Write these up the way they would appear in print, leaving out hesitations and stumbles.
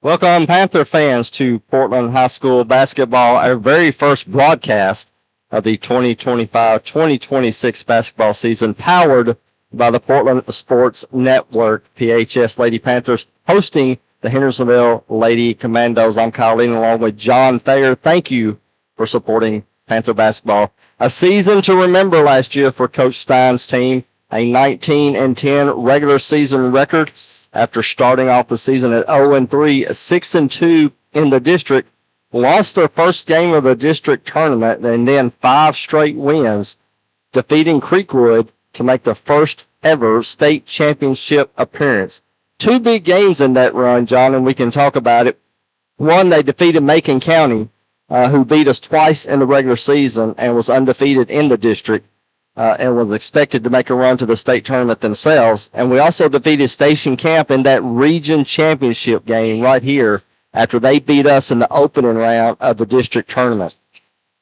Welcome, Panther fans, to Portland High School basketball, our very first broadcast of the 2025-2026 basketball season, powered by the Portland Sports Network. PHS Lady Panthers hosting the Hendersonville Lady Commandos. I'm Kyle Lean along with John Thayer. Thank you for supporting Panther basketball. A season to remember last year for Coach Stein's team, a 19-10 regular season record. After starting off the season at 0-3, 6-2 in the district, lost their first game of the district tournament, and then 5 straight wins, defeating Creekwood to make the first ever state championship appearance. 2 big games in that run, John, and we can talk about it. One, they defeated Macon County, who beat us twice in the regular season and was undefeated in the district. And was expected to make a run to the state tournament themselves. And we also defeated Station Camp in that region championship game right here after they beat us in the opening round of the district tournament.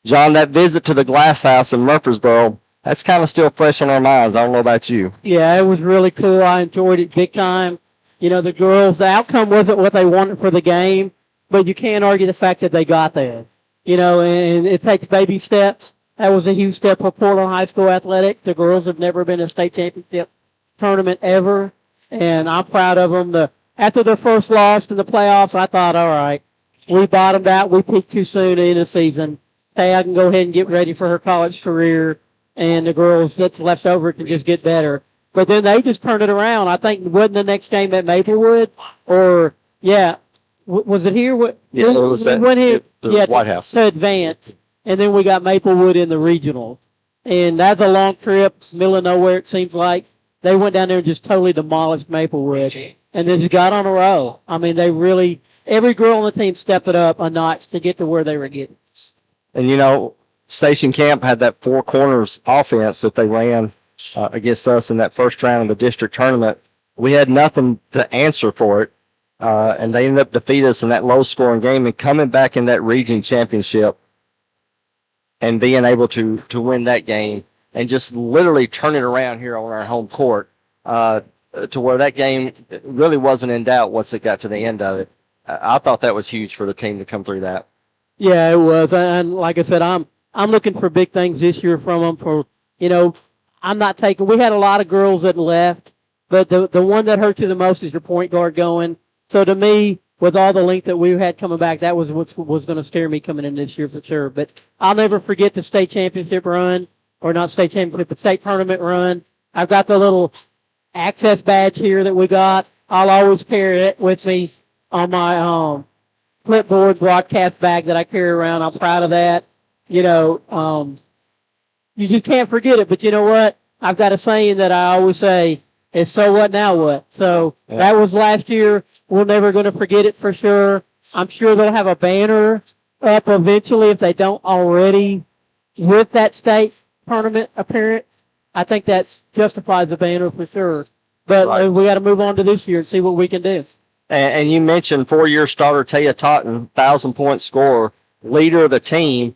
John, that visit to the Glass House in Murfreesboro, that's kind of still fresh on our minds. I don't know about you. Yeah, it was really cool. I enjoyed it big time. You know, the girls, the outcome wasn't what they wanted for the game, but you can't argue the fact that they got there. You know, and it takes baby steps. That was a huge step for Portland High School athletics. The girls have never been in a state championship tournament ever, and I'm proud of them. After their first loss in the playoffs, I thought, all right, we bottomed out. We peaked too soon in the season. Hey, I can go ahead and get ready for her college career, and the girls that's left over can just get better. But then they just turned it around. I think wasn't the next game at Maplewood, or was it here? Yeah, it was at the White House to advance. And then we got Maplewood in the regionals. And that's a long trip, middle of nowhere, it seems like. They went down there and just totally demolished Maplewood. And then just got on a roll. I mean, they really, every girl on the team stepped it up a notch to get to where they were getting. And, you know, Station Camp had that 4 corners offense that they ran against us in that first round of the district tournament. We had nothing to answer for it. And they ended up defeating us in that low-scoring game and coming back in that region championship and being able to win that game and just literally turn it around here on our home court to where that game really wasn't in doubt once it got to the end of it. I thought that was huge for the team to come through that. Yeah, it was. And like I said, I'm looking for big things this year from them. For, you know, I'm not taking – we had a lot of girls that left, but the one that hurt you the most is your point guard going. So to me – with all the length that we had coming back, that was what was going to scare me coming in this year for sure. But I'll never forget the state championship run, or not state championship, but state tournament run. I've got the little access badge here that we got. I'll always carry it with me on my clipboard broadcast bag that I carry around. I'm proud of that. You know, you just can't forget it. But you know what? I've got a saying that I always say, is so what, now what? So that was last year. We're never going to forget it for sure. I'm sure they'll have a banner up eventually if they don't already with that state tournament appearance. I think that justifies the banner for sure. But we got to move on to this year and see what we can do. And you mentioned 4-year starter Taya Totten, 1,000-point scorer, leader of the team.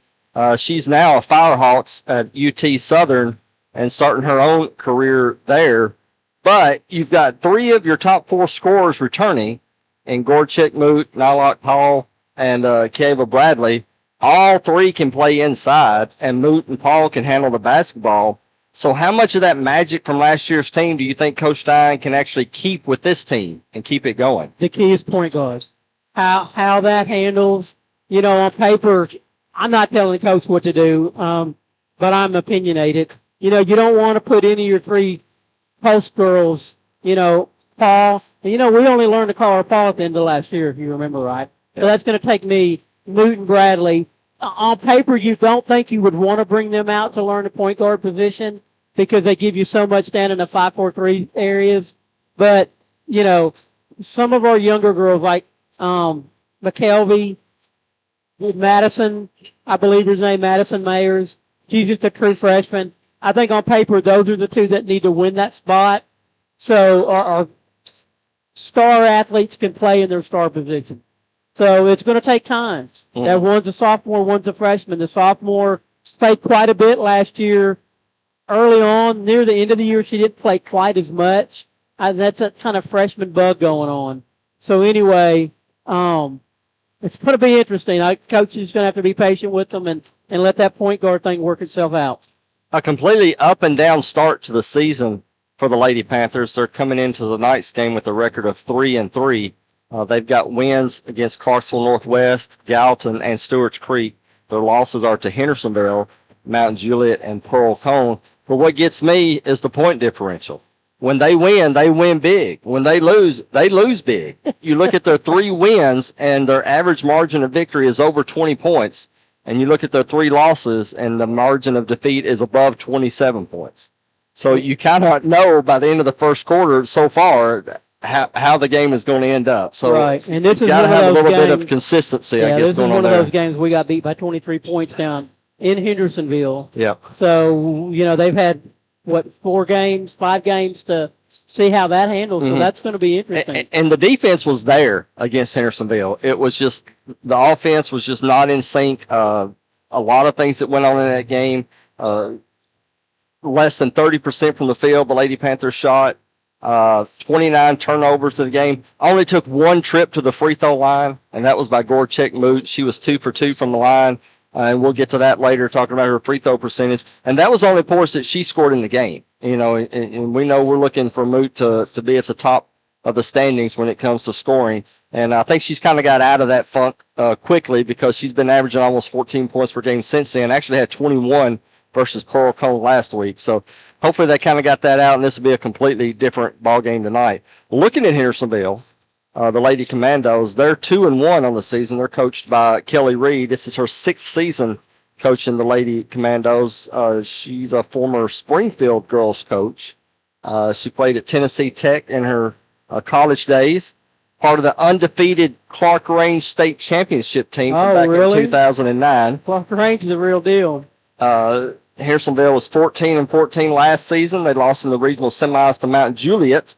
She's now a Firehawks at UT Southern and starting her own career there. But you've got 3 of your top 4 scorers returning in Gorchik Moot, Nylock Paul, and Kieva Bradley. All 3 can play inside, and Moot and Paul can handle the basketball. So how much of that magic from last year's team do you think Coach Stein can actually keep with this team and keep it going? The key is point guard. How that handles, you know, on paper, I'm not telling the coach what to do, but I'm opinionated. You know, you don't want to put any of your 3 post girls, you know, Paul. You know, we only learned to call her Paul at the end of last year, if you remember right. So that's going to take me, Newton Bradley. On paper, you don't think you would want to bring them out to learn the point guard position because they give you so much down in the 5-4-3 areas. But, you know, some of our younger girls like McKelvey, Madison, I believe his name, Madison Mayers, she's just a true freshman. I think on paper, those are the 2 that need to win that spot. So our star athletes can play in their star position. So it's going to take time. That one's a sophomore, one's a freshman. The sophomore played quite a bit last year. Early on, near the end of the year, she didn't play quite as much. That's a kind of freshman bug going on. So anyway, It's going to be interesting. Coach is going to have to be patient with them and let that point guard thing work itself out. A completely up and down start to the season for the Lady Panthers. They're coming into the night's game with a record of 3-3. They've got wins against Clarksville Northwest, Gallatin, and Stewart's Creek. Their losses are to Hendersonville, Mount Juliet, and Pearl Cone. But what gets me is the point differential. When they win big. When they lose big. You look at their 3 wins, and their average margin of victory is over 20 points. And you look at their 3 losses, and the margin of defeat is above 27 points. So you kind of know by the end of the first quarter so far how the game is going to end up. So right. And this is got to one of have a those little games, bit of consistency, I guess, this is going one on of there. those games we got beat by 23 points down in Hendersonville. Yeah. So, they've had, 5 games to see how that handles. So that's going to be interesting. And the defense was there against Hendersonville. It was just the offense was just not in sync. A lot of things that went on in that game. Less than 30% from the field, the Lady Panthers shot. 29 turnovers in the game. Only took 1 trip to the free throw line, and that was by Gorchek Moot. She was 2 for 2 from the line. And we'll get to that later, talking about her free throw percentage. And that was the only points that she scored in the game. And we know we're looking for Moot to be at the top of the standings when it comes to scoring. And I think she's kind of got out of that funk quickly because she's been averaging almost 14 points per game since then. Actually had 21 versus Pearl Cone last week. So hopefully they kind of got that out, and this will be a completely different ball game tonight. Looking at Hendersonville, the Lady Commandos, they're 2-1 on the season. They're coached by Kelly Reed. This is her 6th season coaching the Lady Commandos. She's a former Springfield girls coach. She played at Tennessee Tech in her college days. Part of the undefeated Clark Range State Championship team from back in 2009. Clark Range is the real deal. Hendersonville was 14-14 last season. They lost in the regional semis to Mount Juliet.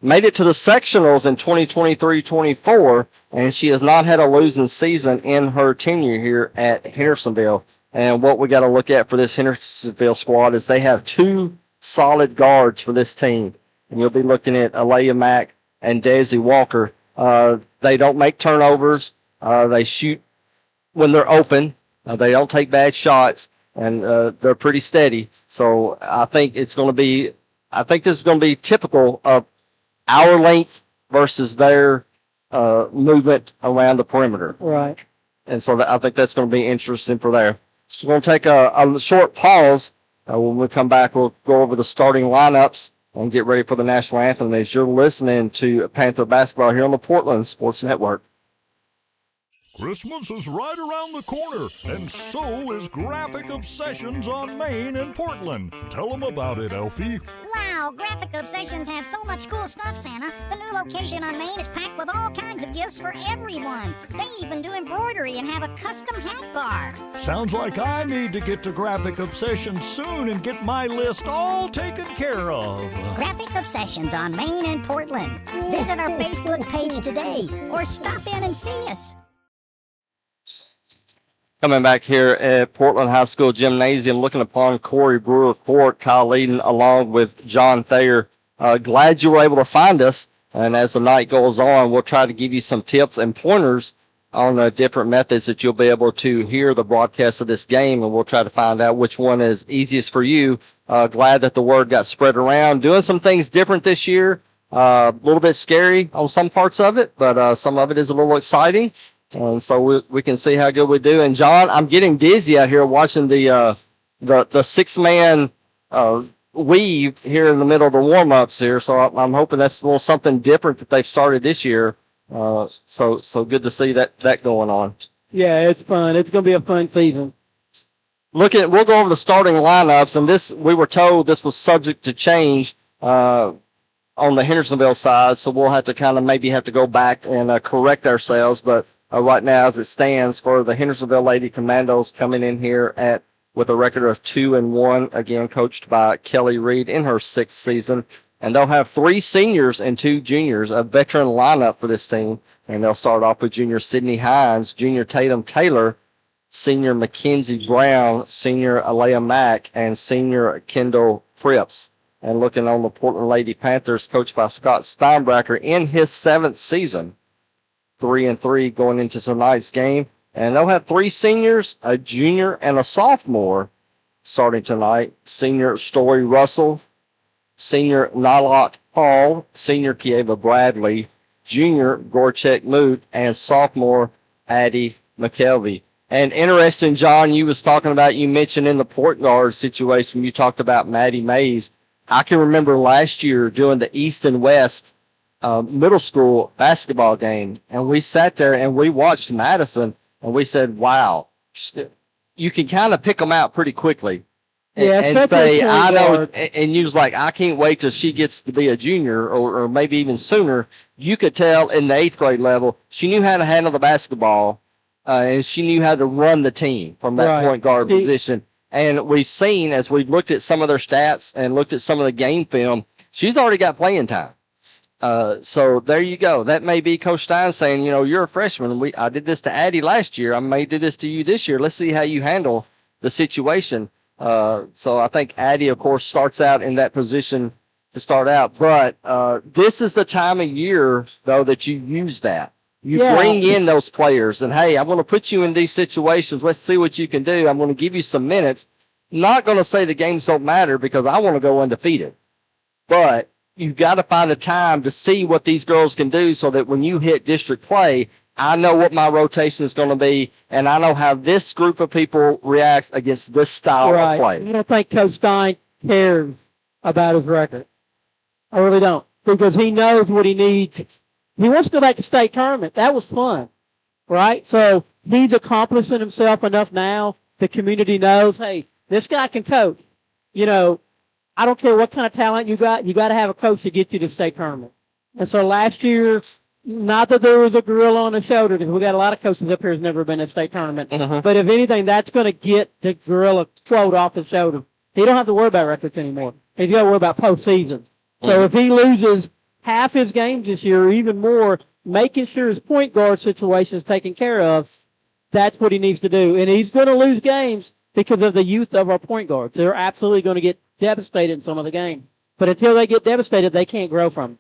Made it to the sectionals in 2023-24, and she has not had a losing season in her tenure here at Hendersonville. And what we got to look at for this Hendersonville squad is they have 2 solid guards for this team. And you'll be looking at Alea Mack and Daisy Walker. They don't make turnovers. They shoot when they're open. They don't take bad shots, and they're pretty steady. So I think this is going to be typical of our length versus their movement around the perimeter. Right. And so I think that's going to be interesting for there. So we're going to take a short pause. When we come back, we'll go over the starting lineups and get ready for the national anthem as you're listening to Panther Basketball here on the Portland Sports Network. Christmas is right around the corner, and so is Graphic Obsessions on Main in Portland. Tell them about it, Elfie. Wow, Graphic Obsessions has so much cool stuff, Santa. The new location on Main is packed with all kinds of gifts for everyone. They even do embroidery and have a custom hat bar. Sounds like I need to get to Graphic Obsessions soon and get my list all taken care of. Graphic Obsessions on Main in Portland. Visit our Facebook page today or stop in and see us. Coming back here at Portland High School Gymnasium, looking upon Corey Brewer Court, Kyle Eden, along with John Thayer. Glad you were able to find us. And as the night goes on, we'll try to give you some tips and pointers on different methods that you'll be able to hear the broadcast of this game. And we'll try to find out which one is easiest for you. Glad that the word got spread around. Doing some things different this year. A little bit scary on some parts of it, but some of it is a little exciting. And so we can see how good we do. And John, I'm getting dizzy out here watching the 6-man weave here in the middle of the warm-ups here. So I'm hoping that's a little something different that they've started this year. So good to see that going on. Yeah, it's fun. It's going to be a fun season. We'll go over the starting lineups, and we were told this was subject to change on the Hendersonville side, so we'll have to maybe go back and correct ourselves. But right now, as it stands, for the Hendersonville Lady Commandos coming in here with a record of 2-1, again coached by Kelly Reed in her 6th season. And they'll have 3 seniors and 2 juniors, a veteran lineup for this team. And they'll start off with junior Sydney Hines, junior Tatum Taylor, senior Mackenzie Brown, senior Alea Mack, and senior Kendall Fripps. And looking on the Portland Lady Panthers, coached by Scott Steinbracker in his 7th season. 3-3 going into tonight's game. And they'll have 3 seniors, a junior, and a sophomore starting tonight. Senior Story Russell, senior Nalok Hall, senior Kieva Bradley, junior Gorchek Moot, and sophomore Addie McKelvey. And interesting, John, you mentioned in the point guard situation, you talked about Maddie Mays. I can remember last year doing the East and West middle school basketball game, and we sat there and we watched Madison, and we said, wow, you can kind of pick them out pretty quickly. And say, I know, and you was like, I can't wait till she gets to be a junior or maybe even sooner. You could tell in the 8th grade level, she knew how to handle the basketball, and she knew how to run the team from that point guard position. And we've seen, as we've looked at some of their stats and looked at some of the game film, she's already got playing time. So there you go. That may be Coach Stein saying, you're a freshman. I did this to Addie last year. I may do this to you this year. Let's see how you handle the situation. So I think Addie, of course, starts out in that position to start out. But this is the time of year, though, that you use that. You bring in those players, and, hey, I'm going to put you in these situations. Let's see what you can do. I'm going to give you some minutes. Not going to say the games don't matter because I want to go undefeated. But you've got to find a time to see what these girls can do so that when you hit district play, I know what my rotation is going to be, and I know how this group of people reacts against this style of play. I don't think Coach Stein cares about his record. I really don't, because he knows what he needs. He wants to go back to state tournament. That was fun, right? So he's accomplishing himself enough now. The community knows, hey, this guy can coach. I don't care what kind of talent you got to have a coach to get you to state tournament. And so last year, not that there was a gorilla on the shoulder, because we got a lot of coaches up here who's never been in a state tournament. But if anything, that's going to get the gorilla float off his shoulder. He don't have to worry about records anymore. He's got to worry about postseason. So if he loses half his games this year, or even more, making sure his point guard situation is taken care of, that's what he needs to do. And he's going to lose games because of the youth of our point guards. They're absolutely going to get devastated in some of the games. But until they get devastated, they can't grow from it.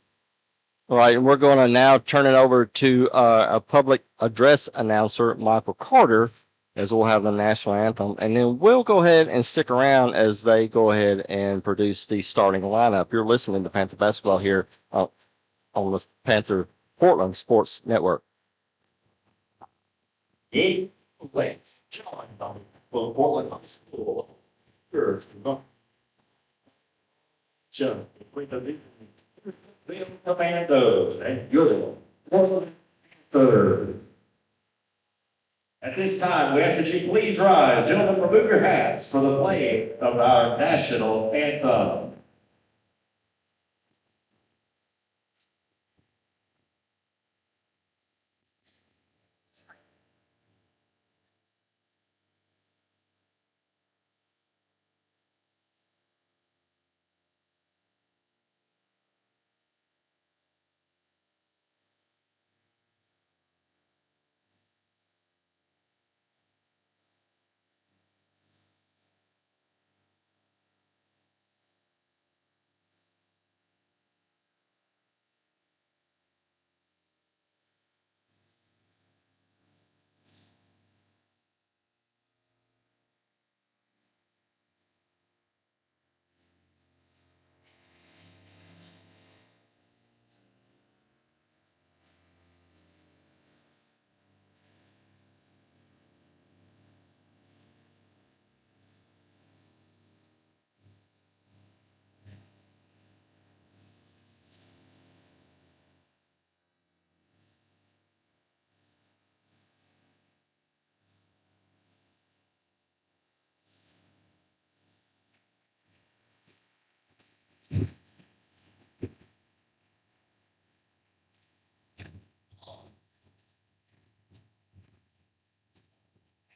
All right, and we're going to now turn it over to a public address announcer, Michael Carter, as we'll have the national anthem. And then we'll go ahead and stick around as they go ahead and produce the starting lineup. You're listening to Panther Basketball here on the Panther Portland Sports Network. Let's join them for Portland High School. The Commandos and your Portland Panthers. At this time, we ask that you please rise. Gentlemen, remove your hats for the playing of our national anthem.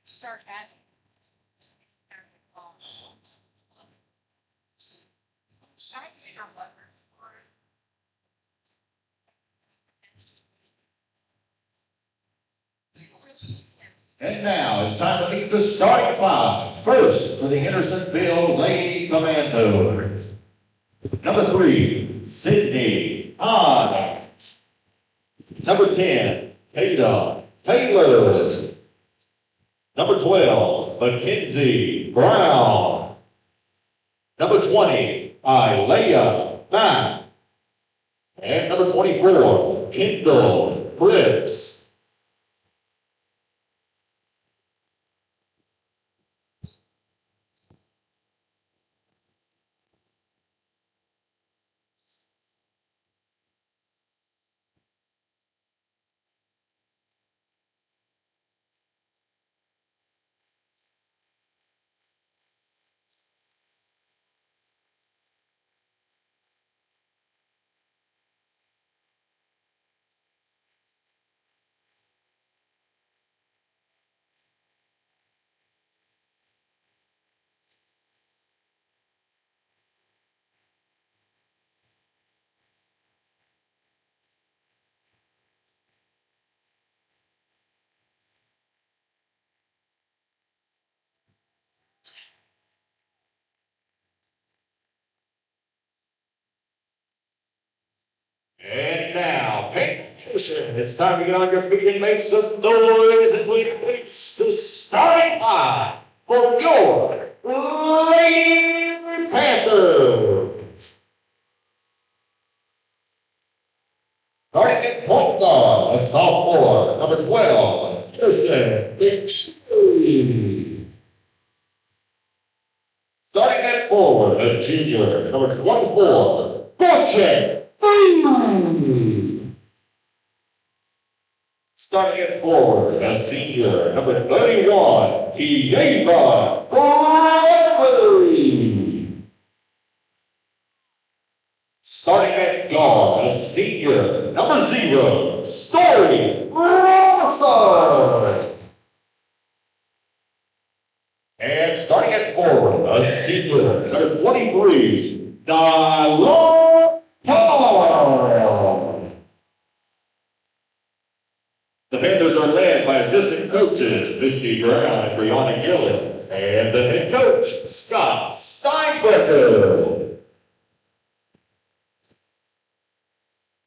Start asking. And now it's time to meet the starting five. First for the Hendersonville Lady Commandos. Number 3, Sydney Hahn. Number 10, Taylor. Number 12, Mackenzie Brown. Number 20, Ilea Mack. And number 24, Kendall Brooks. And now, pay attention. It's time to get on your feet and make some noise as we reach the starting line for your Lady Panthers. Starting at point guard, a sophomore, number 12, Henderson. Starting at forward, a junior, number 24, Gorchek. Starting at forward, a senior, number 31, Kieva Bradley. Starting at guard, a senior, number 0, Story Robinson. And starting at forward, a senior, number 23, Nyla Paul. The Panthers are led by assistant coaches Misty Brown and Brianna Gillen, and the head coach, Scott Steinbecker.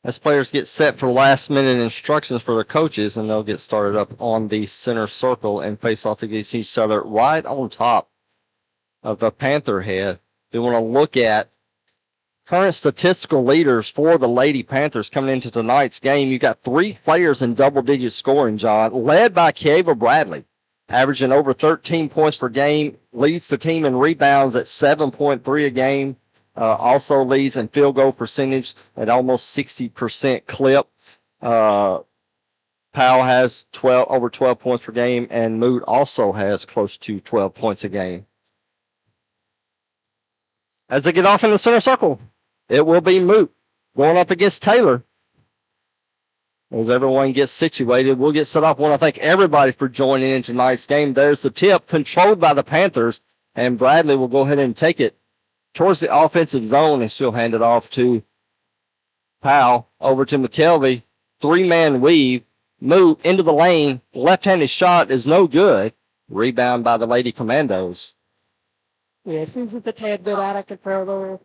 As players get set for last-minute instructions for their coaches, and they'll get started up on the center circle and face off against each other right on top of the Panther head. We want to look at current statistical leaders for the Lady Panthers coming into tonight's game. You got 3 players in double-digit scoring, John, led by Kieva Bradley, averaging over 13 points per game, leads the team in rebounds at 7.3 a game. Also leads in field goal percentage at almost 60% clip. Powell has over 12 points per game, and Moot also has close to 12 points a game. As they get off in the center circle, it will be Moot going up against Taylor. As everyone gets situated, we'll get set up. I want to thank everybody for joining in tonight's game. There's the tip, controlled by the Panthers, and Bradley will go ahead and take it towards the offensive zone, and she'll hand it off to Powell, over to McKelvey. 3-man weave, move into the lane. Left-handed shot is no good. Rebound by the Lady Commandos. Yeah, seems it's a tad bit out of control there.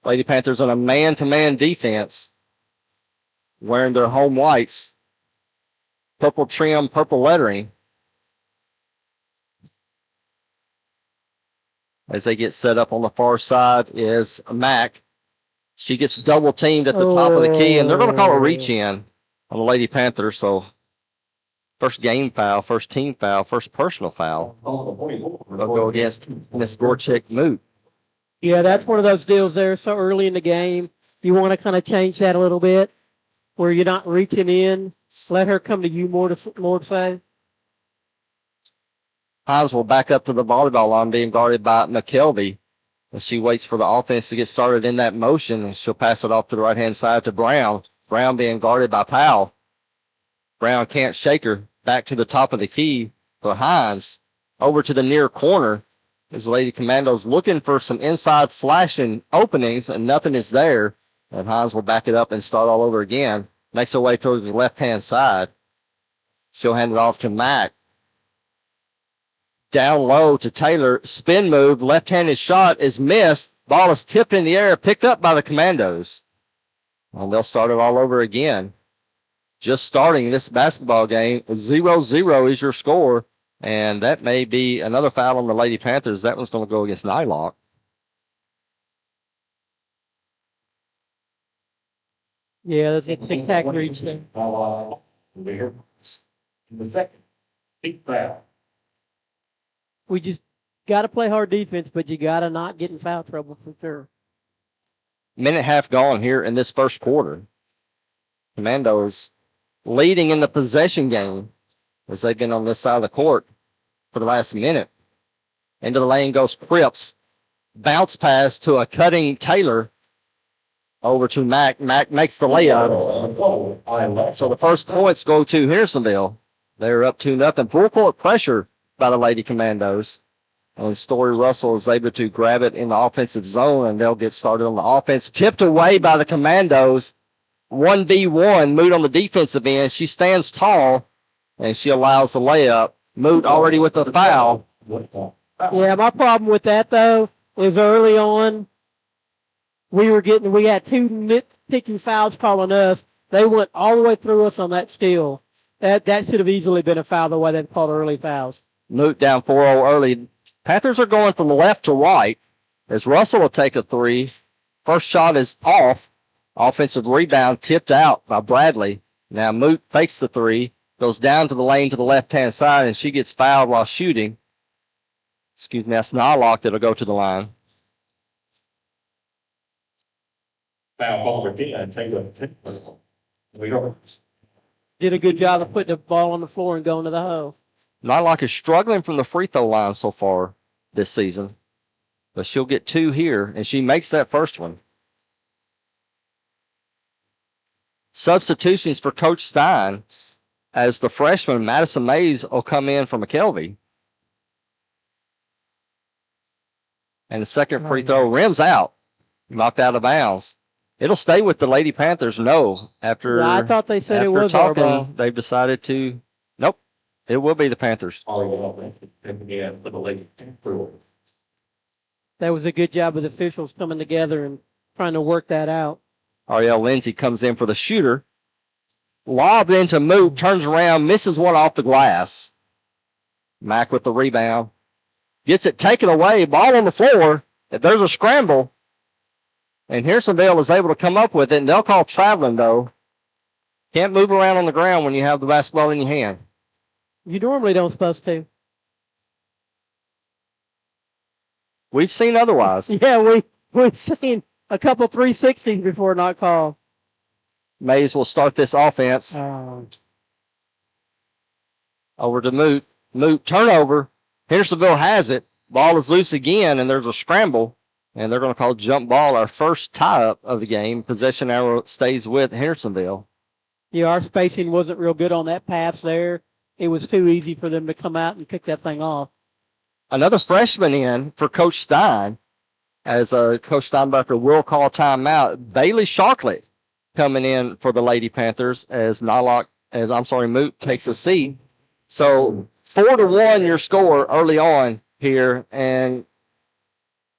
Lady Panthers on a man-to-man defense, wearing their home whites. Purple trim, purple lettering. As they get set up on the far side is Mack. She gets double teamed at the top of the key, and they're going to call a reach in on the Lady Panthers. So first game foul, first team foul, first personal foul. They'll go against Miss Gorchek Moot. Yeah, that's one of those deals there so early in the game. You want to kind of change that a little bit where you're not reaching in. Let her come to you more to say. Hines will back up to the volleyball line, being guarded by McKelvey. And she waits for the offense to get started in that motion, and she'll pass it off to the right-hand side to Brown. Brown being guarded by Powell. Brown can't shake her. Back to the top of the key for Hines. Over to the near corner. As Lady Commandos looking for some inside flashing openings, and nothing is there. And Hines will back it up and start all over again. Makes her way towards the left-hand side. She'll hand it off to Mack. Down low to Taylor. Spin move. Left-handed shot is missed. Ball is tipped in the air, picked up by the Commandos. And they'll start it all over again. just starting this basketball game. 0-0 is your score, and that may be another foul on the Lady Panthers. That one's going to go against Nylock. Yeah, that's a tic-tac reach there. In the second, big foul. We just got to play hard defense, but you got to not get in foul trouble for sure. Minute and a half gone here in this first quarter. Commandos leading in the possession game as they've been on this side of the court for the last minute. Into the lane goes Cripps. Bounce pass to a cutting Taylor. Over to Mack. Mack makes the layup. So the first points go to Hendersonville. They're up 2-0. Full court pressure by the Lady Commandos. And Story Russell is able to grab it in the offensive zone, and they'll get started on the offense. Tipped away by the Commandos. 1v1. Moot on the defensive end. She stands tall, and she allows the layup. Moot already with the foul. Yeah, my problem with that, though, is early on, we had two nitpicking fouls calling us. They went all the way through us on that steal. That should have easily been a foul the way they called early fouls. Moot down 4-0 early. Panthers are going from left to right as Russell will take a three. First shot is off. Offensive rebound tipped out by Bradley. Now Moot fakes the three, goes down to the lane to the left-hand side, and she gets fouled while shooting. Excuse me, that's Nylock that'll go to the line. Foul ball again. Take a Did a good job of putting the ball on the floor and going to the hole. Nylock is struggling from the free throw line so far this season, but she'll get two here, and she makes that first one. Substitutions for Coach Stein as the freshman Madison Mays will come in from McKelvey. And the second free throw rims out, knocked out of bounds. It'll stay with the Lady Panthers. No, after I thought they said it was talking, our ball. they've decided to. Nope, it will be the Panthers. That was a good job of the officials coming together and trying to work that out. Ariel Lindsay comes in for the shooter. Lobbed into Moot, turns around, misses one off the glass. Mack with the rebound. Gets it taken away, ball on the floor. If there's a scramble, and Hendersonville is able to come up with it, and they'll call traveling, though. Can't move around on the ground when you have the basketball in your hand. You normally don't supposed to. We've seen otherwise. Yeah, we've seen a couple 360s before not called. Mays will start this offense. Over to Moot. Moot turnover. Hendersonville has it. Ball is loose again, and there's a scramble. And they're going to call jump ball, our first tie-up of the game. Possession arrow stays with Hendersonville. Yeah, our spacing wasn't real good on that pass there. It was too easy for them to come out and pick that thing off. Another freshman in for Coach Stein, as Coach Steinbacher will call timeout. Bailey Sharkley coming in for the Lady Panthers as Moot takes a seat. So 4-1 your score early on here, and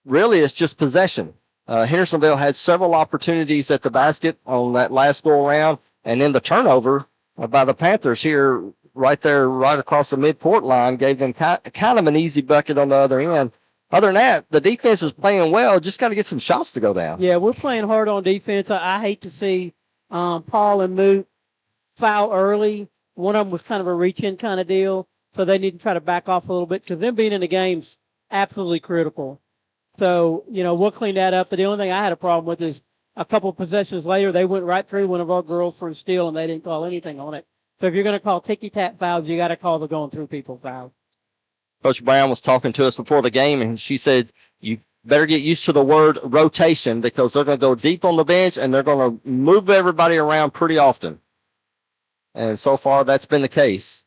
really, it's just possession. Hendersonville had several opportunities at the basket on that last go-around, and then the turnover by the Panthers here, right there, right across the midcourt line, gave them kind of an easy bucket on the other end. Other than that, the defense is playing well. Just got to get some shots to go down. Yeah, we're playing hard on defense. I hate to see Paul and Moot foul early. One of them was kind of a reach-in kind of deal, so they need to try to back off a little bit because them being in the game's absolutely critical. So, we'll clean that up. But the only thing I had a problem with is a couple of possessions later, they went right through one of our girls for a steal, and they didn't call anything on it. So if you're going to call ticky-tack fouls, you got to call the going through people fouls. Coach Brown was talking to us before the game, and she said, you better get used to the word rotation because they're going to go deep on the bench, and they're going to move everybody around pretty often. And so far, that's been the case.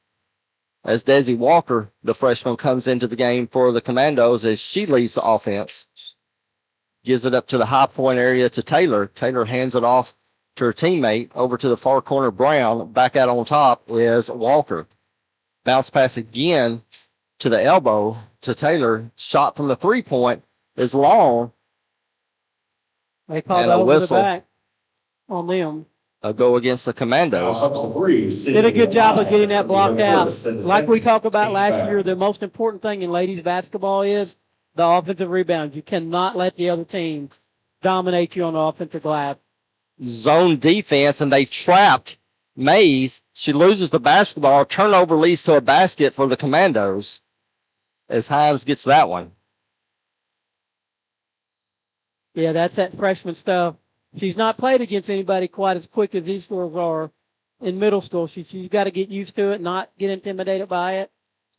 As Desi Walker, the freshman, comes into the game for the Commandos as she leads the offense. Gives it up to the high point area to Taylor. Taylor hands it off to her teammate over to the far corner, Brown. Back out on top is Walker. Bounce pass again to the elbow to Taylor. Shot from the three-point is long. They called And a over whistle. the back on them. go against the Commandos. Did a good job of getting that blocked out. Like we talked about last year, the most important thing in ladies basketball is the offensive rebounds. You cannot let the other team dominate you on the offensive glass. Zone defense, and they trapped Mays. She loses the basketball. Turnover leads to a basket for the Commandos as Hines gets that one. Yeah, that's that freshman stuff. She's not played against anybody quite as quick as these girls are in middle school. She's got to get used to it, not get intimidated by it,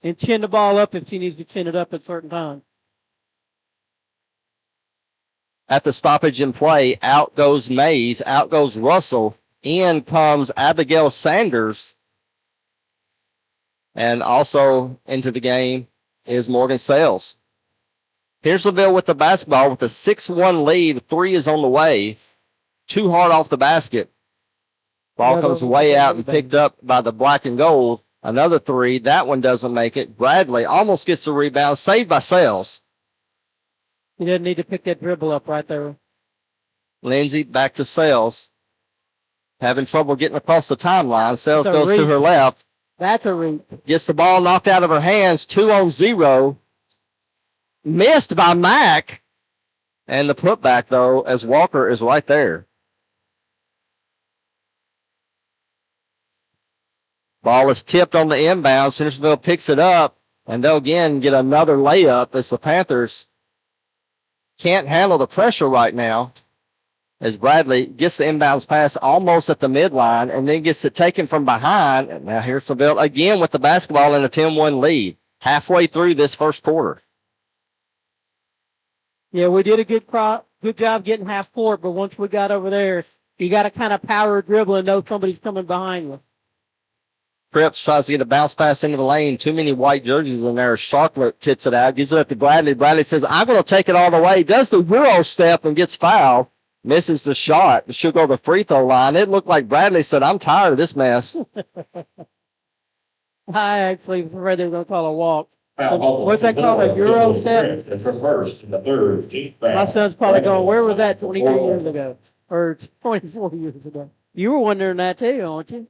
and chin the ball up if she needs to chin it up at certain times. At the stoppage in play, out goes Mays, out goes Russell, in comes Abigail Sanders, and also into the game is Morgan Sales. Hendersonville with the basketball with a 6-1 lead. 3 is on the way. Too hard off the basket. Ball comes way out and picked up by the black and gold. Another 3. That one doesn't make it. Bradley almost gets the rebound. Saved by Sales. He doesn't need to pick that dribble up right there. Lindsay back to Sales. Having trouble getting across the timeline. Sales goes to her left. That's a reach. Gets the ball knocked out of her hands. 2-on-0. Missed by Mack. And the putback, though, as Walker is right there. Ball is tipped on the inbound. Hendersonville picks it up, and they'll again get another layup as the Panthers can't handle the pressure right now. As Bradley gets the inbounds pass almost at the midline and then gets it taken from behind. And now Hendersonville again with the basketball in a 10-1 lead halfway through this first quarter. Yeah, we did a good job getting half court, but once we got over there, you got to kind of power dribble and know somebody's coming behind you. Cripps tries to get a bounce pass into the lane. Too many white jerseys in there. Sharklet tips it out. Gives it up to Bradley. Bradley says, I'm going to take it all the way. Does the Euro step and gets fouled. Misses the shot. She'll go to the free throw line. It looked like Bradley said, I'm tired of this mess. I actually was afraid they were going to call a walk. What's that called? A Euro step? It's her first in the third. My son's probably going, where was that 23 years ago? Or 24 years ago? You were wondering that too, aren't you?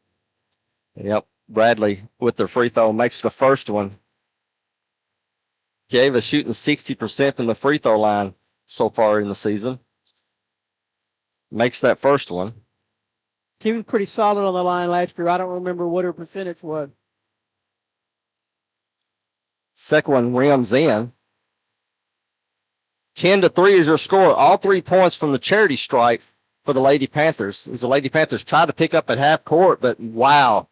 Yep. Bradley with the free throw makes the first one. Kieva shooting 60% from the free throw line so far in the season. Makes that first one. She was pretty solid on the line last year. I don't remember what her percentage was. Second one rims in. 10-3 is your score. All 3 points from the charity stripe for the Lady Panthers. As the Lady Panthers try to pick up at half court, but wow.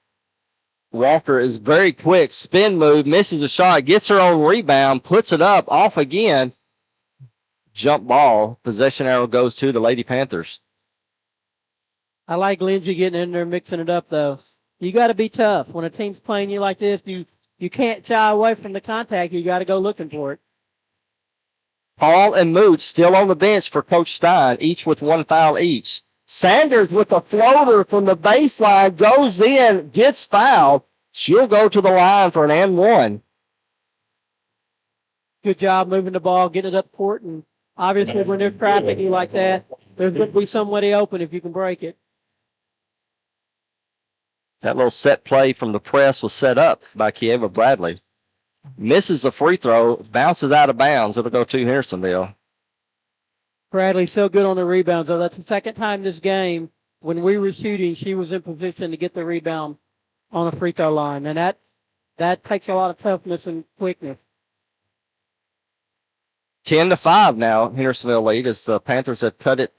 Walker is very quick. Spin move, misses a shot, gets her own rebound, puts it up, off again. Jump ball. Possession arrow goes to the Lady Panthers. I like Lindsay getting in there mixing it up, though. You got to be tough. When a team's playing you like this, you can't shy away from the contact. You got to go looking for it. Paul and Mooch still on the bench for Coach Stein, each with 1 foul each. Sanders with a floater from the baseline, goes in, gets fouled. She'll go to the line for an and 1. Good job moving the ball, getting it up court, and obviously when there's traffic you like that, there's going to be somebody open if you can break it. That little set play from the press was set up by Kieva Bradley. Misses the free throw, bounces out of bounds. It'll go to Hendersonville. Bradley's so good on the rebounds, though. That's the second time this game when we were shooting, she was in position to get the rebound on the free throw line. And that takes a lot of toughness and quickness. 10-5 now, Hendersonville lead as the Panthers have cut it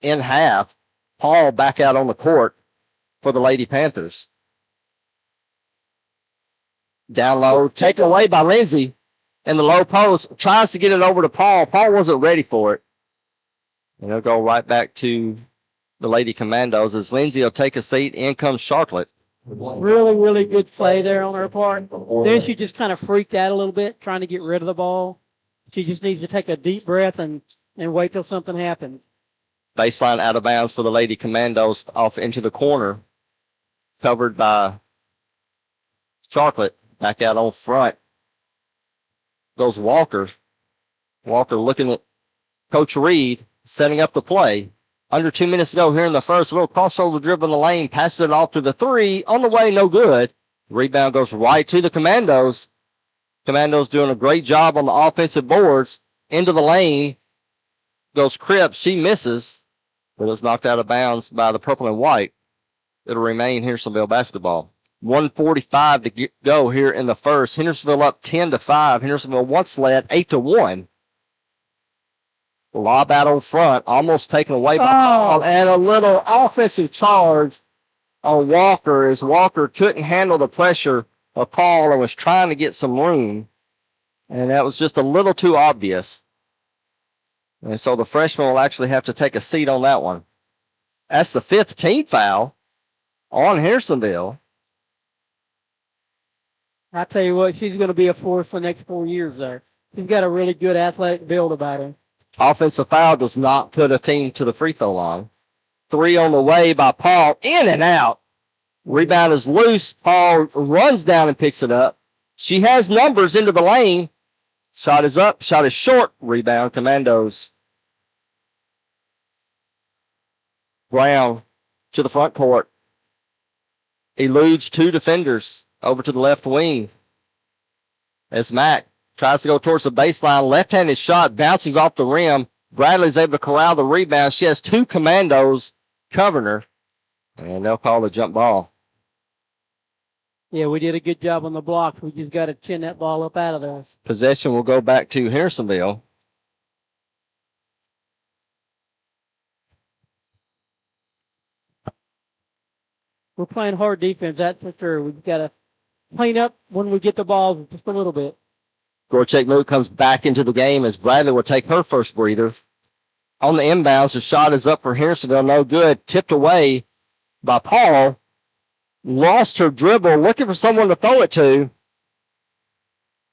in half. Paul back out on the court for the Lady Panthers. Down low, taken away by Lindsay in the low post. Tries to get it over to Paul. Paul wasn't ready for it. And they'll go right back to the Lady Commandos as Lindsay will take a seat. In comes Sharklet. Really, really good play there on her part. Then she just kind of freaked out a little bit, trying to get rid of the ball. She just needs to take a deep breath and wait till something happens. Baseline out of bounds for the Lady Commandos off into the corner. Covered by Sharklet. Back out on front goes Walker. Walker looking at Coach Reed, setting up the play. Under 2 minutes to go here in the first. A little crossover dribble in the lane. Passes it off to the three. On the way, no good. Rebound goes right to the Commandos. Commandos doing a great job on the offensive boards. Into the lane goes Cripps. She misses, but is knocked out of bounds by the purple and white. It'll remain Hendersonville basketball. 1:45 to go here in the first. Hendersonville up 10-5. Hendersonville once led 8-1. Lob out on front, almost taken away by Paul, and a little offensive charge on Walker as Walker couldn't handle the pressure of Paul and was trying to get some room. And that was just a little too obvious. And so the freshman will actually have to take a seat on that one. That's the 5th team foul on Hendersonville. I tell you what, she's going to be a force for the next 4 years there. She's got a really good athletic build about her. Offensive foul does not put a team to the free throw line. 3 on the way by Paul. In and out. Rebound is loose. Paul runs down and picks it up. She has numbers into the lane. Shot is up. Shot is short. Rebound, Commandos. Brown to the front court. Eludes 2 defenders over to the left wing. As Mack tries to go towards the baseline. Left-handed shot bounces off the rim. Bradley's able to corral the rebound. She has 2 Commandos covering her. And they'll call a jump ball. Yeah, we did a good job on the blocks. We just got to chin that ball up out of there. Possession will go back to Hendersonville. We're playing hard defense, that's for sure. We've got to clean up when we get the ball just a little bit. Gorchek Moot comes back into the game as Bradley will take her first breather. On the inbounds, the shot is up for Hendersonville. No good. Tipped away by Paul. Lost her dribble, looking for someone to throw it to.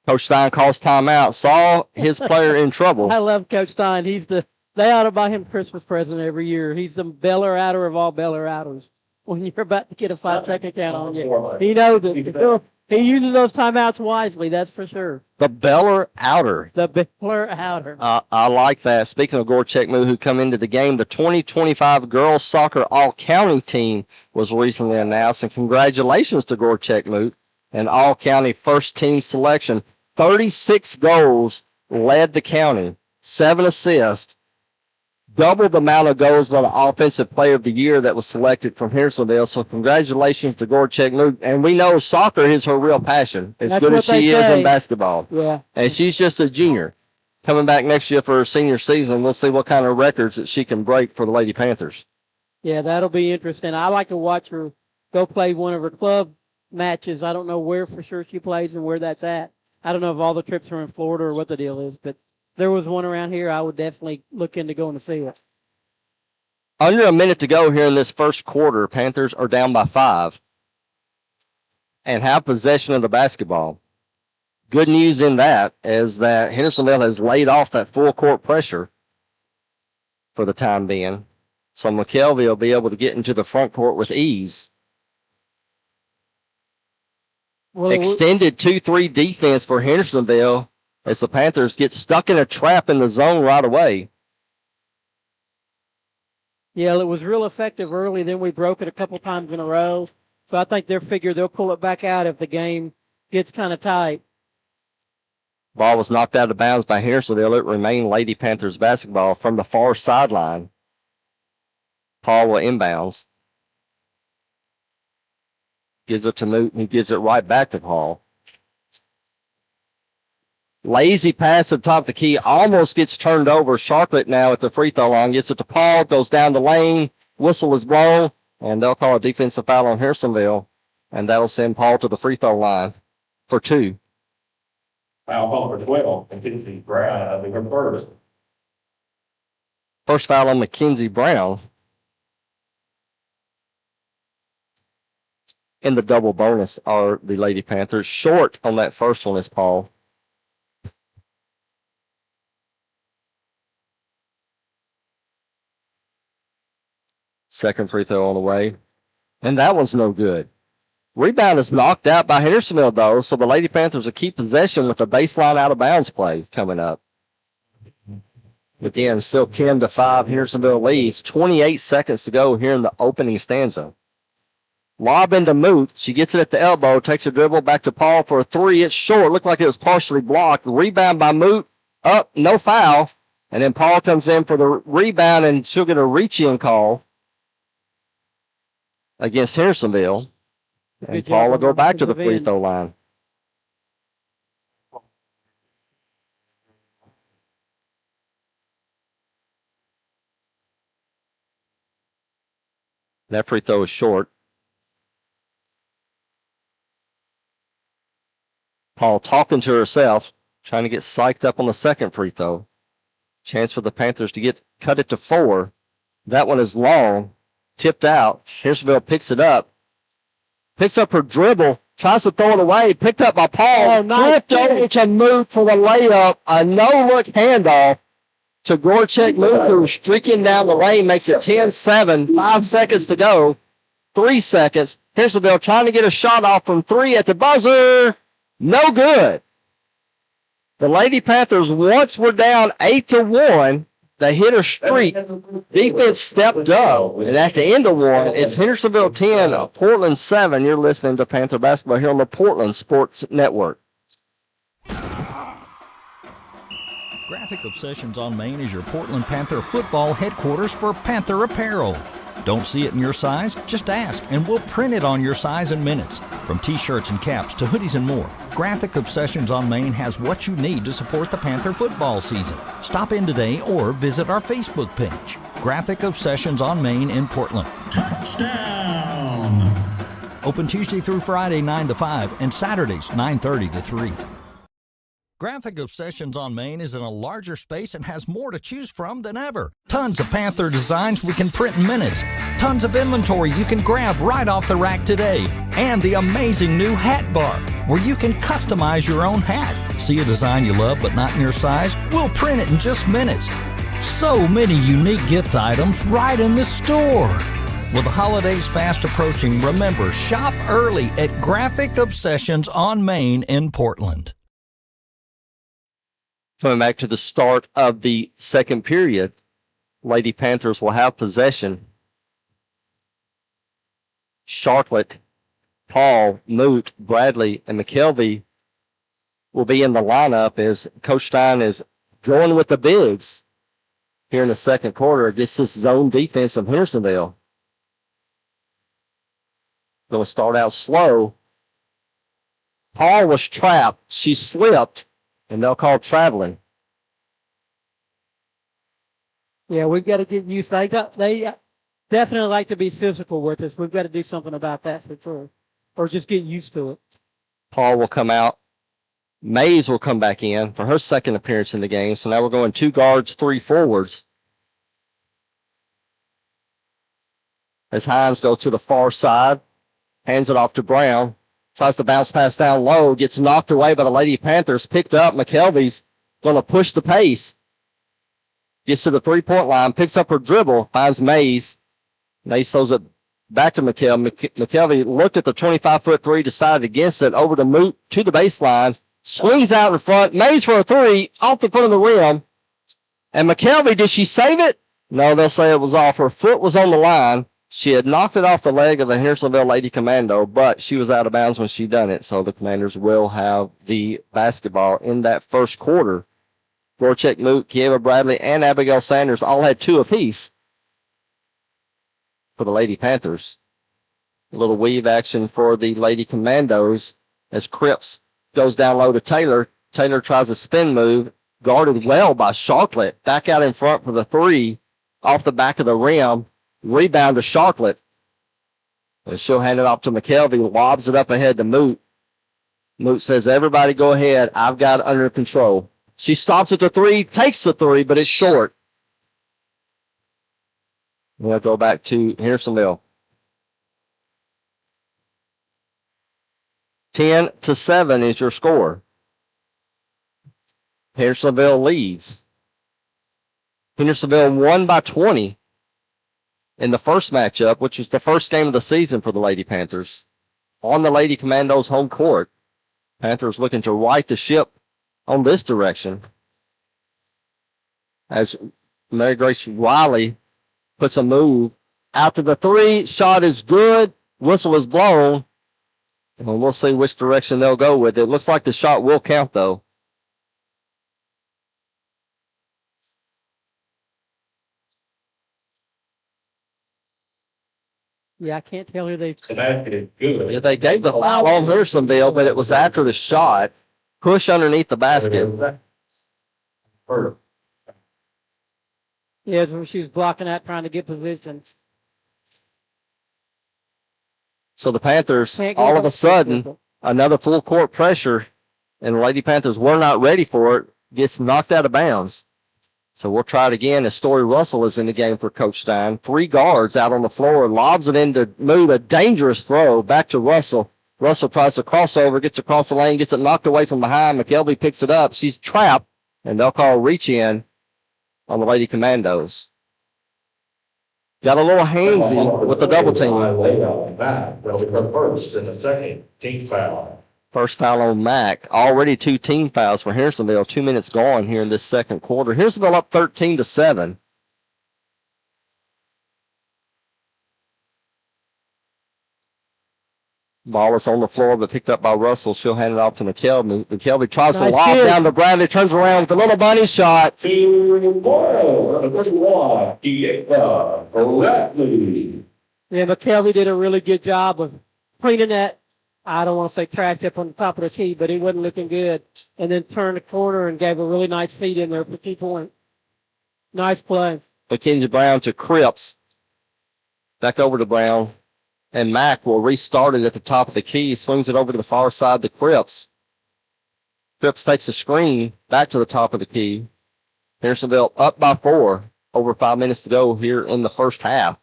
Coach Stein calls timeout. Saw his player in trouble. I love Coach Stein. They ought to buy him a Christmas present every year. He's the bailer outer of all bailer outers. When you're about to get a 5-second count on you, he knows it. He uses those timeouts wisely, that's for sure. The Beller Outer. The Beller Outer. I like that. Speaking of Gorchek Moot, who come into the game, the 2025 girls soccer all-county team was recently announced, and congratulations to Gorchek Moot, an all-county first-team selection. 36 goals, led the county, 7 assists, double the amount of goals by the Offensive Player of the Year that was selected from Hendersonville. So congratulations to Gorchek Moot. And we know soccer is her real passion, as good as she is in basketball. Yeah. And she's just a junior. Coming back next year for her senior season, we'll see what kind of records that she can break for the Lady Panthers. Yeah, that'll be interesting. I like to watch her go play one of her club matches. I don't know where for sure she plays and where that's at. I don't know if all the trips are in Florida or what the deal is, but there was one around here, I would definitely look into going to see it. Under a minute to go here in this first quarter. Panthers are down by 5 and have possession of the basketball. Good news in that is that Hendersonville has laid off that full court pressure for the time being. So McKelvey will be able to get into the front court with ease. Well, extended 2-3 defense for Hendersonville as the Panthers get stuck in a trap in the zone right away. Yeah, it was real effective early. Then we broke it a couple times in a row. So I think they're figured they'll pull it back out if the game gets kind of tight. Ball was knocked out of bounds by Hendersonville. It remained Lady Panthers basketball from the far sideline. Paul will inbounds. Gives it to Newton, who gives it right back to Paul. Lazy pass at the top of the key, almost gets turned over. Sharplet now at the free throw line, gets it to Paul, goes down the lane, whistle is blown, and they'll call a defensive foul on Hendersonville, and that'll send Paul to the free throw line for 2. Foul call for 12, Mackenzie Brown, I think her first. First foul on Mackenzie Brown. In the double bonus are the Lady Panthers. Short on that first one is Paul. Second free throw on the way. And that one's no good. Rebound is knocked out by Hendersonville, though, so the Lady Panthers will keep possession with the baseline out-of-bounds play coming up. Again, still 10-5. Hendersonville leads. 28 seconds to go here in the opening stanza. Lob into Moot. She gets it at the elbow, takes a dribble back to Paul for a three. It's short. Looked like it was partially blocked. Rebound by Moot. Up, no foul. And then Paul comes in for the rebound, and she'll get a reach-in call against Hendersonville. And Paul will go back to the free throw line. That free throw is short. Paul talking to herself, trying to get psyched up on the second free throw. Chance for the Panthers to cut it to 4. That one is long, tipped out. Hendersonville picks it up. Picks up her dribble, tries to throw it away. Picked up by Paul. Flipped over to Moot for the layup. A no-look handoff to Gorchek Moot, who was streaking down the lane, makes it 10-7. 5 seconds to go. 3 seconds. Hendersonville trying to get a shot off from 3 at the buzzer. No good. The Lady Panthers once were down 8-1. They hit a streak. Defense stepped up. And at the end of one, it's Hendersonville 10, Portland 7. You're listening to Panther Basketball here on the Portland Sports Network. Graphic Obsessions on Main is your Portland Panther football headquarters for Panther apparel. Don't see it in your size? Just ask, and we'll print it on your size in minutes. From t-shirts and caps to hoodies and more, Graphic Obsessions on Main has what you need to support the Panther football season. Stop in today or visit our Facebook page. Graphic Obsessions on Main in Portland. Touchdown! Open Tuesday through Friday 9 to 5 and Saturdays 9:30 to 3. Graphic Obsessions on Main is in a larger space and has more to choose from than ever. Tons of Panther designs we can print in minutes. Tons of inventory you can grab right off the rack today. And the amazing new hat bar, where you can customize your own hat. See a design you love but not in your size? We'll print it in just minutes. So many unique gift items right in the store. With the holidays fast approaching, remember, shop early at Graphic Obsessions on Main in Portland. Coming back to the start of the second period, Lady Panthers will have possession. Sharplet, Paul, Moot, Bradley, and McKelvey will be in the lineup as Coach Stein is going with the bigs here in the second quarter against this zone defense of Hendersonville. Going to start out slow. Paul was trapped. She slipped. And they'll call traveling. Yeah, we've got to get used. They definitely like to be physical with us. We've got to do something about that for sure, or just get used to it. Paul will come out. Mays will come back in for her second appearance in the game. So now we're going 2 guards, 3 forwards. As Hines goes to the far side, hands it off to Brown. Tries to bounce pass down low, gets knocked away by the Lady Panthers, picked up. McKelvey's going to push the pace. Gets to the 3-point line, picks up her dribble, finds Mays. Mays throws it back to McKelvey. McKelvey looked at the 25-foot 3, decided against it, over to Moot to the baseline. Swings out in front. Mays for a 3, off the front of the rim. And McKelvey, did she save it? No, they'll say it was off. Her foot was on the line. She had knocked it off the leg of the Hendersonville Lady Commando, but she was out of bounds when she done it, so the Commanders will have the basketball in that first quarter. Gorchek Moot, Kieva Bradley, and Abigail Sanders all had 2 apiece for the Lady Panthers. A little weave action for the Lady Commandos as Cripps goes down low to Taylor. Taylor tries a spin move, guarded well by Sharplet. Back out in front for the 3, off the back of the rim. Rebound to Sharplet. And she'll hand it off to McKelvey. Lobs it up ahead to Moot. Moot says, everybody go ahead. I've got it under control. She stops at the 3, takes the 3, but it's short. We'll go back to Hendersonville. 10-7 is your score. Hendersonville leads. Hendersonville won by 20. In the first matchup, which was the first game of the season for the Lady Panthers, on the Lady Commandos' home court. Panthers looking to right the ship on this direction. as Mary Grace Wiley puts a move. After the three, shot is good. Whistle is blown. And we'll see which direction they'll go with it. Looks like the shot will count, though. Yeah, I can't tell who they. Good. Yeah, they gave the foul on Hendersonville, but it was after the shot. Push underneath the basket. Yeah, when she was blocking that, trying to get position. So the Panthers, Can't go all of a back. sudden, another full court pressure, and the Lady Panthers were not ready for it, gets knocked out of bounds. So we'll try it again as Story Russell is in the game for Coach Stein. 3 guards out on the floor, lobs it into Mood, a dangerous throw back to Russell. Russell tries to cross over, gets across the lane, gets it knocked away from behind. McKelvey picks it up. She's trapped, and they'll call reach in on the Lady Commandos. Got a little handsy with the double team. That'll be her first and the second team foul. First foul on Mack. Already 2 team fouls for Hendersonville. 2 minutes gone here in this second quarter. Hendersonville up 13-7. Ball is on the floor, but picked up by Russell. She'll hand it off to McKelvey. McKelvey tries to lob down to Bradley. Turns around with a little bunny shot. Yeah, McKelvey did a really good job of cleaning that. I don't want to say trash up on the top of the key, but it wasn't looking good. And then turned the corner and gave a really nice feed in there for 2 points. Nice play. Mackenzie Brown to Cripps. Back over to Brown. And Mack will restart it at the top of the key. Swings it over to the far side to Cripps. Cripps takes a screen back to the top of the key. Hendersonville up by 4. Over 5 minutes to go here in the first half.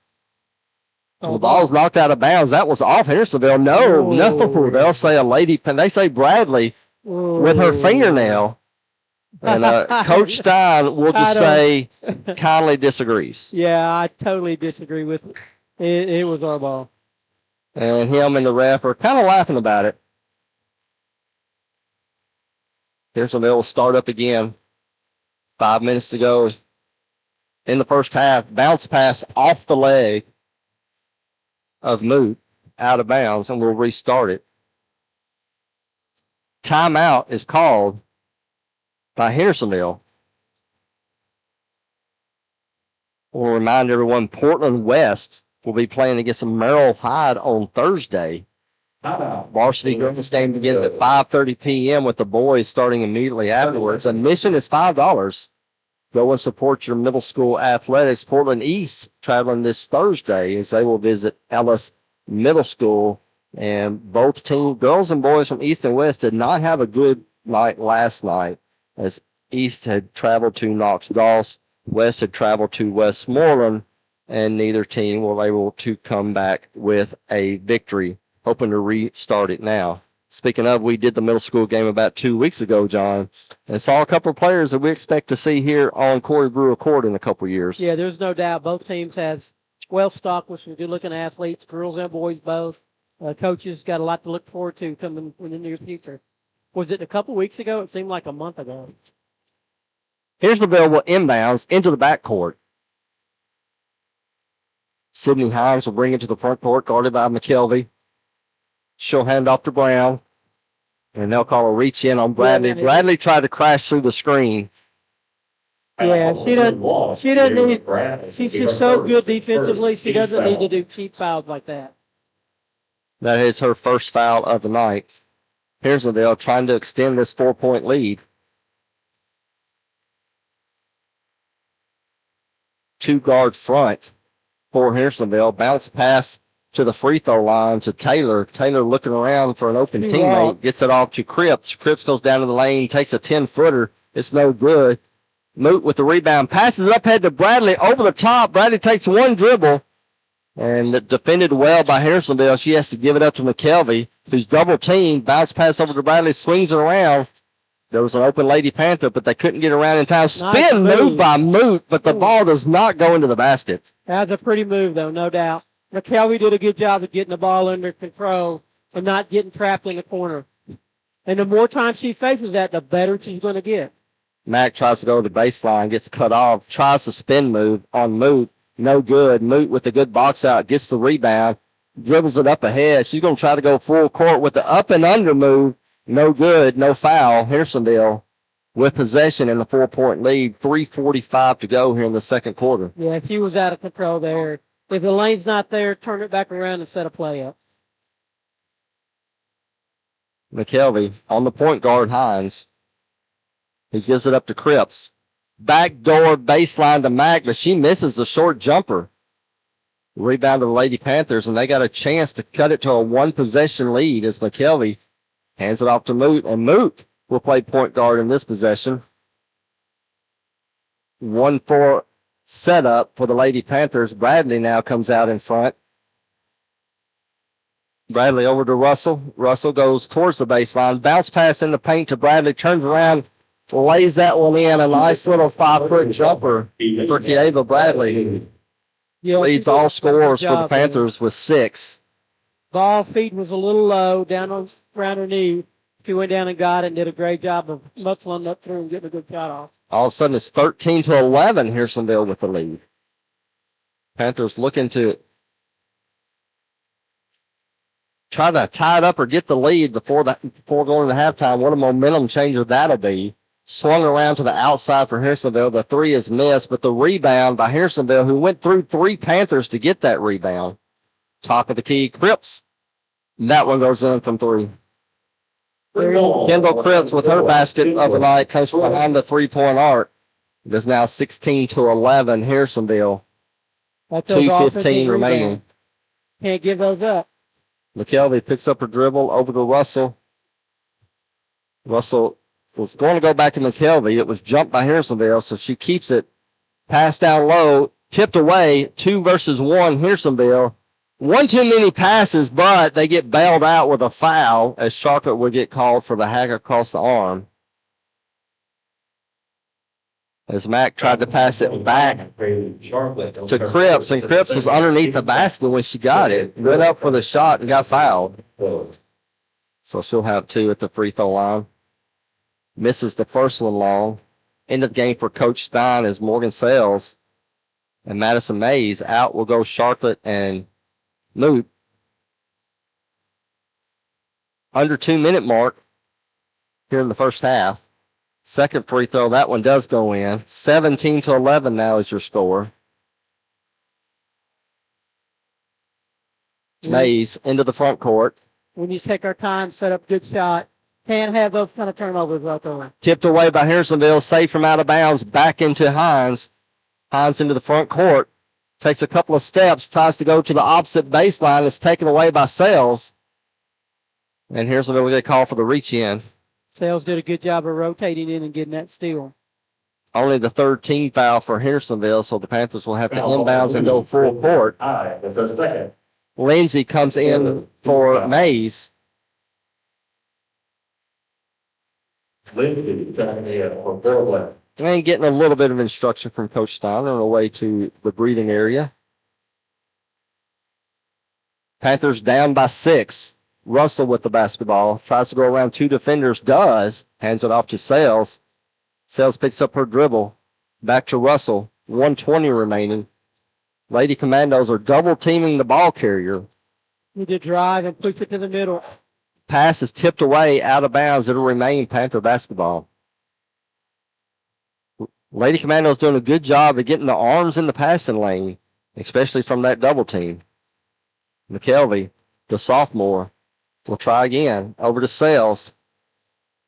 The ball's knocked out of bounds. That was off Hendersonville. No. They'll say they say Bradley with her fingernail. And Coach Stein will just say kindly disagrees. Yeah, I totally disagree with it. It was our ball. And him and the ref are kind of laughing about it. Hendersonville will start up again. 5 minutes to go in the first half. Bounce pass off the leg of Moot out of bounds, and we'll restart it. Timeout is called by Hendersonville. We'll remind everyone Portland West will be playing against Merrill Hyde on Thursday. Varsity girls game begins at 5:30 p.m. with the boys starting immediately afterwards. Admission is $5. Go and support your middle school athletics. Portland East traveling this Thursday as they will visit Ellis Middle School. And both teams, girls and boys from East and West, did not have a good night last night as East had traveled to Knox Doss, West had traveled to Westmoreland, and neither team were able to come back with a victory. Hoping to restart it now. Speaking of, we did the middle school game about 2 weeks ago, John, and saw a couple of players that we expect to see here on Corey Brewer Court in a couple of years. Yeah, there's no doubt. Both teams has well stocked with some good-looking athletes, girls and boys both. Coaches got a lot to look forward to coming in the near future. Was it a couple weeks ago? It seemed like a month ago. Hendersonville will inbounds into the backcourt. Sydney Hines will bring it to the front court, guarded by McKelvey. She'll hand off to Brown, and they'll call a reach in on Bradley. Bradley tried to crash through the screen. Yeah, she doesn't need. She's just so good defensively. She doesn't need to do cheap fouls like that. That is her first foul of the night. Hendersonville trying to extend this 4-point lead. 2-guard front for Hendersonville. Bounce pass to the free throw line to Taylor. Taylor looking around for an open teammate. Gets it off to Cripps. Cripps goes down to the lane, takes a 10-footer. It's no good. Moot with the rebound. Passes it up head to Bradley over the top. Bradley takes one dribble and defended well by Hendersonville. She has to give it up to McKelvey, who's double teamed. Bounce pass over to Bradley. Swings it around. There was an open Lady Panther, but they couldn't get around in time. Spin move by Moot, but the ball does not go into the basket. That's a pretty move, though, no doubt. McKelvey did a good job of getting the ball under control and not getting trapped in the corner. And the more time she faces that, the better she's going to get. Mack tries to go to the baseline, gets cut off, tries to spin move on Moot. No good. Moot with a good box out, gets the rebound, dribbles it up ahead. She's going to try to go full court with the up and under move. No good. No foul. Hendersonville with possession and the 4-point lead. 3:45 to go here in the second quarter. Yeah, she was out of control there. If the lane's not there, turn it back around and set a play up. McKelvey on the point guard, Hines. He gives it up to Cripps. Backdoor baseline to Mack, but she misses the short jumper. Rebound to the Lady Panthers, and they got a chance to cut it to a one-possession lead as McKelvey hands it off to Moot, and Moot will play point guard in this possession. 1-4 setup for the Lady Panthers. Bradley now comes out in front. Bradley over to Russell. Russell goes towards the baseline. Bounce pass in the paint to Bradley. Turns around, lays that one in. A nice little 5-foot jumper for Kieva Bradley. Yeah, Leads all scorers for the Panthers with 6. Ball feet was a little low, down on around her knee. She went down and got it and did a great job of muscling up through and getting a good shot off. All of a sudden, it's 13-11. Hendersonville with the lead. Panthers looking to try to tie it up or get the lead before going to halftime. What a momentum changer that'll be. Swung around to the outside for Hendersonville. The 3 is missed, but the rebound by Hendersonville, who went through 3 Panthers to get that rebound. Top of the key, Cripps. That one goes in from 3. Kendall Cripps with her basket of the night comes from behind the 3-point arc. It is now 16-11 Hendersonville. 2:15 remaining. Can't give those up. McKelvey picks up her dribble over to Russell. Russell was going to go back to McKelvey. It was jumped by Hendersonville, so she keeps it. Pass down low, tipped away, 2 versus 1 Hendersonville. One too many passes, but they get bailed out with a foul as Charlotte would get called for the hack across the arm. As Mack tried to pass it back to Cripps, and Cripps was underneath the basket when she got it. Went up for the shot and got fouled. So she'll have 2 at the free throw line. Misses the first one long. End of the game for Coach Stein as Morgan Sales and Madison Mays. Out will go Charlotte and Moot. Under 2-minute mark here in the first half. Second free throw, that one does go in. 17-11 now is your score. Mays into the front court. We need to take our time, set up good shot. Can't have those kind of turnovers out there. Tipped away by Hendersonville, safe from out of bounds, back into Hines. Hines into the front court. Takes a couple of steps, tries to go to the opposite baseline. It's taken away by Sales. And Hendersonville will get called for the reach in. Sales did a good job of rotating in and getting that steal. Only the 3rd team foul for Hendersonville, so the Panthers will have to inbounds and go full court. Lindsay comes in for Mays. And getting a little bit of instruction from Coach Stein on the way to the breathing area. Panthers down by 6. Russell with the basketball. Tries to go around 2 defenders. Does. Hands it off to Sales. Sales picks up her dribble. Back to Russell. 1:20 remaining. Lady Commandos are double teaming the ball carrier. Need to drive and push it to the middle. Pass is tipped away out of bounds. It'll remain Panther basketball. Lady Commandos doing a good job of getting the arms in the passing lane, especially from that double team. McKelvey, the sophomore, will try again. Over to Sales.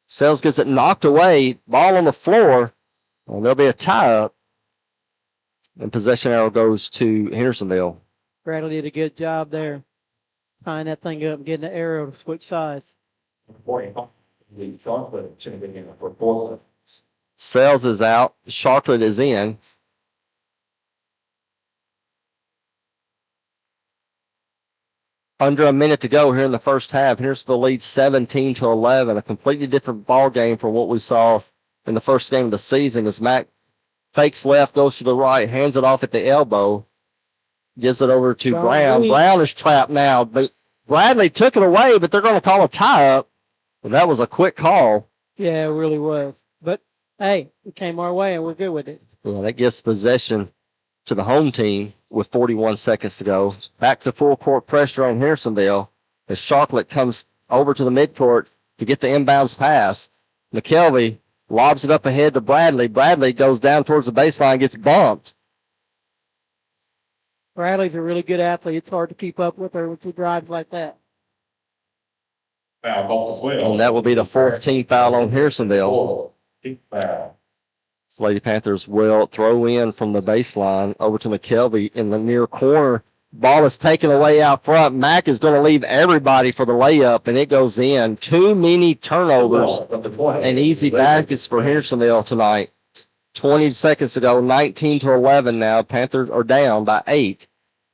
Sales gets it knocked away. Ball on the floor. And there'll be a tie-up. And possession arrow goes to Hendersonville. Bradley did a good job there. Tying that thing up and getting the arrow to switch sides. Sales is out. Charlotte is in. Under a minute to go here in the first half. Hendersonville leads 17-11. A completely different ball game from what we saw in the first game of the season as Mack fakes left, goes to the right, hands it off at the elbow, gives it over to Brown. Brown is trapped now, but Bradley took it away, but they're going to call a tie-up. Well, that was a quick call. Yeah, it really was. But hey, it came our way and we're good with it. Well, that gives possession to the home team with 41 seconds to go. Back to full court pressure on Hendersonville as Chocolate comes over to the midcourt to get the inbounds pass. McKelvey lobs it up ahead to Bradley. Bradley goes down towards the baseline, gets bumped. Bradley's a really good athlete. It's hard to keep up with her when she drives like that. Foul call 12. And that will be the fourth team foul on Hendersonville. Team foul. Lady Panthers will throw in from the baseline over to McKelvey in the near corner. Ball is taken away out front. Mack is going to leave everybody for the layup, and it goes in. Too many turnovers and easy baskets for Hendersonville tonight. 20 seconds to go, 19-11 now. Panthers are down by 8.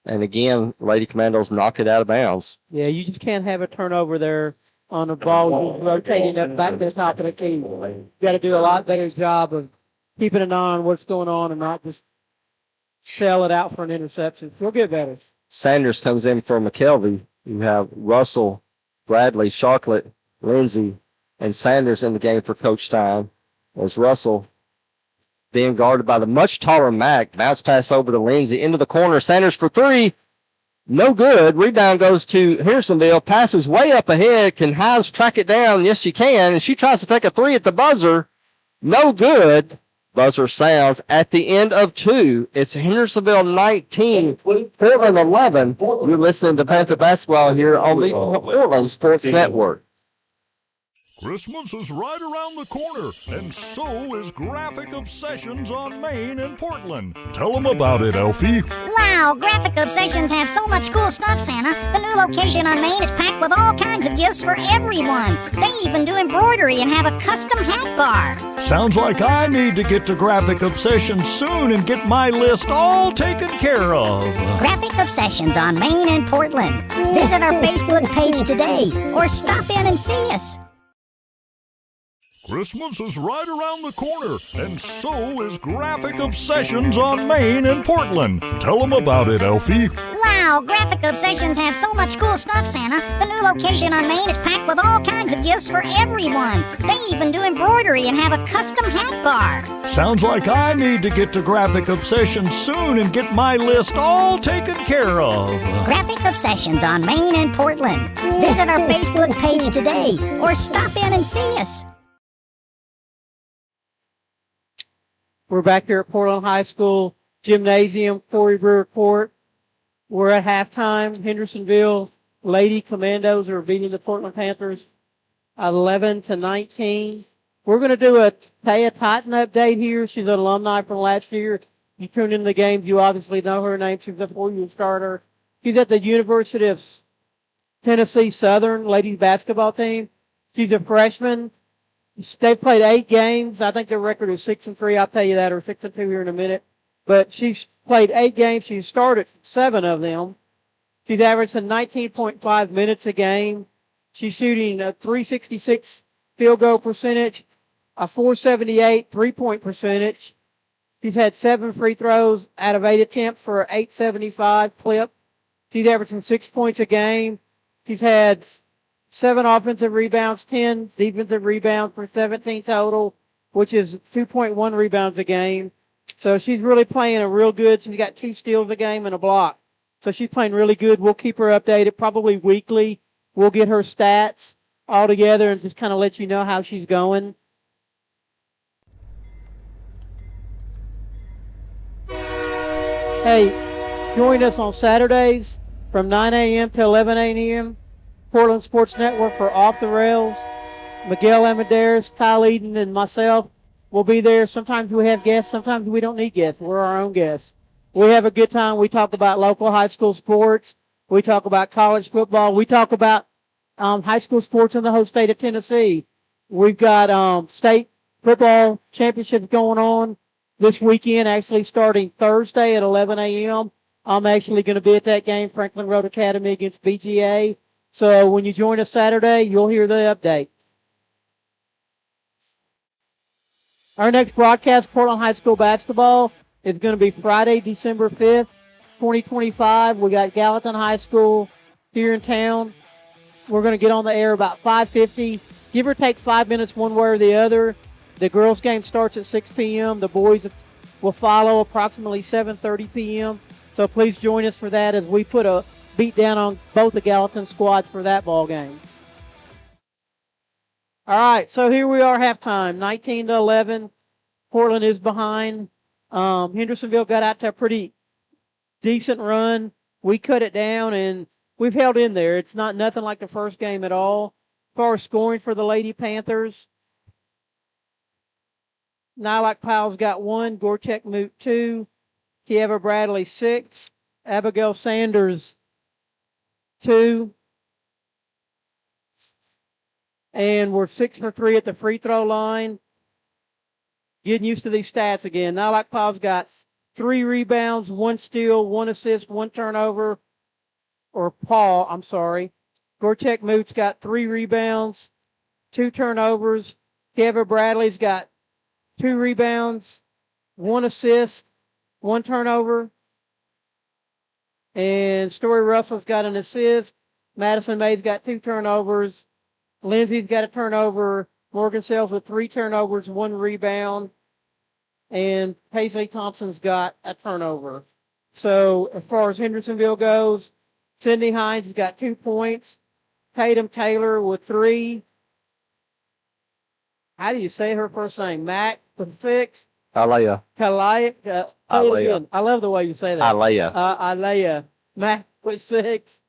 And again, Lady Commandos knock it out of bounds. Yeah, you just can't have a turnover there on a ball just rotating up back to the top of the key. You got to do a lot better job of keeping an eye on what's going on and not just shell it out for an interception. We'll get better. Sanders comes in for McKelvey. You have Russell, Bradley, Chocolate, Lindsay, and Sanders in the game for Coach Stein. As Russell being guarded by the much taller Mack. Bounce pass over to Lindsay into the corner. Sanders for three. No good. Rebound goes to Hendersonville. Passes way up ahead. Can Hines track it down? Yes, she can. And she tries to take a three at the buzzer. No good. Buzzer sounds at the end of 2. It's Hendersonville 19, Portland 11. You're listening to Panther Basketball here on the Portland Sports Network. Christmas is right around the corner, and so is Graphic Obsessions on Main in Portland. Tell them about it, Elfie. Wow, Graphic Obsessions has so much cool stuff, Santa. The new location on Main is packed with all kinds of gifts for everyone. They even do embroidery and have a custom hat bar. Sounds like I need to get to Graphic Obsessions soon and get my list all taken care of. Graphic Obsessions on Main in Portland. Visit our Facebook page today or stop in and see us. Christmas is right around the corner, and so is Graphic Obsessions on Main in Portland. Tell them about it, Elfie. Wow, Graphic Obsessions has so much cool stuff, Santa. The new location on Main is packed with all kinds of gifts for everyone. They even do embroidery and have a custom hat bar. Sounds like I need to get to Graphic Obsessions soon and get my list all taken care of. Graphic Obsessions on Main in Portland. Visit our Facebook page today or stop in and see us. We're back here at Portland High School Gymnasium, Corey Brewer Court. We're at halftime. Hendersonville Lady Commandos are beating the Portland Panthers 11-19. We're going to do a Taya Titan update here. She's an alumni from last year. You tuned into the games, you obviously know her name. She's a 4-year starter. She's at the University of Tennessee Southern ladies basketball team. She's a freshman. They've played 8 games. I think their record is 6-3. I'll tell you that, or 6-2 here in a minute. But she's played 8 games. She's started 7 of them. She's averaging 19.5 minutes a game. She's shooting a .366 field goal percentage, a .478 3-point percentage. She's had 7 free throws out of 8 attempts for an .875 clip. She's averaging 6 points a game. She's had 7 offensive rebounds, 10 defensive rebounds for 17 total, which is 2.1 rebounds a game. So she's really playing a real good. She's got 2 steals a game and a block. So she's playing really good. We'll keep her updated probably weekly. We'll get her stats all together and just kind of let you know how she's going. Hey, join us on Saturdays from 9 a.m. to 11 a.m. Portland Sports Network for Off the Rails. Miguel Amadeus, Kyle Eden, and myself will be there. Sometimes we have guests. Sometimes we don't need guests. We're our own guests. We have a good time. We talk about local high school sports. We talk about college football. We talk about high school sports in the whole state of Tennessee. We've got state football championships going on this weekend, actually starting Thursday at 11 a.m. I'm actually going to be at that game, Franklin Road Academy against BGA. So when you join us Saturday, you'll hear the update. Our next broadcast, Portland High School basketball, is going to be Friday, December 5th, 2025. We got Gallatin High School here in town. We're going to get on the air about 5:50, give or take 5 minutes one way or the other. The girls' game starts at 6 p.m. The boys will follow approximately 7:30 p.m. So please join us for that as we put a beat down on both the Gallatin squads for that ball game. All right, so here we are, halftime, 19-11. Portland is behind. Hendersonville got out to a pretty decent run. We cut it down, and we've held in there. It's not nothing like the first game at all. As far as scoring for the Lady Panthers, Nylock Powell's got 1, Gorchek Moot 2, Kieva Bradley 6, Abigail Sanders 2, and we're 6 for 3 at the free throw line. Getting used to these stats again. Nylock Powell's got 3 rebounds, 1 steal, 1 assist, 1 turnover. Or Paul, I'm sorry. Gorchek Moot's got 3 rebounds, 2 turnovers. Kieva Bradley's got 2 rebounds, 1 assist, 1 turnover. And Story Russell's got an assist. Madison May's got 2 turnovers. Lindsay's got a turnover. Morgan Sells with 3 turnovers, 1 rebound. And Paisley Thompson's got a turnover. So as far as Hendersonville goes, Cindy Hines has got 2 points. Tatum Taylor with 3. How do you say her first name? Mac with 6. Alea. Kalaya. I love the way you say that. Alea. Alea. Mac with 6.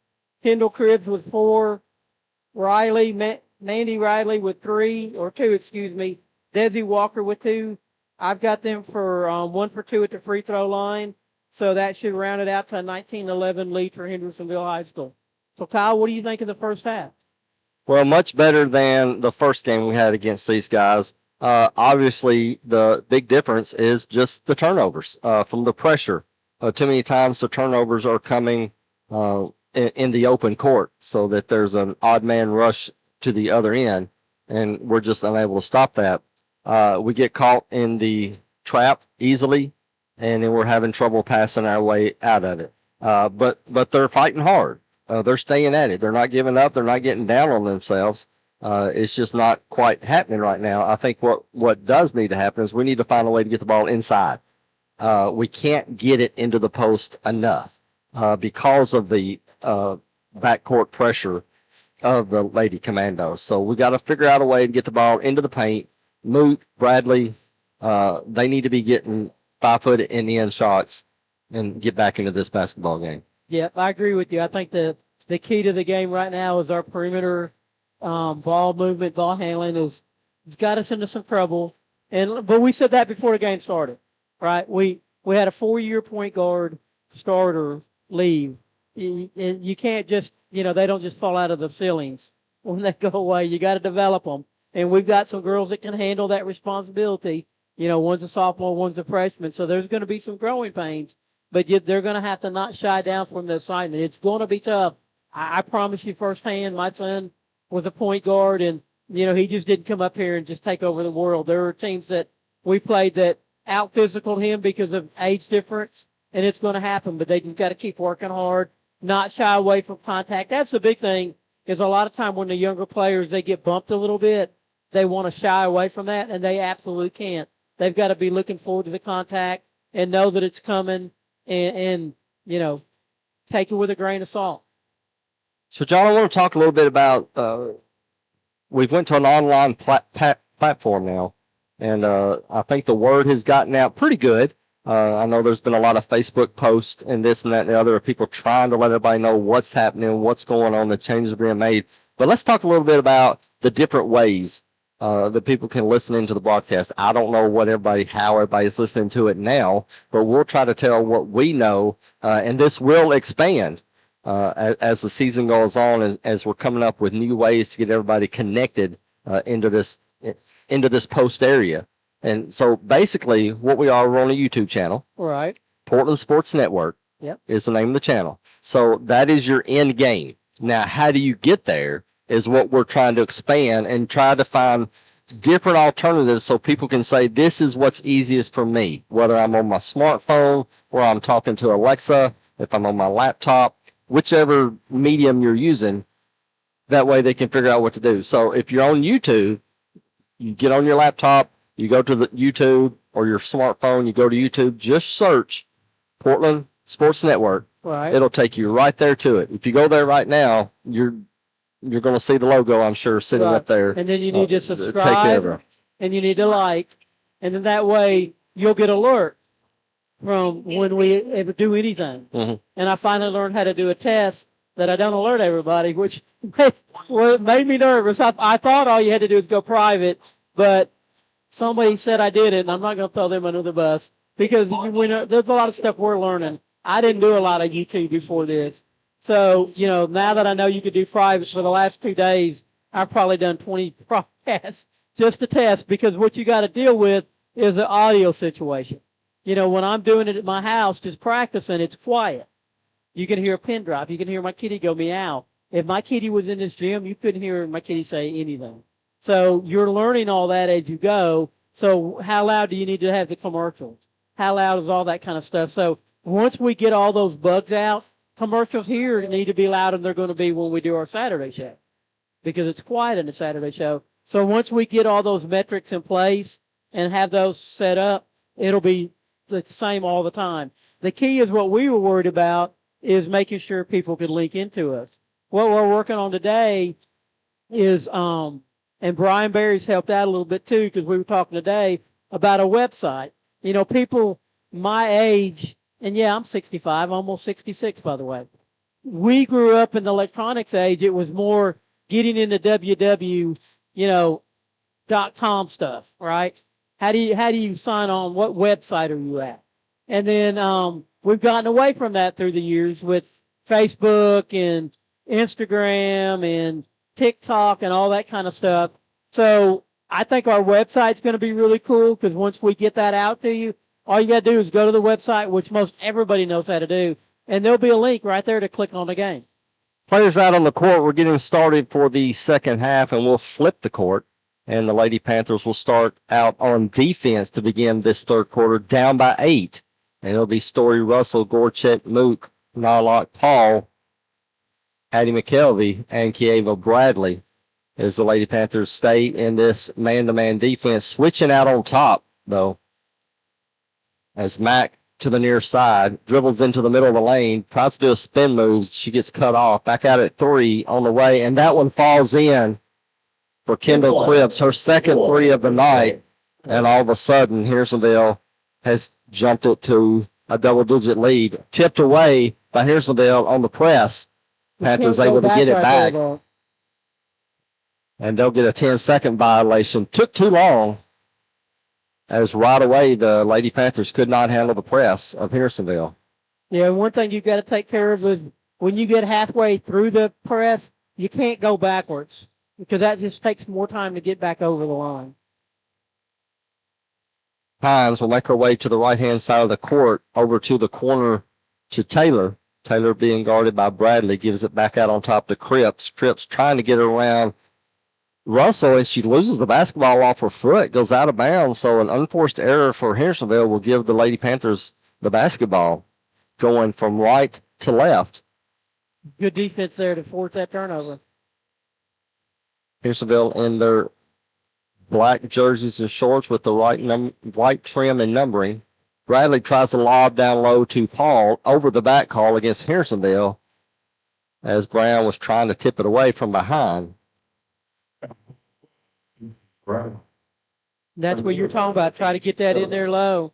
Kendall Cribbs with 4. Mandy Riley with 3, or 2, excuse me. Desi Walker with 2. I've got them for 1 for 2 at the free throw line. So that should round it out to a 19-11 lead for Hendersonville High School. So, Kyle, what do you think of the first half? Well, much better than the first game we had against these guys. Obviously, the big difference is just the turnovers from the pressure. Too many times the turnovers are coming in the open court so that there's an odd man rush to the other end, and we're just unable to stop that. We get caught in the trap easily, and then we're having trouble passing our way out of it. But they're fighting hard. They're staying at it. They're not giving up. They're not getting down on themselves. It's just not quite happening right now. I think what does need to happen is we need to find a way to get the ball inside. We can't get it into the post enough because of the backcourt pressure of the Lady Commandos. So we got to figure out a way to get the ball into the paint. Moot, Bradley, they need to be getting 5-foot and in shots and get back into this basketball game. Yep, I agree with you. I think the key to the game right now is our perimeter ball movement, ball handling has got us into some trouble. But we said that before the game started, right? We had a 4-year point guard starter leave. You can't just, they don't just fall out of the ceilings when they go away. You got to develop them. And we've got some girls that can handle that responsibility. One's a sophomore, one's a freshman. So there's going to be some growing pains. But they're going to have to not shy down from the assignment. It's going to be tough. I promise you firsthand, my son was a point guard, and, he just didn't come up here and just take over the world. There were teams that we played that out-physicaled him because of age difference, and it's going to happen. But they just got to keep working hard, not shy away from contact. That's the big thing, is a lot of time when the younger players, they get bumped a little bit, they want to shy away from that, and they absolutely can't. They've got to be looking forward to the contact and know that it's coming and take it with a grain of salt. So, John, I want to talk a little bit about we've went to an online platform now, and I think the word has gotten out pretty good. I know there's been a lot of Facebook posts and this and that and the other of people trying to let everybody know what's happening, what's going on, the changes are being made. But let's talk a little bit about the different ways that people can listen into the broadcast. I don't know how everybody's listening to it now, but we'll try to tell what we know, and this will expand as the season goes on, as we're coming up with new ways to get everybody connected into this post area. And so basically what we're on a YouTube channel. Right. Portland Sports Network is the name of the channel. So that is your end game. Now, how do you get there is what we're trying to expand and try to find different alternatives so people can say, this is what's easiest for me, whether I'm on my smartphone or I'm talking to Alexa, if I'm on my laptop, whichever medium you're using, that way they can figure out what to do. So if you're on YouTube, you get on your laptop, You go to the YouTube or your smartphone, you go to YouTube, just search Portland Sports Network. Right. It'll take you right there to it. If you go there right now, you're going to see the logo, I'm sure, sitting Right. up there. And then you need to Take care of subscribe, it. and you need to like, and then that way you'll get alert from when we ever do anything. Mhm. And I finally learned how to do a test that I don't alert everybody, which made me nervous. I thought all you had to do is go private, but somebody said I did it, and I'm not going to throw them under the bus because there's a lot of stuff we're learning. I didn't do a lot of YouTube before this. So, now that I know you could do private for the last 2 days, I've probably done 20 broadcasts just to test, because what you got to deal with is the audio situation. When I'm doing it at my house, just practicing, it's quiet. You can hear a pin drop. You can hear my kitty go meow. If my kitty was in this gym, you couldn't hear my kitty say anything. So you're learning all that as you go. So how loud do you need to have the commercials? How loud is all that kind of stuff? So once we get all those bugs out, commercials here need to be loud, and they're going to be when we do our Saturday show, because it's quiet in the Saturday show. So once we get all those metrics in place and have those set up, it'll be the same all the time. The key is what we were worried about is making sure people could link into us. What we're working on today is, and Brian Barry's helped out a little bit too, because we were talking today about a website. People my age, and yeah, I'm 65, almost 66, by the way. We grew up in the electronics age. It was more getting into .com stuff, right? How do you sign on? What website are you at? And then we've gotten away from that through the years with Facebook and Instagram and TikTok and all that kind of stuff. So I think our website's going to be really cool, because once we get that out to you, all you got to do is go to the website, which most everybody knows how to do, and there'll be a link right there to click on the game. Players out on the court. We're getting started for the second half, and we'll flip the court. And the Lady Panthers will start out on defense to begin this third quarter, down by 8. And it'll be Story, Russell, Gorchet, Mook, Nylock, Paul, Hattie McKelvey, and Kieva Bradley, as the Lady Panthers stay in this man-to-man defense. Switching out on top, though, as Mack to the near side, dribbles into the middle of the lane, tries to do a spin move. She gets cut off. Back out at 3 on the way, and that one falls in for Kendall Cripps, her second 3 of the night. And all of a sudden, Hendersonville has jumped it to a double-digit lead. Tipped away by Hendersonville on the press. Panthers able to get it back. And they'll get a 10-second violation. Took too long, as right away the Lady Panthers could not handle the press of Hendersonville. Yeah, one thing you've got to take care of is when you get halfway through the press, you can't go backwards, because that just takes more time to get back over the line. Hines will make her way to the right-hand side of the court, over to the corner to Taylor. Taylor being guarded by Bradley, gives it back out on top to Cripps. Cripps trying to get it around Russell, and she loses the basketball off her foot, goes out of bounds. So an unforced error for Hendersonville will give the Lady Panthers the basketball, going from right to left. Good defense there to force that turnover. Hendersonville in their black jerseys and shorts with the white trim and numbering. Bradley tries to lob down low to Paul over the back call against Hendersonville, as Brown was trying to tip it away from behind. That's what you're talking about. Try to get that in there low.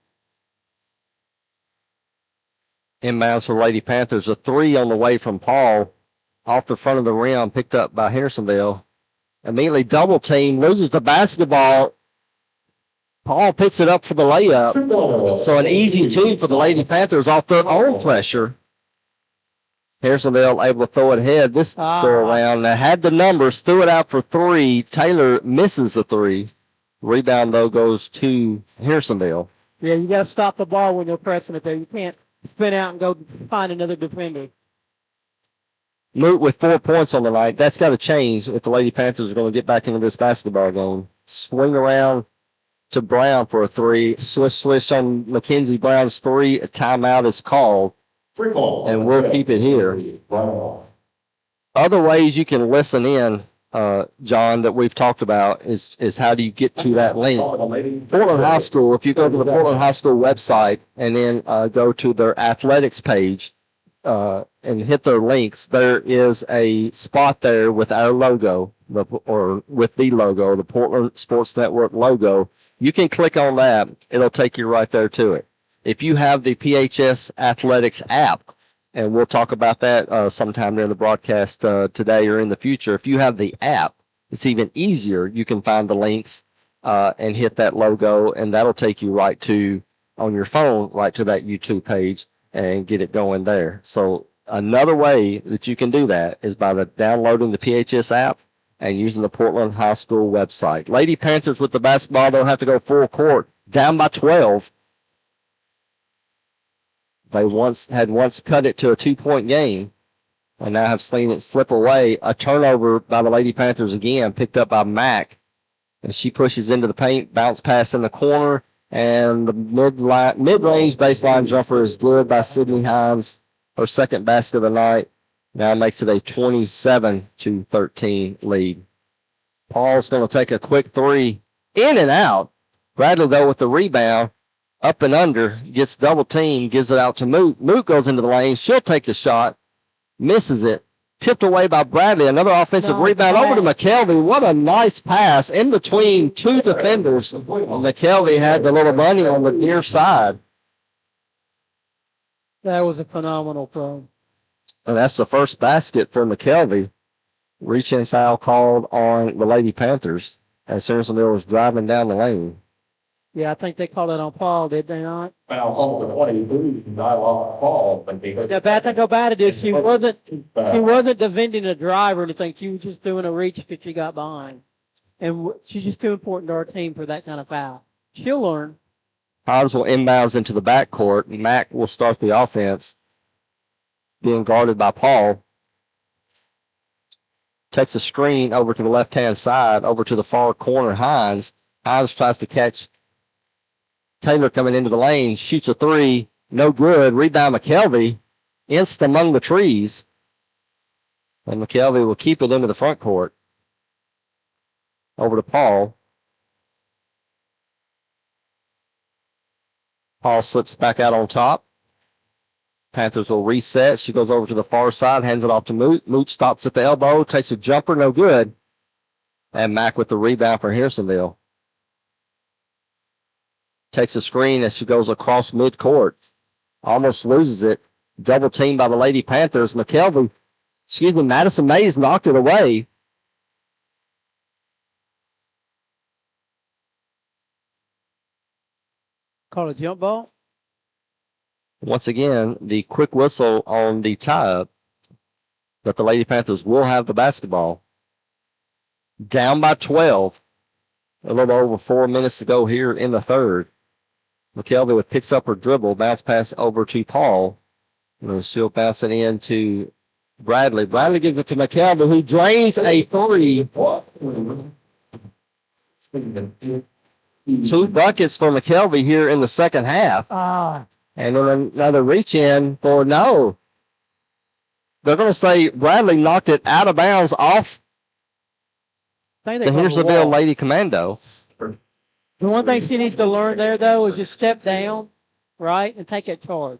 Inbounds for Lady Panthers. A 3 on the way from Paul, off the front of the rim, picked up by Hendersonville. Immediately double team, loses the basketball. Paul picks it up for the layup. So an easy 2 for the Lady Panthers off their own pressure. Hendersonville able to throw it ahead this go around. They had the numbers, threw it out for 3. Taylor misses a 3. Rebound, though, goes to Hendersonville. Yeah, you got to stop the ball when they're pressing it there. You can't spin out and go find another defender. Moot with 4 points on the night. That's got to change if the Lady Panthers are going to get back into this basketball game. Swing around to Brown for a 3. Swish on Mackenzie Brown's 3. A timeout is called. And we'll keep it here. Other ways you can listen in John, that we've talked about is how do you get to that link? Portland High School, if you go to the Portland High School website and then go to their athletics page and hit their links, there is a spot there with our logo, or with the logo, the Portland Sports Network logo. You can click on that. It'll take you right there to it. If you have the PHS Athletics app, and we'll talk about that sometime during the broadcast today or in the future. If you have the app, it's even easier. You can find the links and hit that logo, and that'll take you right to, on your phone, right to that YouTube page and get it going there. So another way that you can do that is by downloading the PHS app and using the Portland High School website. Lady Panthers with the basketball, they'll have to go full court, down by 12. They once cut it to a 2-point game, and now have seen it slip away. A turnover by the Lady Panthers again, picked up by Mack, and she pushes into the paint, bounce pass in the corner, and the mid-range baseline jumper is good by Sydney Hines, her second basket of the night. Now makes it a 27-13 lead. Paul's going to take a quick three, in and out. Bradley, though, with the rebound. Up and under, gets double teamed, gives it out to Moot. Moot goes into the lane. She'll take the shot, misses it. Tipped away by Bradley. Another offensive rebound over to McKelvey. What a nice pass in between two defenders. McKelvey had the little bunny on the near side. That was a phenomenal throw. And that's the first basket for McKelvey. Reaching foul called on the Lady Panthers as Hendersonville was driving down the lane. Yeah, I think they called it on Paul, did they not? Well, on the 22, not on Paul, but The bad thing about it is she wasn't defending a drive or anything. She was just doing a reach that she got behind. And she's just too important to our team for that kind of foul. She'll learn. Hobbs will inbounds into the backcourt. Mack will start the offense, being guarded by Paul. Takes a screen over to the left-hand side, over to the far corner, Hines. Hines tries to catch Taylor coming into the lane, shoots a three, no good. Rebound McKelvey, inst among the trees. And McKelvey will keep it into the front court. Over to Paul. Paul slips back out on top. Panthers will reset. She goes over to the far side, hands it off to Moot. Moot stops at the elbow, takes a jumper, no good. And Mack with the rebound for Hendersonville. Takes a screen as she goes across midcourt. Almost loses it. Double teamed by the Lady Panthers. Madison Mays knocked it away. Call a jump ball. Once again, the quick whistle on the tie-up that the Lady Panthers will have the basketball. Down by 12. A little over 4 minutes to go here in the third. McKelvey picks up her dribble, bounce pass over to Paul. And she'll bounce it in to Bradley. Bradley gives it to McKelvey, who drains a three. 2 buckets for McKelvey here in the second half. And then another reach in for no. They're going to say Bradley knocked it out of bounds off the Hendersonville Lady Commando. The one thing she needs to learn there, though, is just step down, right, and take that charge.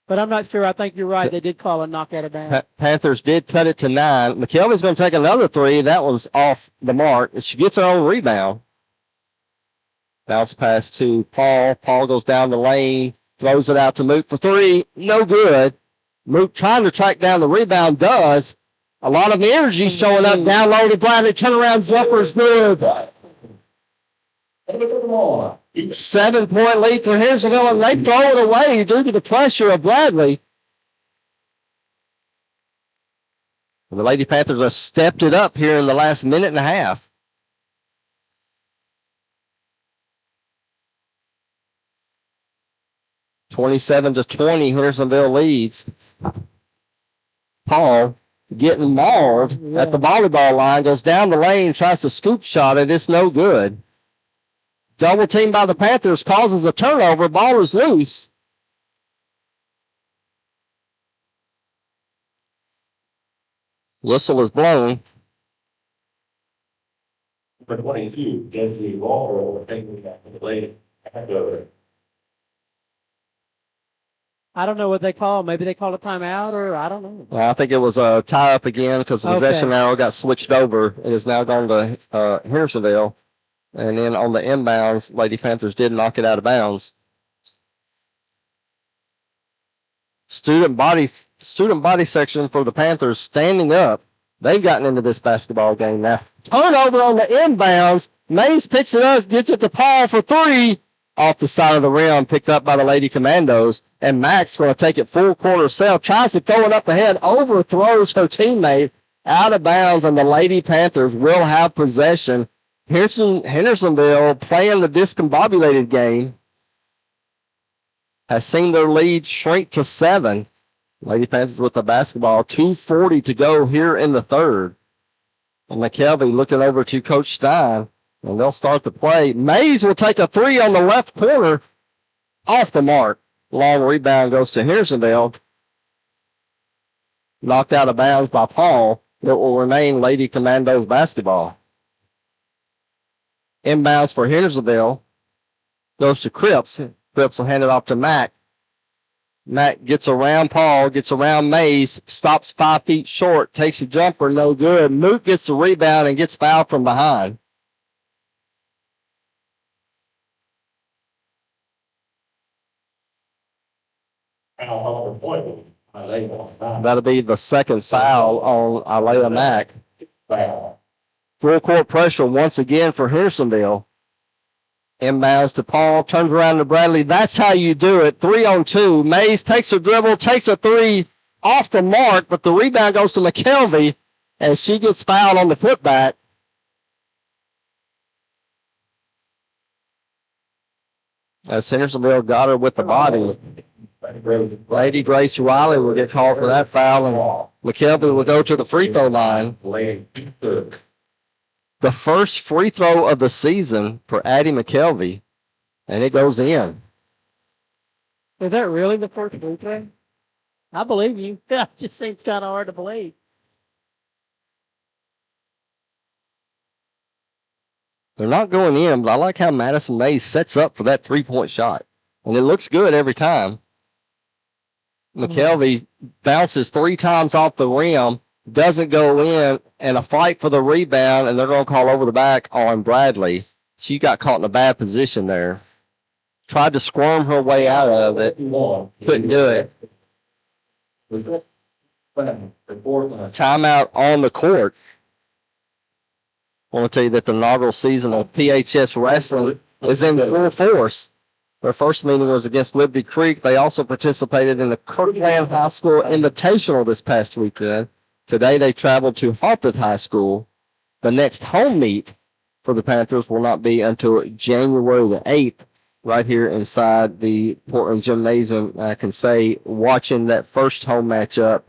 But I'm not sure. I think you're right. They did call a knock out of bounds. Panthers did cut it to 9. McKelvey's going to take another three. That was off the mark. She gets her own rebound. Bounce pass to Paul. Paul goes down the lane, throws it out to Moot for three. No good. Moot trying to track down the rebound, does. A lot of energy showing up down low to Bradley. Turnaround jumper is good. 7-point lead for Hendersonville, and they throw it away due to the pressure of Bradley. And the Lady Panthers have stepped it up here in the last minute and a half. (27-20), Hendersonville leads. Paul getting mauled at the volleyball line, goes down the lane, tries to scoop shot it. It's no good. Double team by the Panthers causes a turnover. Ball is loose. Whistle is blown. Number 22, Jesse Walker will take me back to the lady. I don't know what they call. Maybe they call a timeout, or I don't know. I think it was a tie up again because the possession arrow got switched over. It is now gone to Hendersonville. And then on the inbounds, Lady Panthers did knock it out of bounds. Student body section for the Panthers standing up. They've gotten into this basketball game now. Turnover on the inbounds. Mays picks it up, gets it to Paul for three. Off the side of the rim, picked up by the Lady Commandos. And Max going to take it full court herself. Tries to throw it up ahead. Overthrows her teammate out of bounds. And the Lady Panthers will have possession. Hendersonville, playing the discombobulated game, has seen their lead shrink to 7. Lady Panthers with the basketball. 2:40 to go here in the third. And McKelvey looking over to Coach Stein. And they'll start the play. Mays will take a three on the left corner. Off the mark. Long rebound goes to Hendersonville. Knocked out of bounds by Paul. It will remain Lady Commandos basketball. Inbounds for Hendersonville. Goes to Cripps. Cripps will hand it off to Mack. Mack gets around Paul, gets around Mays, stops 5 feet short, takes a jumper, no good. Moot gets the rebound and gets fouled from behind. That'll be the second foul on Alea Mack. Full court pressure once again for Hendersonville. Inbounds to Paul, turns around to Bradley. That's how you do it. 3-on-2. Mays takes a dribble, takes a three off the mark, but the rebound goes to McKelvey as she gets fouled on the putback. As Hendersonville got her with the body. Lady Grace Riley will get called for that foul, and McKelvey will go to the free throw line. The first free throw of the season for Addie McKelvey, and it goes in. Is that really the first free throw? I believe you. I just think it's kind of hard to believe. They're not going in, but I like how Madison Mays sets up for that three-point shot. And it looks good every time. McKelvey bounces 3 times off the rim, doesn't go in, and a fight for the rebound, and they're going to call over the back on Bradley. She got caught in a bad position there. Tried to squirm her way out of it. Couldn't do it. Timeout on the court. I want to tell you that the inaugural season of PHS Wrestling is in full force. Their first meeting was against Liberty Creek. They also participated in the Kirkland High School Invitational this past weekend. Today they traveled to Harpeth High School. The next home meet for the Panthers will not be until January the 8th, right here inside the Portland Gymnasium. I can say, watching that first home matchup,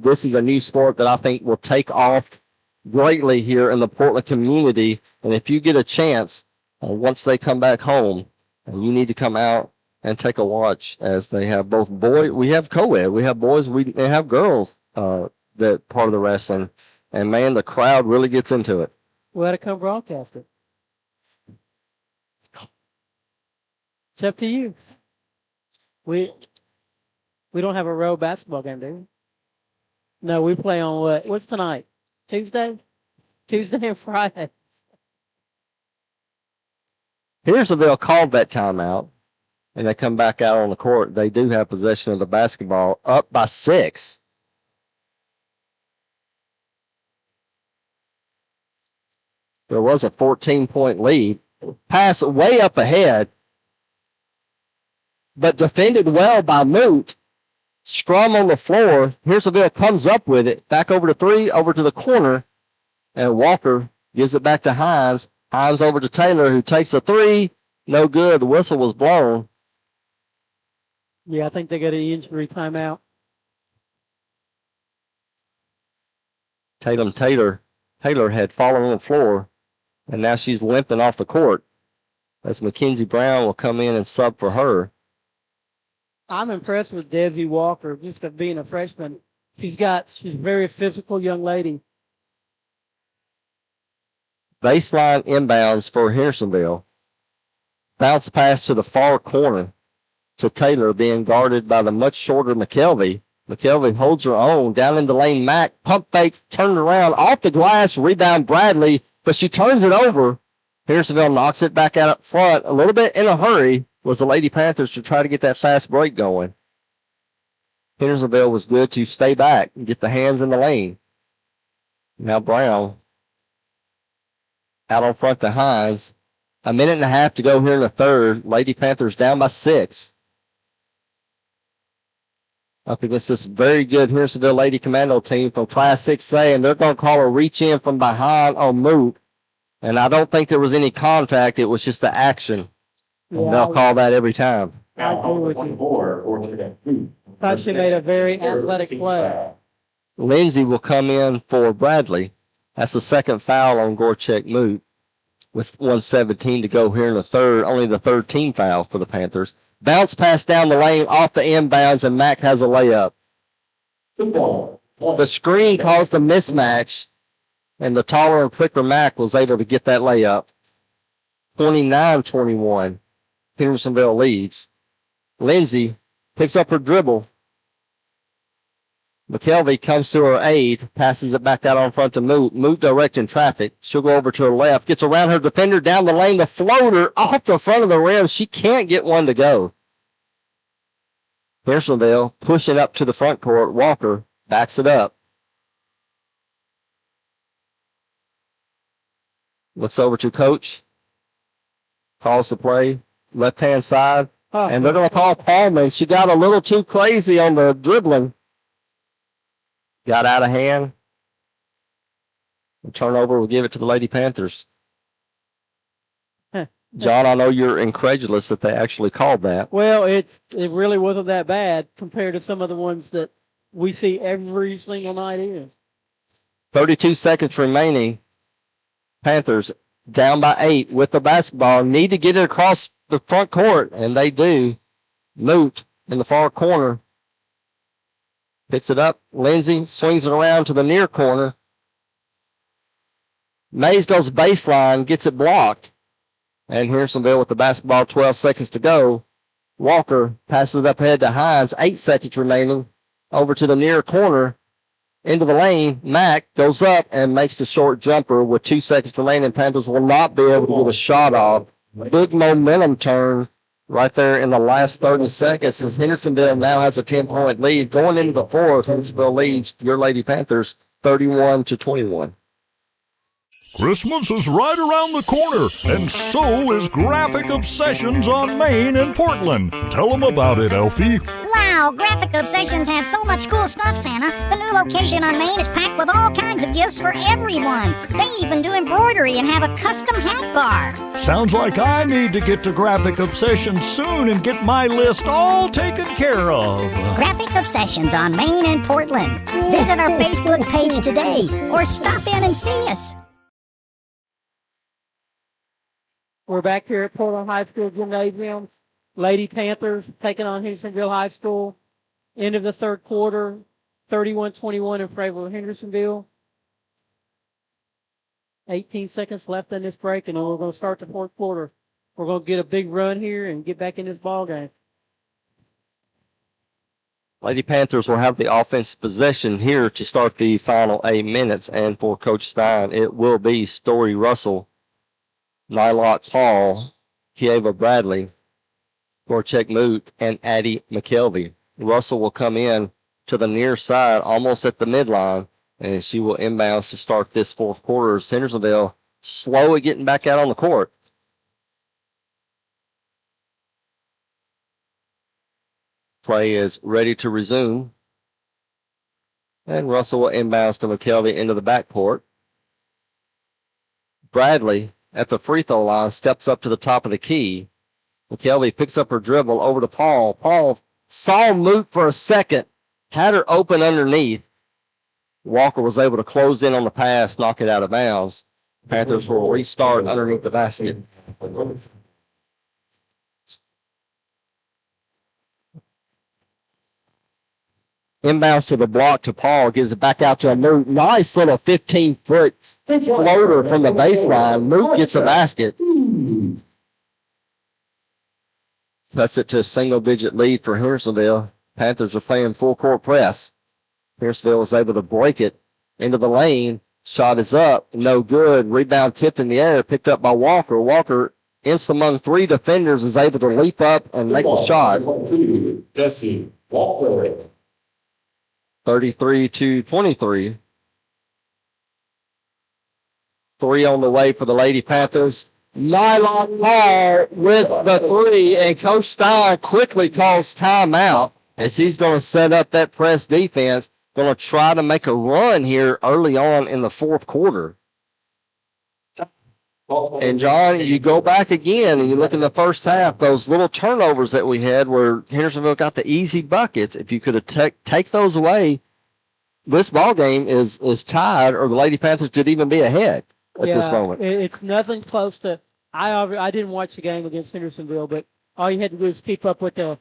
this is a new sport that I think will take off greatly here in the Portland community. And if you get a chance, once they come back home, you need to come out and take a watch, as they have both boys. We have co-ed. We have boys. We have girls that part of the wrestling. And, man, the crowd really gets into it. We ought to come broadcast it. It's up to you. We don't have a road basketball game, do we? No, we play on what? What's tonight? Tuesday? Tuesday and Friday. Hendersonville called that timeout, and they come back out on the court. They do have possession of the basketball, up by 6. There was a 14-point lead. Pass way up ahead, but defended well by Moot. Scrum on the floor. Hendersonville comes up with it. Back over to 3, over to the corner. And Walker gives it back to Hines. Hines over to Taylor, who takes a 3. No good. The whistle was blown. Yeah, I think they got an injury timeout. Taylor had fallen on the floor, and now she's limping off the court as Mackenzie Brown will come in and sub for her. I'm impressed with Desi Walker, just being a freshman. She's a very physical young lady. Baseline inbounds for Hendersonville. Bounce pass to the far corner to Taylor, being guarded by the much shorter McKelvey. McKelvey holds her own. Down in the lane, Mack. Pump fake, turned around. Off the glass, rebound Bradley, but she turns it over. Hendersonville knocks it back out up front. A little bit in a hurry was the Lady Panthers to try to get that fast break going. Hendersonville was good to stay back and get the hands in the lane. Now Brown out on front to Hines. A minute and a half to go here in the third. Lady Panthers down by 6. Up against this very good Hendersonville Lady Commando team from Class 6A, and they're going to call a reach in from behind on Moot. And I don't think there was any contact. It was just the action. And they'll call that every time. I agree with you. Thought she made a very athletic play. Lindsay will come in for Bradley. That's the second foul on Gorchek Moot with 1:17 to go here in the third. Only the third team foul for the Panthers. Bounce pass down the lane off the inbounds, and Mack has a layup. The screen caused a mismatch, and the taller and quicker Mack was able to get that layup. 29-21. Hendersonville leads. Lindsay picks up her dribble. McKelvey comes to her aid, passes it back out on front to Moot. Moot directing traffic. She'll go over to her left, gets around her defender down the lane. The floater off the front of the rim. She can't get one to go. Hendersonville pushing up to the front court. Walker backs it up. Looks over to coach. Calls the play. Left-hand side. And they're going to call Paulman. She got a little too crazy on the dribbling. Got out of hand. The turnover will give it to the Lady Panthers. John, I know you're incredulous that they actually called that. Well, it really wasn't that bad compared to some of the ones that we see every single night in. 32 seconds remaining. Panthers down by 8 with the basketball. Need to get it across the front court, and they do. Moot in the far corner. Picks it up. Lindsay swings it around to the near corner. Mays goes baseline, gets it blocked. And Hendersonville with the basketball, 12 seconds to go. Walker passes it up ahead to Hines, 8 seconds remaining. Over to the near corner. Into the lane. Mack goes up and makes the short jumper with 2 seconds remaining. Panthers will not be able to get a shot off. Big momentum turn right there in the last 30 seconds as Hendersonville now has a 10-point lead. Going into the fourth, Hendersonville leads your Lady Panthers 31-21. Christmas is right around the corner, and so is Graphic Obsessions on Main and Portland. Tell them about it, Elfie. Wow, Graphic Obsessions has so much cool stuff, Santa. The new location on Main is packed with all kinds of gifts for everyone. They even do embroidery and have a custom hat bar. Sounds like I need to get to Graphic Obsessions soon and get my list all taken care of. Graphic Obsessions on Main and Portland. Visit our Facebook page today or stop in and see us. We're back here at Portland High School Gymnasium. Lady Panthers taking on Hendersonville High School. End of the third quarter, 31-21 in favor of Hendersonville. 18 seconds left in this break, and then we're going to start the fourth quarter. We're going to get a big run here and get back in this ball game. Lady Panthers will have the offensive possession here to start the final 8 minutes, and for Coach Stein, it will be Story Russell, Nylock Hall, Kieva Bradley, Gorchek Moot, and Addie McKelvey. Russell will come in to the near side, almost at the midline, and she will inbounds to start this fourth quarter. Hendersonville slow at getting back out on the court. Play is ready to resume. And Russell will inbounds to McKelvey into the backcourt. Bradley at the free throw line steps up to the top of the key. McKelvey picks up her dribble over to Paul. Paul saw Moot for a second, had her open underneath. Walker was able to close in on the pass, knock it out of bounds. Panthers will restart underneath the basket. Inbounds to the block to Paul, gives it back out to a Moot. Nice little 15-foot floater from the baseline. Moot gets a basket. Cuts it to a single-digit lead for Hendersonville. Panthers are playing full-court press. Hendersonville was able to break it into the lane. Shot is up. No good. Rebound tipped in the air. Picked up by Walker. Walker, instant among three defenders, is able to leap up and make the shot. Jesse Walker. 33-23. 3 on the way for the Lady Panthers. Nylon Paul with the 3, and Coach Stein quickly calls timeout as he's going to set up that press defense, going to try to make a run here early on in the fourth quarter. And, John, you go back again and you look in the first half, those little turnovers that we had where Hendersonville got the easy buckets. If you could have take those away, this ball game is tied, or the Lady Panthers could even be ahead at this moment. It's nothing close to – I didn't watch the game against Hendersonville, but all you had to do is keep up with the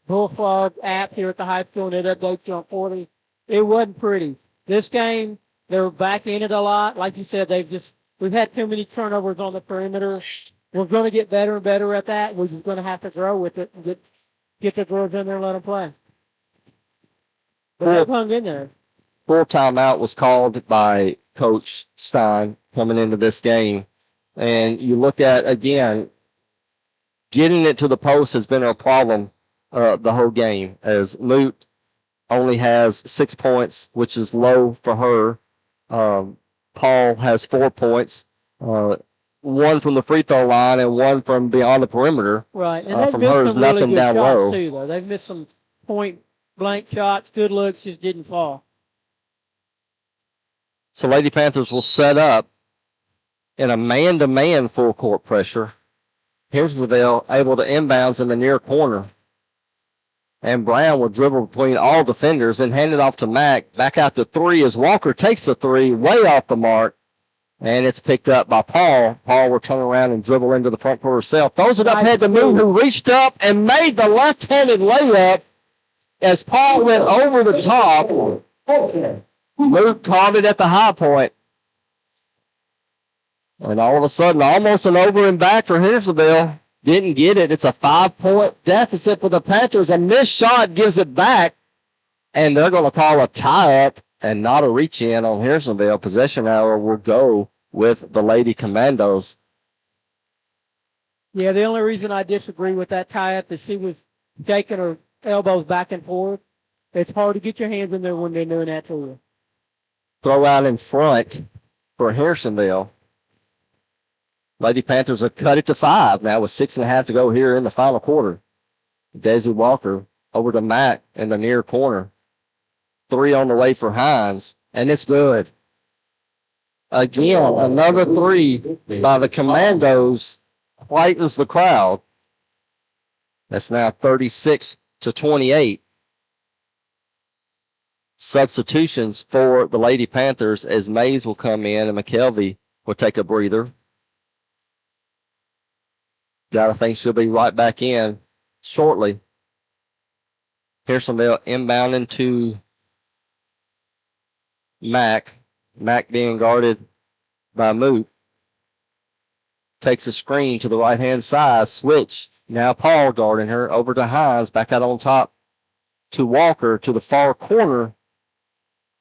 Bullfrog app here at the high school, and it updates you on 40. It wasn't pretty. This game, they were back in it a lot. Like you said, we've had too many turnovers on the perimeter. We're going to get better and better at that. We're just going to have to grow with it and get the girls in there and let them play. But they've hung in there. Full timeout was called by Coach Stein coming into this game. And you look at, again, getting it to the post has been a problem the whole game, as Moot only has 6 points, which is low for her. Paul has 4 points, 1 from the free throw line and 1 from beyond the perimeter. Right, and from her is nothing really down shots low. Too, though. They've missed some point-blank shots, good looks, just didn't fall. So Lady Panthers will set up in a man-to-man full-court pressure. Hendersonville able to inbounds in the near corner. And Brown will dribble between all defenders and hand it off to Mack. Back out to 3 as Walker takes the 3, way off the mark. And it's picked up by Paul. Paul will turn around and dribble into the front court herself. Throws it up head to Moot, who reached up and made the left-handed layup as Paul went over the top. Moot caught it at the high point. And all of a sudden, almost an over and back for Hendersonville. Didn't get it. It's a 5-point deficit for the Panthers. A missed shot gives it back. And they're going to call a tie-up and not a reach-in on Hendersonville. Possession hour will go with the Lady Commandos. Yeah, the only reason I disagree with that tie-up is she was shaking her elbows back and forth. It's hard to get your hands in there when they're doing that to you. Throw out in front for Hendersonville. Lady Panthers have cut it to 5 now with 6.5 to go here in the final quarter. Desi Walker over to Mack in the near corner. 3 on the way for Hines, and it's good. Again, another 3 by the Commandos, lightens the crowd. That's now 36-28. Substitutions for the Lady Panthers as Mays will come in and McKelvey will take a breather. Gotta think she'll be right back in shortly. Hendersonville inbounding to Mack. Mack being guarded by Moot. Takes a screen to the right-hand side. Switch. Now Paul guarding her. Over to Hines. Back out on top to Walker to the far corner.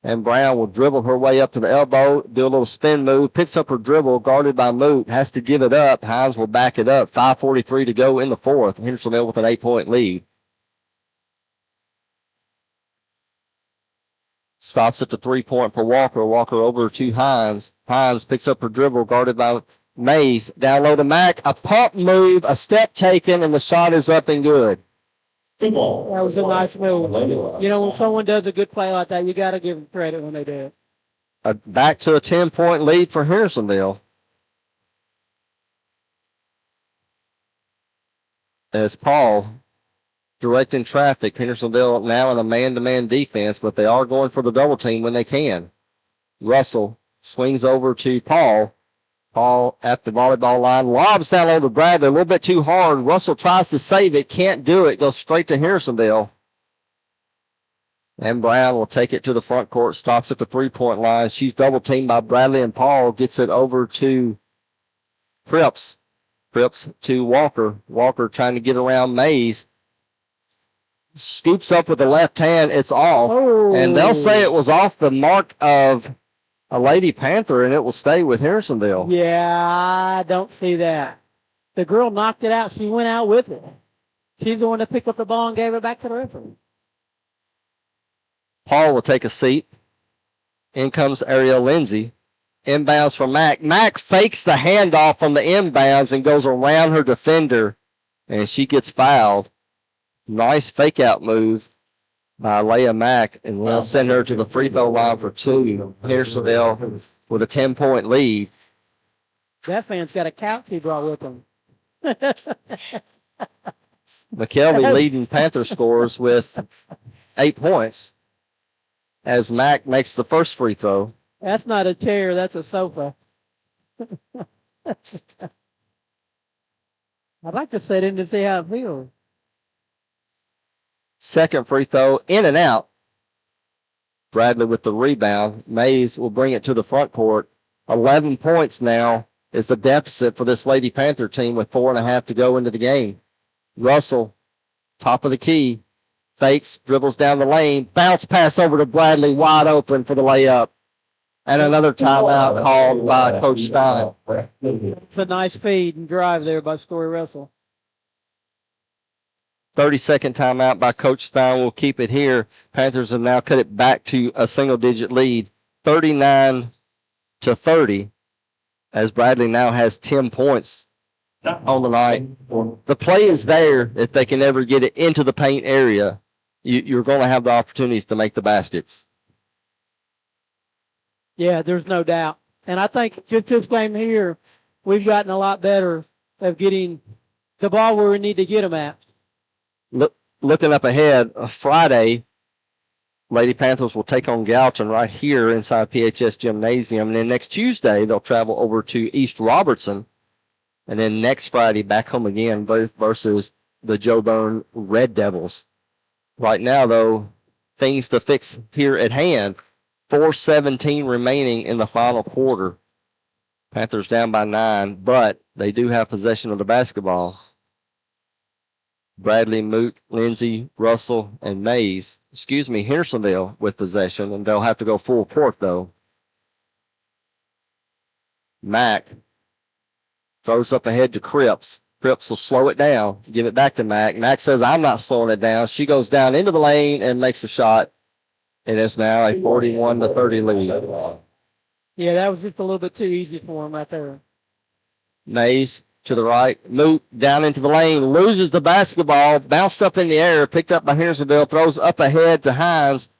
And Brown will dribble her way up to the elbow, do a little spin move, picks up her dribble, guarded by Moot, has to give it up. Hines will back it up. 5:43 to go in the fourth. Hendersonville with an 8-point lead. Stops at the 3-point for Walker. Walker over to Hines. Hines picks up her dribble, guarded by Mays. Down low to Mack. A pump move, a step taken, and the shot is up and good. That was a nice move. You know, when someone does a good play like that, you got to give them credit when they do it. Back to a 10-point lead for Hendersonville. As Paul directing traffic, Hendersonville now in a man-to-man defense, but they are going for the double team when they can. Russell swings over to Paul. Paul at the volleyball line, lobs down low to Bradley, a little bit too hard. Russell tries to save it, can't do it, goes straight to Hendersonville. And Brown will take it to the front court, stops at the three-point line. She's double-teamed by Bradley and Paul, gets it over to Cripps. Cripps to Walker. Walker trying to get around Mays. Scoops up with the left hand. It's off. Oh. And they'll say it was off the mark of a Lady Panther, and it will stay with Hendersonville. Yeah, I don't see that. The girl knocked it out. She went out with it. She's the one that picked up the ball and gave it back to the referee. Paul will take a seat. In comes Ariel Lindsay. Inbounds from Mack. Mack fakes the handoff from the inbounds and goes around her defender, and she gets fouled. Nice fake-out move by Leah Mack, and we'll send her to the free throw line for two. Hendersonville with a 10-point lead. That fan's got a couch he brought with him. McKelvey leading Panther scores with 8 points as Mack makes the first free throw. That's not a chair. That's a sofa. I'd like to sit in to see how it feels. Second free throw, in and out. Bradley with the rebound. Mays will bring it to the front court. 11 points now is the deficit for this Lady Panther team with 4.5 to go into the game. Russell, top of the key, fakes, dribbles down the lane, bounce pass over to Bradley, wide open for the layup. And another timeout called by Coach Stein. It's a nice feed and drive there by Story Russell. 30-second timeout by Coach Stein will keep it here. Panthers have now cut it back to a single-digit lead, 39-30, as Bradley now has 10 points on the night. The play is there if they can ever get it into the paint area. You're going to have the opportunities to make the baskets. Yeah, there's no doubt. And I think just this game here, we've gotten a lot better of getting the ball where we need to get them at. Looking up ahead, Friday, Lady Panthers will take on Galton right here inside PHS Gymnasium. And then next Tuesday, they'll travel over to East Robertson. And then next Friday, back home again, both versus the Joe Byrne Red Devils. Right now, though, things to fix here at hand. 4:17 remaining in the final quarter. Panthers down by 9, but they do have possession of the basketball. Bradley, Moot, Lindsay, Russell, and Hendersonville with possession, and they'll have to go full court, though. Mack throws up ahead to Cripps. Cripps will slow it down, give it back to Mack. Mack says, I'm not slowing it down. She goes down into the lane and makes a shot, and it's now a 41-30 lead. Yeah, that was just a little bit too easy for him right there. Mays to the right. Moot down into the lane. Loses the basketball. Bounced up in the air. Picked up by Hendersonville. Throws up ahead to Hines.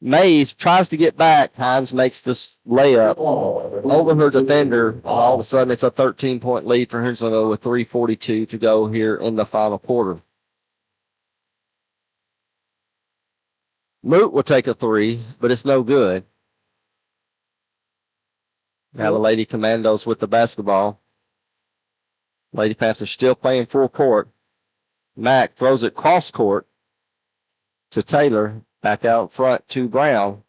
Mays tries to get back. Hines makes this layup over her defender. All of a sudden, it's a 13-point lead for Hendersonville with 3:42 to go here in the final quarter. Moot will take a three, but it's no good. Now the Lady Commandos with the basketball. Lady Panthers still playing full court. Mack throws it cross court to Taylor. Back out front to Brown.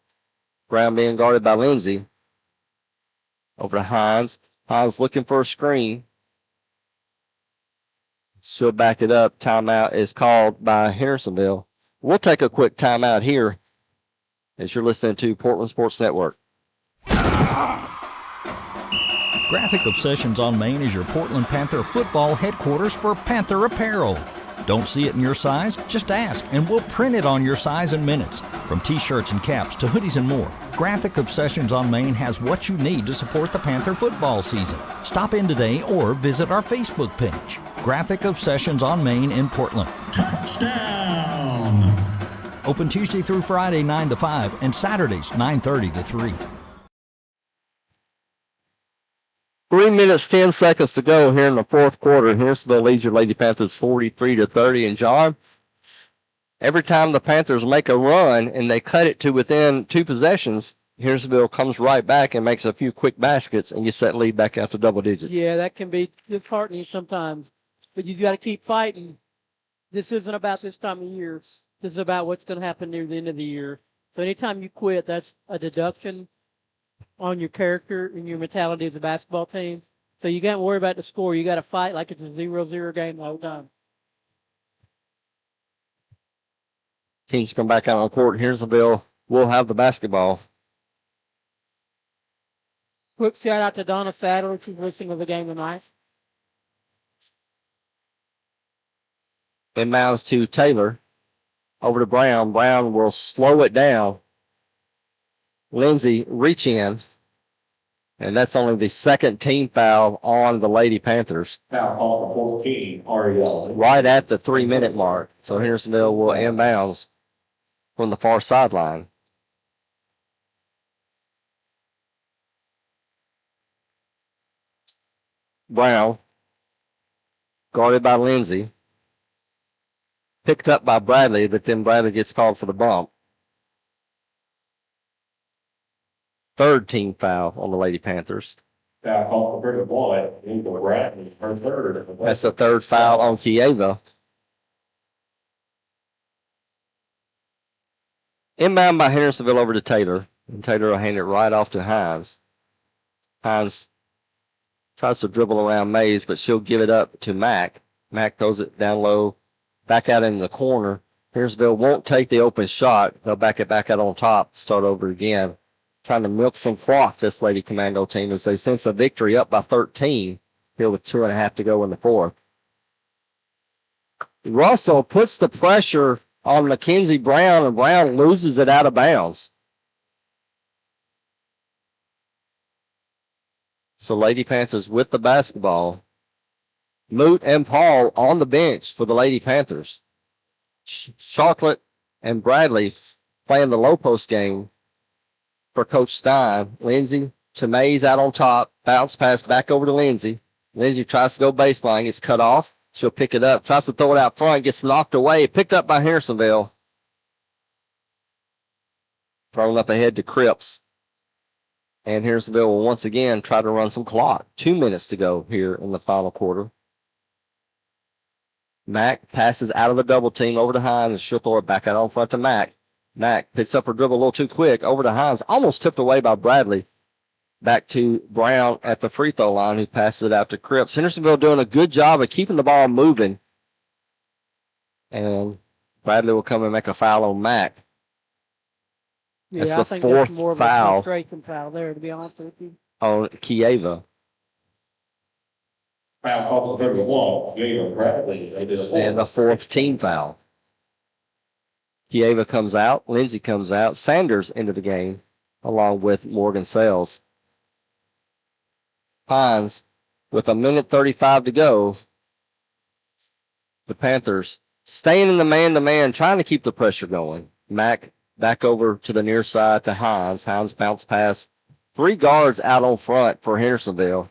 Brown being guarded by Lindsay. Over to Hines. Hines looking for a screen. She'll back it up. Timeout is called by Hendersonville. We'll take a quick timeout here as you're listening to Portland Sports Network. Graphic Obsessions on Main is your Portland Panther football headquarters for Panther apparel. Don't see it in your size? Just ask, and we'll print it on your size in minutes. From t-shirts and caps to hoodies and more, Graphic Obsessions on Main has what you need to support the Panther football season. Stop in today or visit our Facebook page. Graphic Obsessions on Main in Portland. Touchdown! Open Tuesday through Friday 9 to 5 and Saturdays 9:30 to 3. 3 minutes, 10 seconds to go here in the fourth quarter. Hendersonville leads your Lady Panthers 43-30. And John, every time the Panthers make a run and they cut it to within 2 possessions, Hendersonville comes right back and makes a few quick baskets and gets that lead back out to double digits. Yeah, that can be disheartening sometimes, but you've got to keep fighting. This isn't about this time of year. This is about what's going to happen near the end of the year. So anytime you quit, that's a deduction on your character and your mentality as a basketball team. So you can't worry about the score. You got to fight like it's a 0-0 game the whole time. Teams come back out on court. Hendersonville will have the basketball. Quick shout out to Donna Sadler. She's listening to the game tonight. Inbounds to Taylor. Over to Brown. Brown will slow it down. Lindsay reach in. And that's only the second team foul on the Lady Panthers. Foul call for 14, Ariel. Right at the 3-minute mark. So Hendersonville will inbounds from the far sideline. Brown, guarded by Lindsay. Picked up by Bradley, but then Bradley gets called for the bump. Third team foul on the Lady Panthers. Foul call for Britta Boyd. Into Bradley, her third. That's the third foul on Kieva. Inbound by Hendersonville over to Taylor. And Taylor will hand it right off to Hines. Hines tries to dribble around Mays, but she'll give it up to Mack. Mack throws it down low, back out in the corner. Hendersonville won't take the open shot. They'll back it back out on top, start over again. Trying to milk some clock, this Lady Commando team, as they sense a victory up by 13 here with 2.5 to go in the fourth. Russell puts the pressure on Mackenzie Brown, and Brown loses it out of bounds. So Lady Panthers with the basketball. Moot and Paul on the bench for the Lady Panthers. Charlotte and Bradley playing the low post game for Coach Stein. Lindsay to Mays out on top. Bounce pass back over to Lindsay. Lindsay tries to go baseline. Gets cut off. She'll pick it up. Tries to throw it out front. Gets knocked away. Picked up by Hendersonville. Thrown up ahead to Cripps. And Hendersonville will once again try to run some clock. 2 minutes to go here in the final quarter. Mack passes out of the double team over to Hines, and she'll throw it back out on front to Mack. Mack picks up her dribble a little too quick over to Hines. Almost tipped away by Bradley. Back to Brown at the free throw line, who passes it out to Cripps. Hendersonville doing a good job of keeping the ball moving. And Bradley will come and make a foul on Mack. Yeah, That's I the think fourth that's more of foul. a frustration foul there, to be honest with you. On Kieva. Foul call for 31, Gabriel Bradley. They did a foul. And the fourth team foul. Kieva comes out. Lindsay comes out. Sanders into the game, along with Morgan Sales. Hines, with 1:35 to go. The Panthers staying in the man-to-man, trying to keep the pressure going. Mack back over to the near side to Hines. Hines bounce pass. 3 guards out on front for Hendersonville.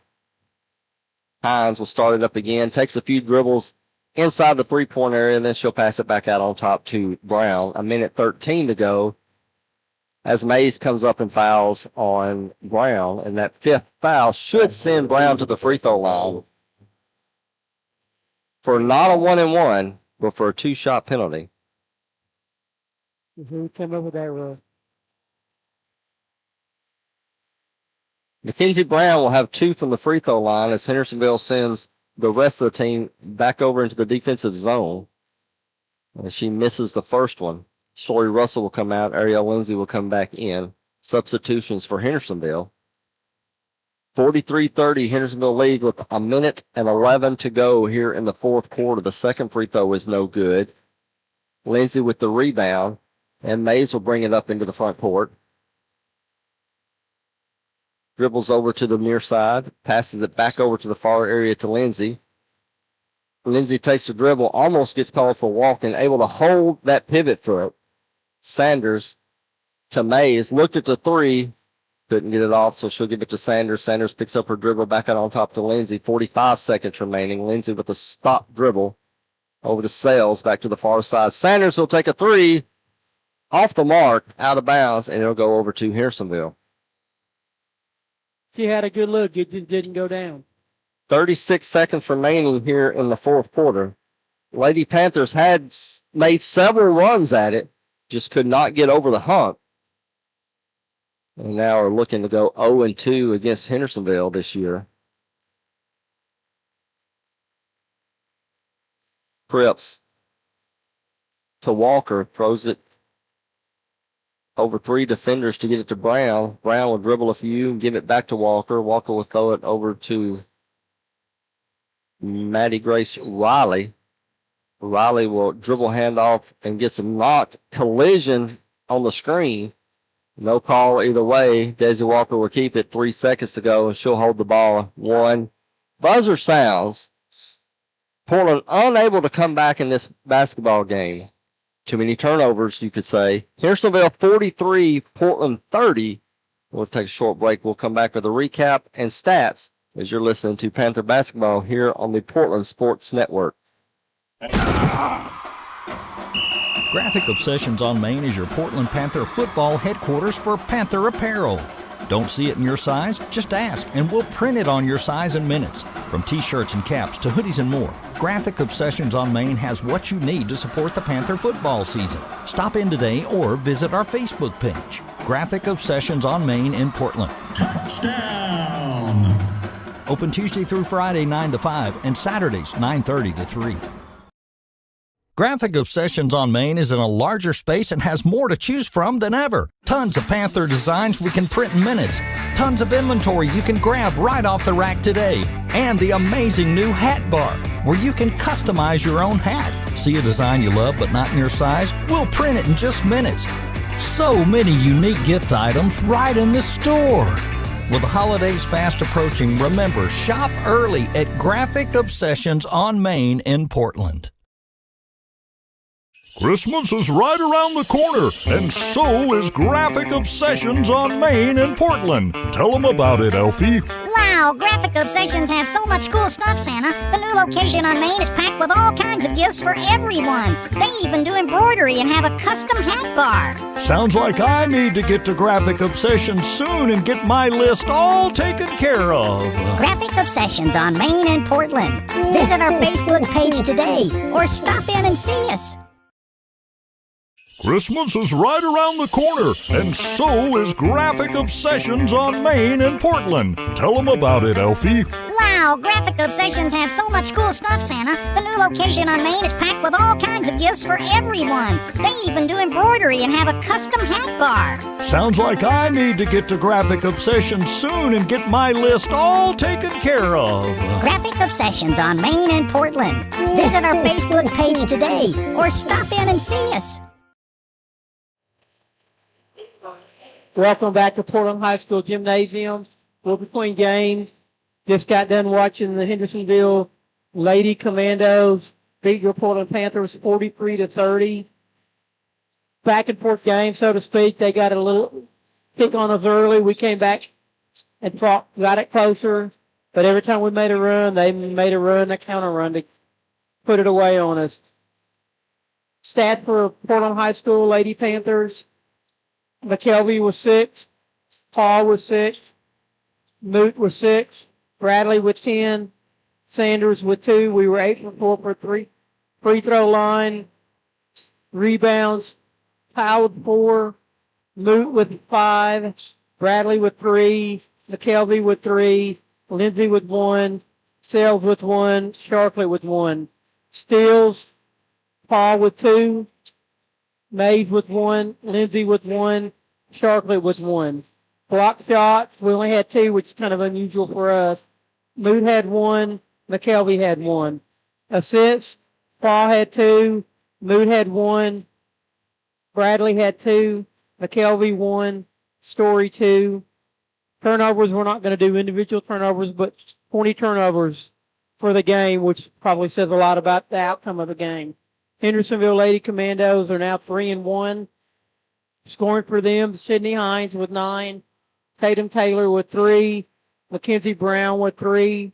Hines will start it up again, takes a few dribbles inside the three-point area, and then she'll pass it back out on top to Brown. 1:13 to go as Mays comes up and fouls on Brown, and that fifth foul should send Brown to the free throw line for not a 1-and-1, but for a 2-shot penalty. Who came up with that rule? Mackenzie Brown will have 2 from the free throw line as Hendersonville sends the rest of the team back over into the defensive zone. And she misses the first one. Story Russell will come out. Ariel Lindsay will come back in. Substitutions for Hendersonville. 43-30, Hendersonville lead with 1:11 to go here in the fourth quarter. The second free throw is no good. Lindsay with the rebound, and Mays will bring it up into the front court. Dribbles over to the near side, passes it back over to the far area to Lindsay. Lindsay takes the dribble, almost gets called for walking, able to hold that pivot foot. Sanders to Mays, looked at the three, couldn't get it off, so she'll give it to Sanders. Sanders picks up her dribble back out on top to Lindsay. 45 seconds remaining. Lindsay with a stop dribble over to Sales, back to the far side. Sanders will take a three off the mark, out of bounds, and it'll go over to Hendersonville. She had a good look. It just didn't go down. 36 seconds remaining here in the fourth quarter. Lady Panthers had made several runs at it, just could not get over the hump. And now are looking to go 0-2 against Hendersonville this year. Cripps to Walker, throws it over 3 defenders to get it to Brown. Brown will dribble a few and give it back to Walker. Walker will throw it over to Maddie Grace Riley. Riley will dribble handoff and get some knocked collision on the screen. No call either way. Daisy Walker will keep it. 3 seconds to go, and she'll hold the ball. 1. Buzzer sounds. Portland unable to come back in this basketball game. Too many turnovers, you could say. Hendersonville 43, Portland 30. We'll take a short break. We'll come back with a recap and stats as you're listening to Panther Basketball here on the Portland Sports Network. Graphic Obsessions on Main is your Portland Panther football headquarters for Panther apparel. Don't see it in your size? Just ask, and we'll print it on your size in minutes. From t-shirts and caps to hoodies and more, Graphic Obsessions on Main has what you need to support the Panther football season. Stop in today or visit our Facebook page. Graphic Obsessions on Main in Portland. Touchdown! Open Tuesday through Friday 9 to 5 and Saturdays 9:30 to 3. Graphic Obsessions on Main is in a larger space and has more to choose from than ever. Tons of Panther designs we can print in minutes. Tons of inventory you can grab right off the rack today. And the amazing new hat bar, where you can customize your own hat. See a design you love but not in your size? We'll print it in just minutes. So many unique gift items right in the store. With the holidays fast approaching, remember, shop early at Graphic Obsessions on Main in Portland. Christmas is right around the corner, and so is Graphic Obsessions on Main in Portland. Tell them about it, Elfie. Wow, Graphic Obsessions has so much cool stuff, Santa. The new location on Main is packed with all kinds of gifts for everyone. They even do embroidery and have a custom hat bar. Sounds like I need to get to Graphic Obsessions soon and get my list all taken care of. Graphic Obsessions on Main in Portland. Visit our Facebook page today or stop in and see us. Christmas is right around the corner, and so is Graphic Obsessions on Main in Portland. Tell them about it, Elfie. Wow, Graphic Obsessions has so much cool stuff, Santa. The new location on Main is packed with all kinds of gifts for everyone. They even do embroidery and have a custom hat bar. Sounds like I need to get to Graphic Obsessions soon and get my list all taken care of. Graphic Obsessions on Main in Portland. Visit our Facebook page today or stop in and see us. Welcome back to Portland High School Gymnasium. We're between games. Just got done watching the Hendersonville Lady Commandos beat your Portland Panthers 43-30. Back and forth game, so to speak. They got a little kick on us early. We came back and got it closer. But every time we made a run, they made a run, a counter run to put it away on us. Stat for Portland High School Lady Panthers. McKelvey was 6. Paul was 6. Moot was 6. Bradley with 10. Sanders with 2. We were 8 for 4 for 3. Free throw line. Rebounds. Powell with 4. Moot with 5. Bradley with 3. McKelvey with 3. Lindsay with 1. Sells with 1. Sharpley with 1. Steals. Paul with 2. Mays with 1, Lindsay with 1, Sharpley with 1. Block shots, we only had 2, which is kind of unusual for us. Moot had 1, McKelvey had 1. Assists, Paul had 2, Moot had 1, Bradley had 2, McKelvey 1, Story 2. Turnovers, we're not going to do individual turnovers, but 20 turnovers for the game, which probably says a lot about the outcome of the game. Hendersonville Lady Commandos are now 3-1. Scoring for them, Sydney Hines with 9. Tatum Taylor with 3. Mackenzie Brown with 3.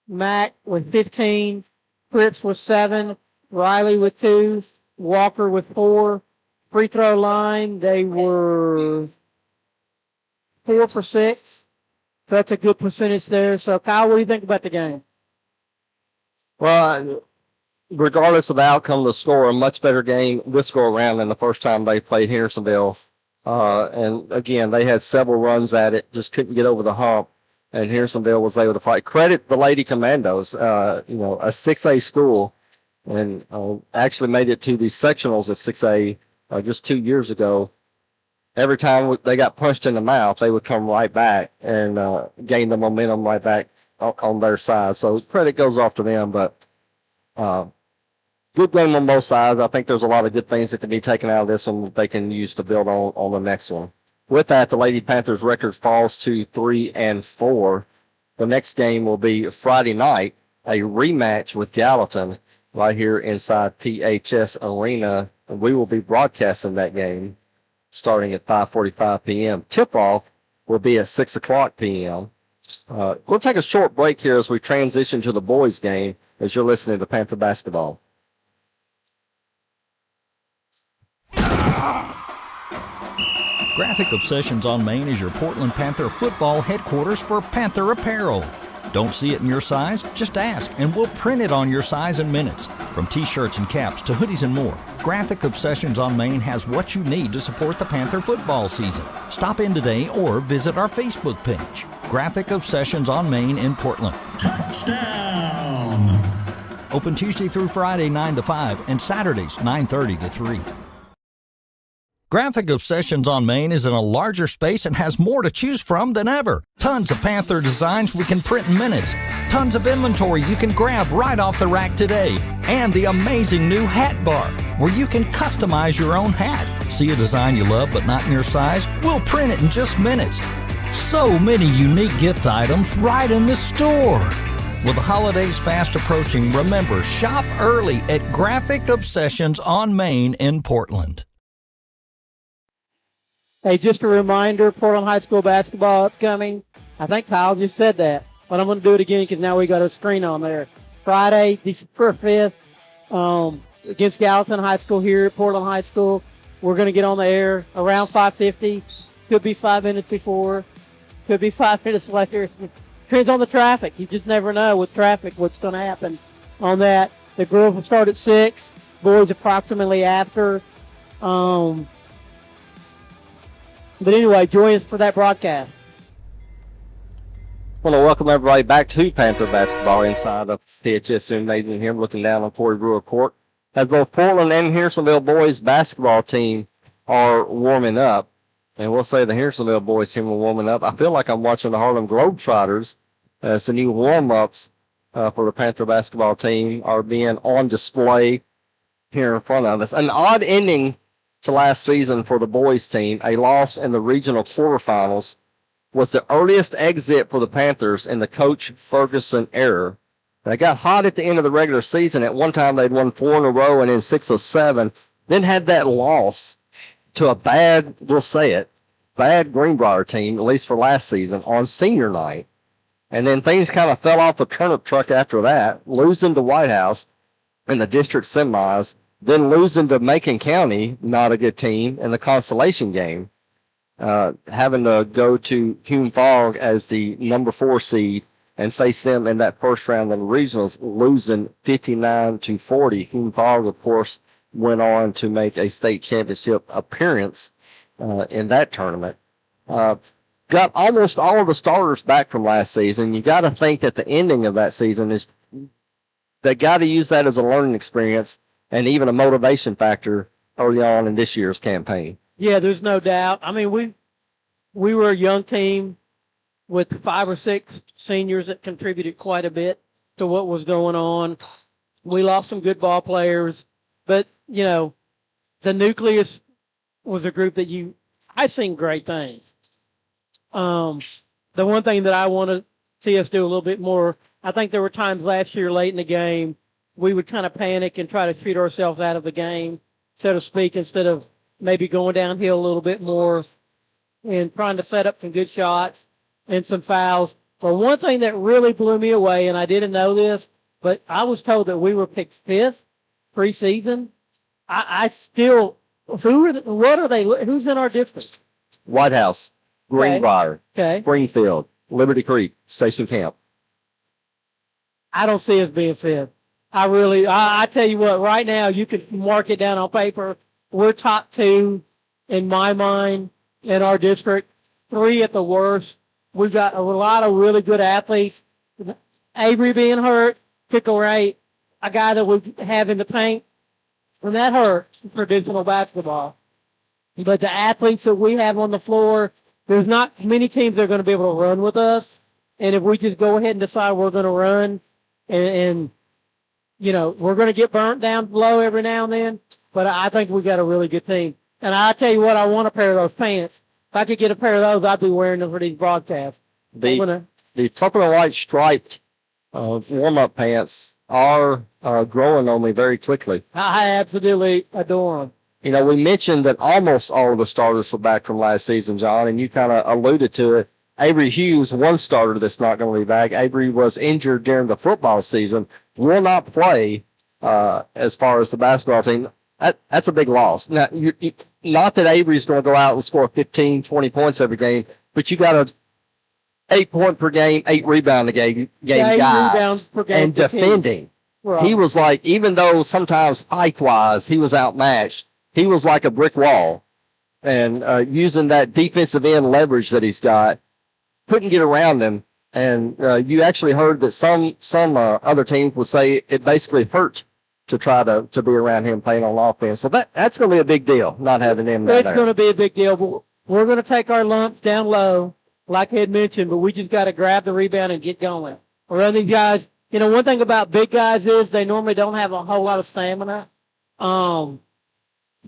Mack with 15. Cripps with 7. Riley with 2. Walker with 4. Free throw line, they were 4 for 6. So that's a good percentage there. So, Kyle, what do you think about the game? Well, regardless of the outcome of the score, a much better game this go around than the first time they played Hendersonville. And again, they had several runs at it, just couldn't get over the hump. And Hendersonville was able to fight. Credit the Lady Commandos, a 6A school, and actually made it to the sectionals of 6A just 2 years ago. Every time they got punched in the mouth, they would come right back and gain the momentum right back on their side. So credit goes off to them, but good game on both sides. I think there's a lot of good things that can be taken out of this one that they can use to build on the next one. With that, the Lady Panthers record falls to 3-4. The next game will be Friday night, a rematch with Gallatin right here inside PHS Arena. And we will be broadcasting that game starting at 5:45 p.m. Tip-off will be at 6 o'clock p.m. We'll take a short break here as we transition to the boys' game as you're listening to Panther Basketball. Graphic Obsessions on Main is your Portland Panther football headquarters for Panther apparel. Don't see it in your size? Just ask, and we'll print it on your size in minutes. From t-shirts and caps to hoodies and more, Graphic Obsessions on Main has what you need to support the Panther football season. Stop in today or visit our Facebook page. Graphic Obsessions on Main in Portland. Touchdown! Open Tuesday through Friday 9 to 5 and Saturdays 9:30 to 3. Graphic Obsessions on Main is in a larger space and has more to choose from than ever. Tons of Panther designs we can print in minutes. Tons of inventory you can grab right off the rack today. And the amazing new hat bar, where you can customize your own hat. See a design you love but not in your size? We'll print it in just minutes. So many unique gift items right in the store. With the holidays fast approaching, remember, shop early at Graphic Obsessions on Main in Portland. Hey, just a reminder, Portland High School basketball upcoming. I think Kyle just said that, but I'm going to do it again because now we got a screen on there. Friday, December 5th, against Gallatin High School here at Portland High School. We're going to get on the air around 5:50. Could be 5 minutes before. Could be 5 minutes later. Depends on the traffic. You just never know with traffic what's going to happen on that. The girls will start at 6. Boys approximately after. But anyway, join us for that broadcast. I want to welcome everybody back to Panther Basketball inside of PHS Gymnasium here. I'm looking down on Corey Brewer Court as both Portland and Hendersonville boys basketball team are warming up. And we'll say the Hendersonville boys team are warming up. I feel like I'm watching the Harlem Globetrotters as the new warm-ups for the Panther basketball team are being on display here in front of us. An odd ending to last season for the boys team. A loss in the regional quarterfinals was the earliest exit for the Panthers in the Coach Ferguson era. They got hot at the end of the regular season. At one time, they'd won 4 in a row and in 6 of 7. Then had that loss to a bad, we'll say it, bad Greenbrier team, at least for last season, on senior night. And then things kind of fell off the turnip truck after that, losing to White House in the district semis, then losing to Macon County, not a good team, in the consolation game. Having to go to Hume Fogg as the number 4 seed and face them in that first round of the regionals, losing 59-40. Hume Fogg, of course, went on to make a state championship appearance in that tournament. Got almost all of the starters back from last season. You got to think that the ending of that season is they got to use that as a learning experience and even a motivation factor early on in this year's campaign. Yeah, there's no doubt. I mean, we were a young team with 5 or 6 seniors that contributed quite a bit to what was going on. We lost some good ball players, but, you know, the nucleus was a group that I've seen great things. The one thing that I want to see us do a little bit more, I think there were times last year late in the game we would kind of panic and try to treat ourselves out of the game, so to speak, instead of maybe going downhill a little bit more and trying to set up some good shots and some fouls. But one thing that really blew me away, and I didn't know this, but I was told that we were picked 5th preseason. I still, what are they, who's in our district? White House, Greenbrier, Okay. Greenfield, Liberty Creek, Station Camp. I don't see us being 5th. I tell you what, right now you could mark it down on paper. We're top 2 in my mind in our district, 3 at the worst. We've got a lot of really good athletes. Avery being hurt, Pickle Right, a guy that we have in the paint, and that hurt traditional basketball. But the athletes that we have on the floor, there's not many teams that are going to be able to run with us. And if we just go ahead and decide we're going to run and we're going to get burnt down low every now and then, but I think we got a really good team. And I tell you what, I want a pair of those pants. If I could get a pair of those, I'd be wearing them for these broadcasts. The purple and white striped warm-up pants are growing on me very quickly. I absolutely adore them. We mentioned that almost all of the starters were back from last season, John, and you kind of alluded to it. Avery Hughes, one starter that's not going to be back. Avery was injured during the football season, will not play as far as the basketball team. That's a big loss. Now, not that Avery's going to go out and score 15, 20 points every game, but you got a 8-point per game, 8 rebound a game guy. Rebounds per game and defending. Right. He was like, even though sometimes height-wise he was outmatched, he was like a brick wall. And using that defensive end leverage that he's got, couldn't get around him. And you actually heard that some other teams would say it basically hurt to try to be around him playing on offense. So that's going to be a big deal, not having him there. It's going to be a big deal. But we're going to take our lumps down low, like I had mentioned, but we just got to grab the rebound and get going. Or these guys, one thing about big guys is they normally don't have a whole lot of stamina for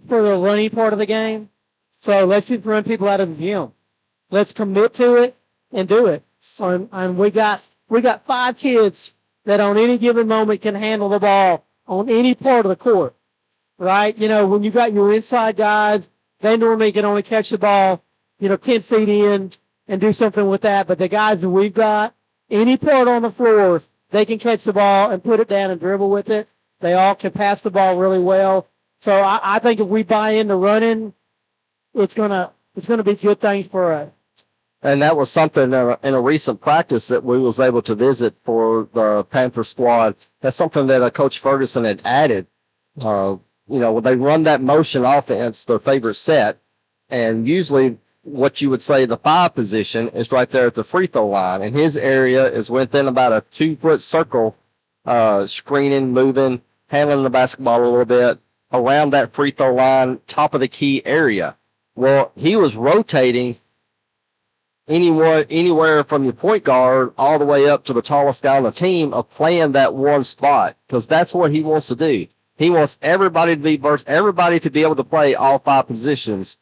the running part of the game. So let's just run people out of the gym. Let's commit to it and do it. And we got 5 kids that on any given moment can handle the ball on any part of the court, right? When you got your inside guys, they normally can only catch the ball, 10 feet in and do something with that. But the guys that we've got, any part on the floor, they can catch the ball and put it down and dribble with it. They all can pass the ball really well. So I think if we buy into running, it's gonna be good things for us. And that was something in a recent practice that we was able to visit for the Panther squad. That's something that Coach Ferguson had added. When they run that motion offense, their favorite set, and usually what you would say the 5 position is right there at the free throw line, and his area is within about a 2-foot circle, screening, moving, handling the basketball a little bit around that free throw line, top of the key area. Well, he was rotating anywhere from your point guard all the way up to the tallest guy on the team of playing that one spot, because that's what he wants to do. He wants everybody to be versed, everybody to be able to play all 5 positions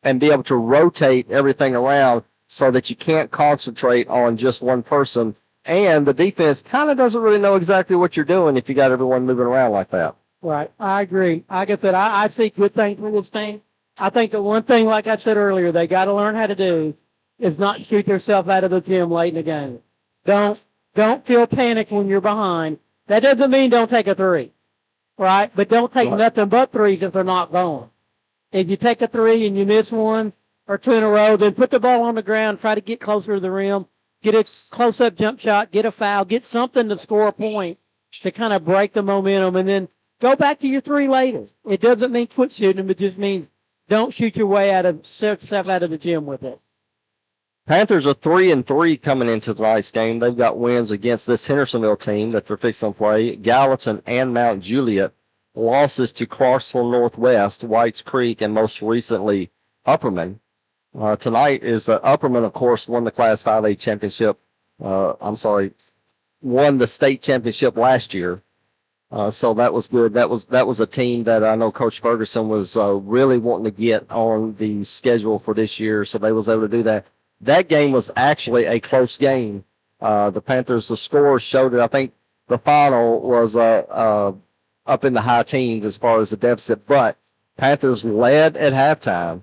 and be able to rotate everything around so that you can't concentrate on just one person. And the defense kind of doesn't really know exactly what you're doing if you got everyone moving around like that. Right. I agree. Like I said, I see good things for this team. I think the one thing, like I said earlier, they got to learn how to do is not shoot themselves out of the gym late in the game. Don't feel panic when you're behind. That doesn't mean don't take a 3, right? But don't take nothing but 3s if they're not going. If you take a 3 and you miss 1 or 2 in a row, then put the ball on the ground, try to get closer to the rim, get a close-up jump shot, get a foul, get something to score a point to kind of break the momentum, and then go back to your 3 later. It doesn't mean quit shooting them. It just means don't shoot your way out of the gym with it. Panthers are 3-3 coming into tonight's game. They've got wins against this Hendersonville team that they're fixing to play, Gallatin and Mount Juliet. Losses to Clarksville Northwest, Whites Creek, and most recently Upperman. Tonight is Upperman, of course, won the Class 5A championship. Won the state championship last year. So that was good. That was a team that I know Coach Ferguson was really wanting to get on the schedule for this year, so they was able to do that. That game was actually a close game. The Panthers, the scores showed it. I think the final was up in the high teens as far as the deficit, but Panthers led at halftime.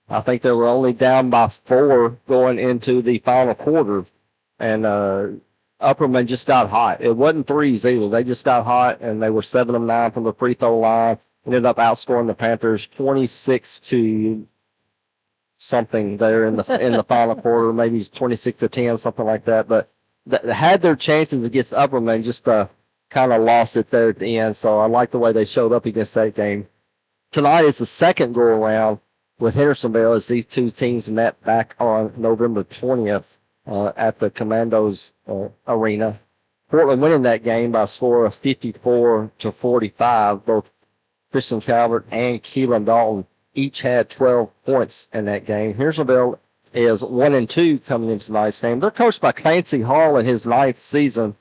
I think they were only down by 4 going into the final quarter, and Upperman just got hot. It wasn't 3s either. They just got hot, and they were 7 of 9 from the free throw line. Ended up outscoring the Panthers 26-something there in the final quarter, maybe 26-10, something like that. But had their chances against Upperman, just kind of lost it there at the end. So I like the way they showed up against that game. Tonight is the second go around with Hendersonville as these two teams met back on November 20th at the Commandos Arena. Portland winning that game by a score of 54-45. Both Christian Calvert and Keelan Dalton each had 12 points in that game. Hendersonville is 1-2 coming into tonight's game. They're coached by Clancy Hall in his ninth season.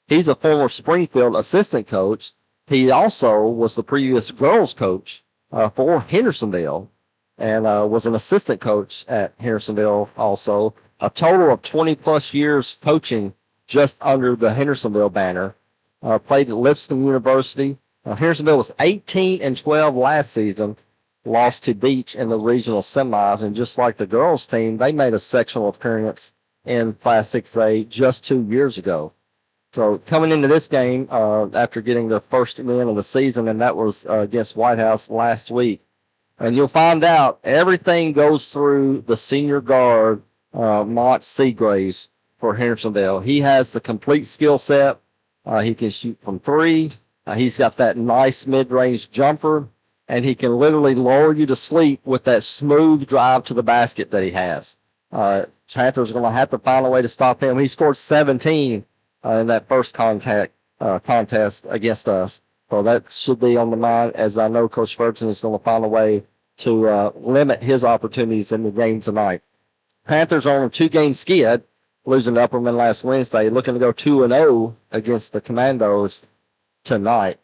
He's a former Springfield assistant coach. He also was the previous girls coach for Hendersonville and was an assistant coach at Hendersonville also. A total of 20-plus years coaching just under the Hendersonville banner. Played at Lipscomb University. Hendersonville was 18-12 last season, lost to Beach in the regional semis, and just like the girls team, they made a sectional appearance in Class 6A just 2 years ago. So coming into this game after getting their first win of the season, and that was against White House last week. And you'll find out everything goes through the senior guard, Mont Seagraves, for Hendersonville. He has the complete skill set. He can shoot from three. He's got that nice mid-range jumper, and he can literally lull you to sleep with that smooth drive to the basket that he has. Panthers are going to have to find a way to stop him. He scored 17 in that first contest against us. So that should be on the mind, as I know Coach Ferguson is going to find a way to limit his opportunities in the game tonight. Panthers are on a 2-game skid, losing to Upperman last Wednesday, looking to go 2-0 against the Commandos tonight.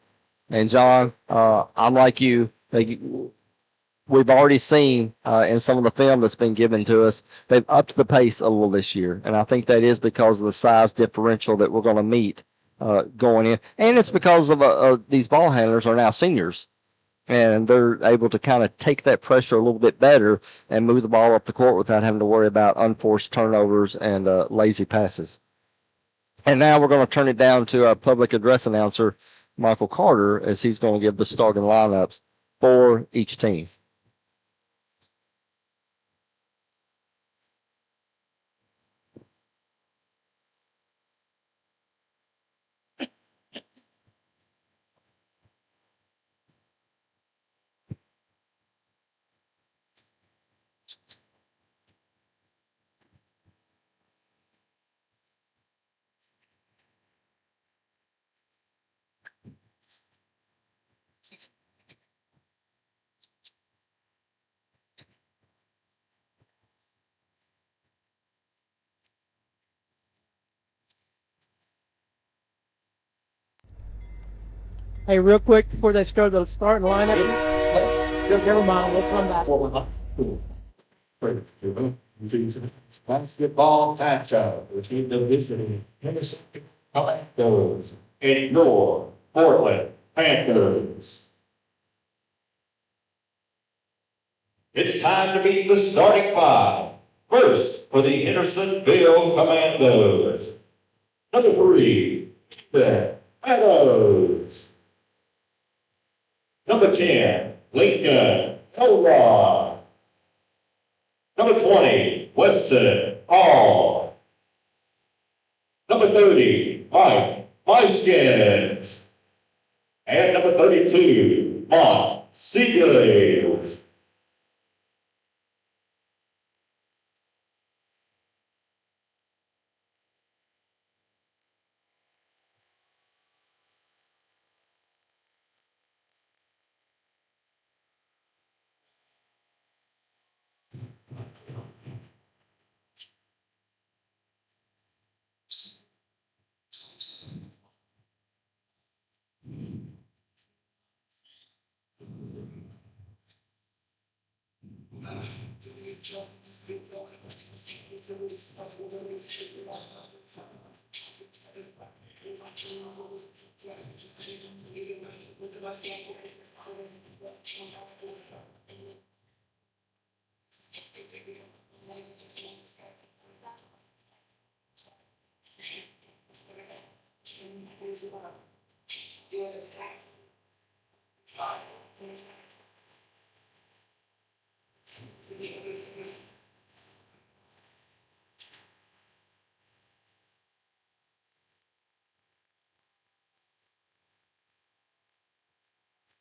And John, I'm like you. We've already seen in some of the film that's been given to us, they've upped the pace a little this year. And I think that is because of the size differential that we're going to meet going in. And it's because of these ball handlers are now seniors. And they're able to kind of take that pressure a little bit better and move the ball up the court without having to worry about unforced turnovers and lazy passes. And now we're going to turn it down to our public address announcer, Michael Carter, as he's going to give the starting lineups for each team. Hey, real quick before they start the starting lineup, never mind, we'll come back. Basketball matchup between the visiting Hendersonville Commandos and your Portland Panthers. It's time to meet the starting five. First, for the Hendersonville Commandos. Number 3, the Meadows. Number 10, Lincoln Elrod. Number 20, Weston Hall. Number 30, Mike Meiskens. And number 32, Mont Seagraves.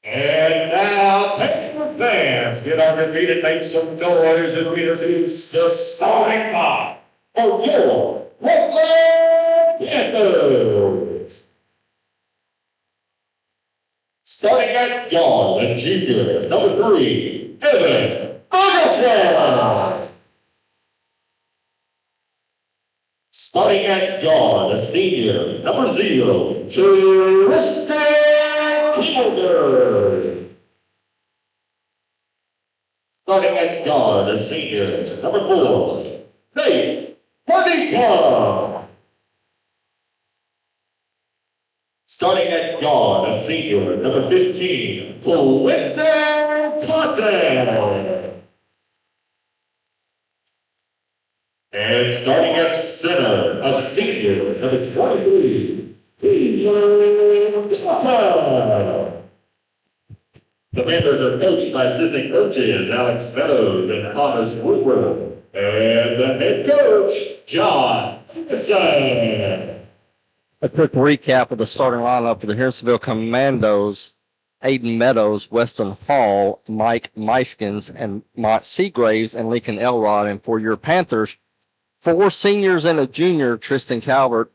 And now, Panther fans, get on your feet and make some noise as we introduce the starting five for your Portland Panthers. Starting at guard, the junior, number 3, Evan Ferguson. Starting at guard, the senior, number 0, Tristan Calder. Starting at guard, the senior, number 4, Nate Monica. Starting at guard, a senior, number 15, Quentin Totten. And starting at center, a senior, number 23, Peter Totten. The Panthers are coached by assistant coaches Alex Meadows and Thomas Woodward. And the head coach, John Henderson. A quick recap of the starting lineup for the Hendersonville Commandos: Aiden Meadows, Weston Hall, Mike Meiskens, and Mont Seagraves, and Lincoln Elrod. And for your Panthers, 4 seniors and a junior: Tristan Calvert,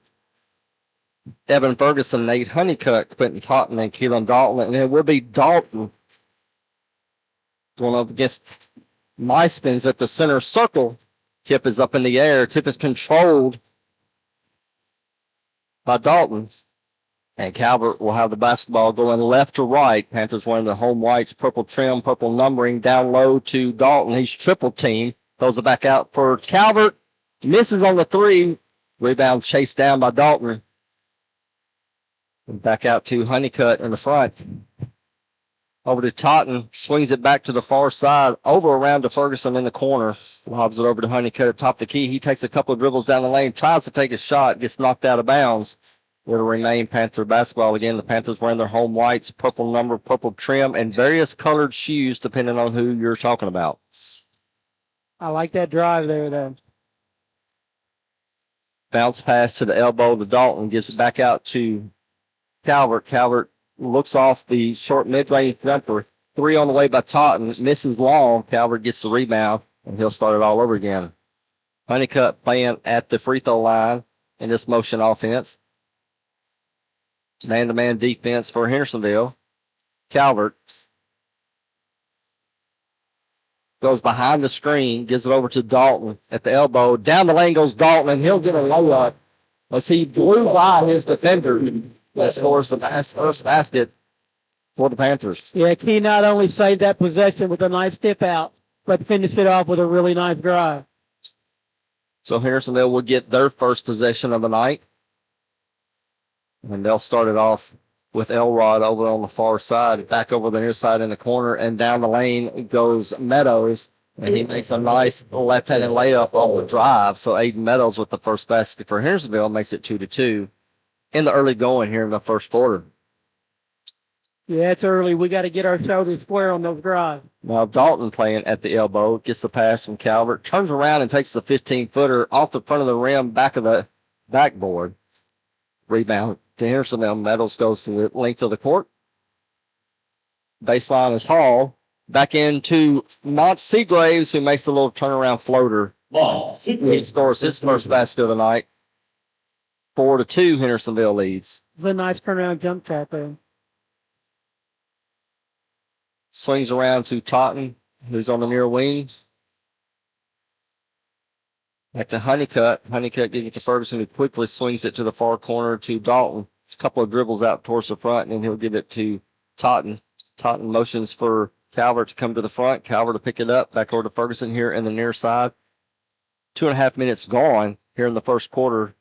Evan Ferguson, Nate Honeycutt, Quentin Totten, and Keelan Dalton. And it will be Dalton going up against Meiskens at the center circle. Tip is up in the air. Tip is controlled by Dalton. And Calvert will have the basketball going left to right. Panthers wearing the home whites, purple trim, purple numbering, down low to Dalton. He's triple team. Throws it back out for Calvert. Misses on the 3. Rebound chased down by Dalton. And back out to Honeycutt in the front. Over to Totten. Swings it back to the far side. Over around to Ferguson in the corner. Lobs it over to Honeycutt at top of the key. He takes a couple of dribbles down the lane. Tries to take a shot. Gets knocked out of bounds. It'll remain Panther basketball. Again, the Panthers wearing their home whites, purple number, purple trim, and various colored shoes depending on who you're talking about. I like that drive there, though. Bounce pass to the elbow to Dalton. Gets it back out to Calvert. Calvert looks off the short mid-range jumper. 3 on the way by Totten. Misses long. Calvert gets the rebound, and he'll start it all over again. Honeycutt playing at the free throw line in this motion offense. Man-to-man defense for Hendersonville. Calvert goes behind the screen, gives it over to Dalton at the elbow. Down the lane goes Dalton, and he'll get a layup as he blew by his defender that scores the first basket for the Panthers. Yeah, he not only saved that possession with a nice tip out, but finished it off with a really nice drive. So Hendersonville will get their first possession of the night. And they'll start it off with Elrod over on the far side, back over the near side in the corner, and down the lane goes Meadows, and he makes a nice left-handed layup on the drive. So Aiden Meadows with the first basket for Hendersonville makes it 2-2 in the early going here in the first quarter. Yeah, it's early. We got to get our shoulders square on those drives. Now Dalton playing at the elbow, gets the pass from Calvert, turns around and takes the 15-footer off the front of the rim, back of the backboard. Rebound to Hendersonville. Meadows goes to the length of the court. Baseline is Hall. Back into Mont Seagraves, who makes the little turnaround floater. He scores his first basket of the night. 4-2, Hendersonville leads. It's a nice turnaround jump shot there. Swings around to Totten, who's on the near wing. Back to Honeycutt. Honeycutt gives it to Ferguson, who quickly swings it to the far corner to Dalton. A couple of dribbles out towards the front, and then he'll give it to Totten. Totten motions for Calvert to come to the front. Calvert to pick it up. Back over to Ferguson here in the near side. 2.5 minutes gone here in the first quarter.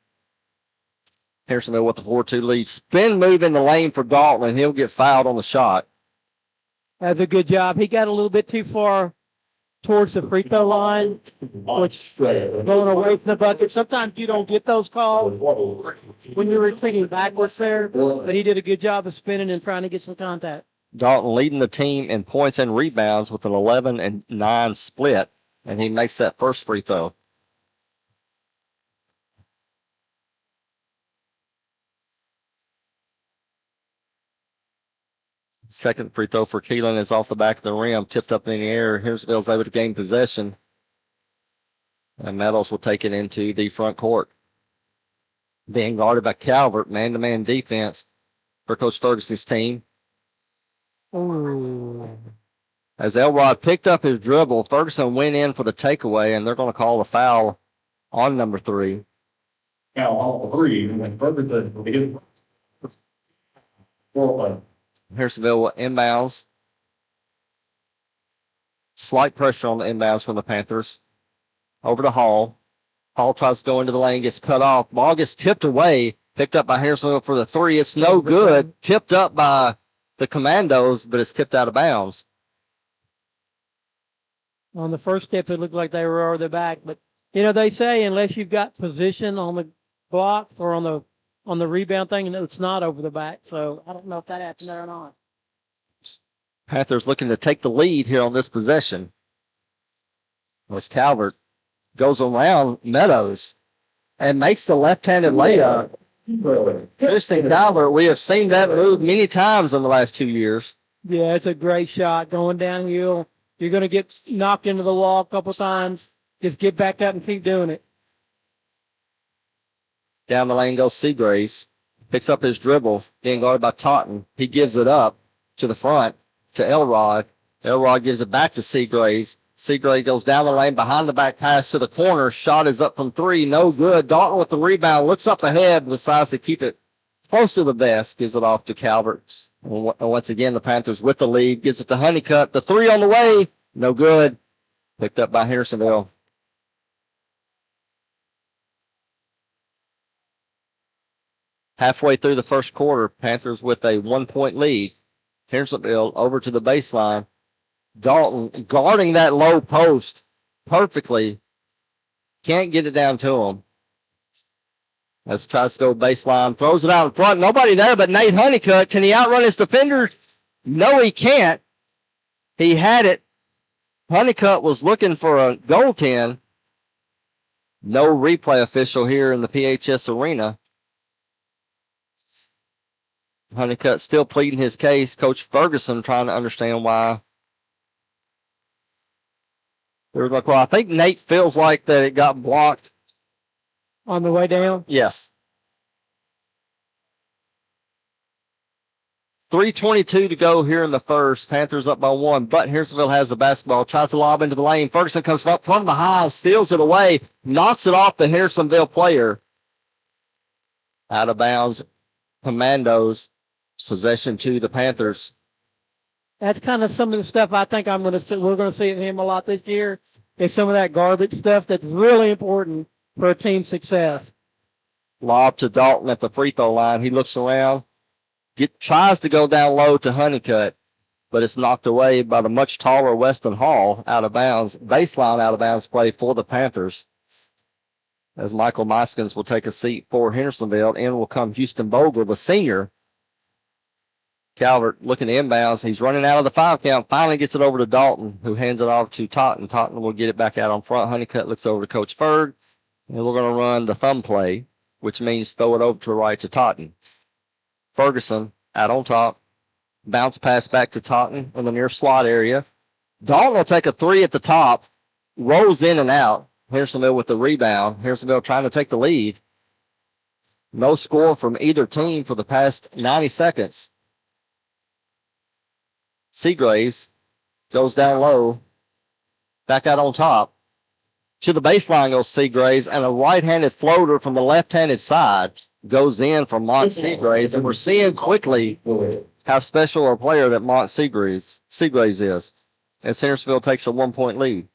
Hendersonville with the 4-2 lead. Spin move in the lane for Dalton, and he'll get fouled on the shot. That's a good job. He got a little bit too far towards the free throw line, which going away from the bucket. Sometimes you don't get those calls when you're retreating backwards there, but he did a good job of spinning and trying to get some contact. Dalton leading the team in points and rebounds with an 11-9 split, and he makes that first free throw. Second free throw for Keelan is off the back of the rim, tipped up in the air. Hendersonville's able to gain possession. And Meadows will take it into the front court. Being guarded by Calvert, man-to-man defense for Coach Ferguson's team. Ooh. As Elrod picked up his dribble, Ferguson went in for the takeaway, and they're going to call a foul on number 3. Now, all 3, and Ferguson will begin. 4-1. Hendersonville will inbounds. Slight pressure on the inbounds from the Panthers. Over to Hall. Hall tries to go into the lane, gets cut off. Ball gets tipped away, picked up by Hendersonville for the 3. It's no good. Tipped up by the Commandos, but it's tipped out of bounds. On the first tip, it looked like they were over the back, but they say unless you've got position on the block or on the rebound thing, it's not over the back. So I don't know if that happened there or not. Panthers looking to take the lead here on this possession. As Calvert goes around Meadows and makes the left-handed layup. Interesting, Calvert. We have seen that move many times in the last 2 years. Yeah, it's a great shot going downhill. You're going to get knocked into the wall a couple times. Just get back up and keep doing it. Down the lane goes Seagraves. Picks up his dribble, being guarded by Totten. He gives it up to the front to Elrod. Elrod gives it back to Seagraves. Seagraves goes down the lane behind the back pass to the corner. Shot is up from 3. No good. Dalton with the rebound. Looks up ahead. Decides to keep it close to the vest. Gives it off to Calvert. And once again, the Panthers with the lead. Gives it to Honeycutt. The 3 on the way. No good. Picked up by Hendersonville. Halfway through the first quarter, Panthers with a 1-point lead. Hendersonville over to the baseline. Dalton guarding that low post perfectly. Can't get it down to him. As tries to go baseline, throws it out in front. Nobody there but Nate Honeycutt. Can he outrun his defender? No, he can't. He had it. Honeycutt was looking for a goaltend. No replay official here in the PHS arena. Honeycutt still pleading his case. Coach Ferguson trying to understand why. Well, I think Nate feels like that it got blocked. On the way down? Yes. 3:22 to go here in the first. Panthers up by 1, but Hendersonville has the basketball. Tries to lob into the lane. Ferguson comes up from behind, steals it away, knocks it off the Hendersonville player. Out of bounds. Commandos. Possession to the Panthers. That's kind of some of the stuff I think we're going to see of him a lot this year. Is some of that garbage stuff that's really important for a team's success. Lob to Dalton at the free throw line. He looks around, tries to go down low to Honeycutt, but it's knocked away by the much taller Weston Hall out of bounds. Baseline out of bounds play for the Panthers. As Michael Myskins will take a seat for Hendersonville, in will come Houston Bogle, the senior. Calvert looking to inbounds. He's running out of the 5 count. Finally gets it over to Dalton, who hands it off to Totten. Totten will get it back out on front. Honeycutt looks over to Coach Ferg. And we're going to run the thumb play, which means throw it over to the right to Totten. Ferguson out on top. Bounce pass back to Totten in the near slot area. Dalton will take a 3 at the top. Rolls in and out. Hendersonville with the rebound. Hendersonville trying to take the lead. No score from either team for the past 90 seconds. Seagraves goes down low. Back out on top. To the baseline goes Seagraves, and a right-handed floater from the left-handed side goes in from Mont Seagraves, and we're seeing quickly how special a player that Mont Seagraves is. As Hendersonville takes a 1-point lead.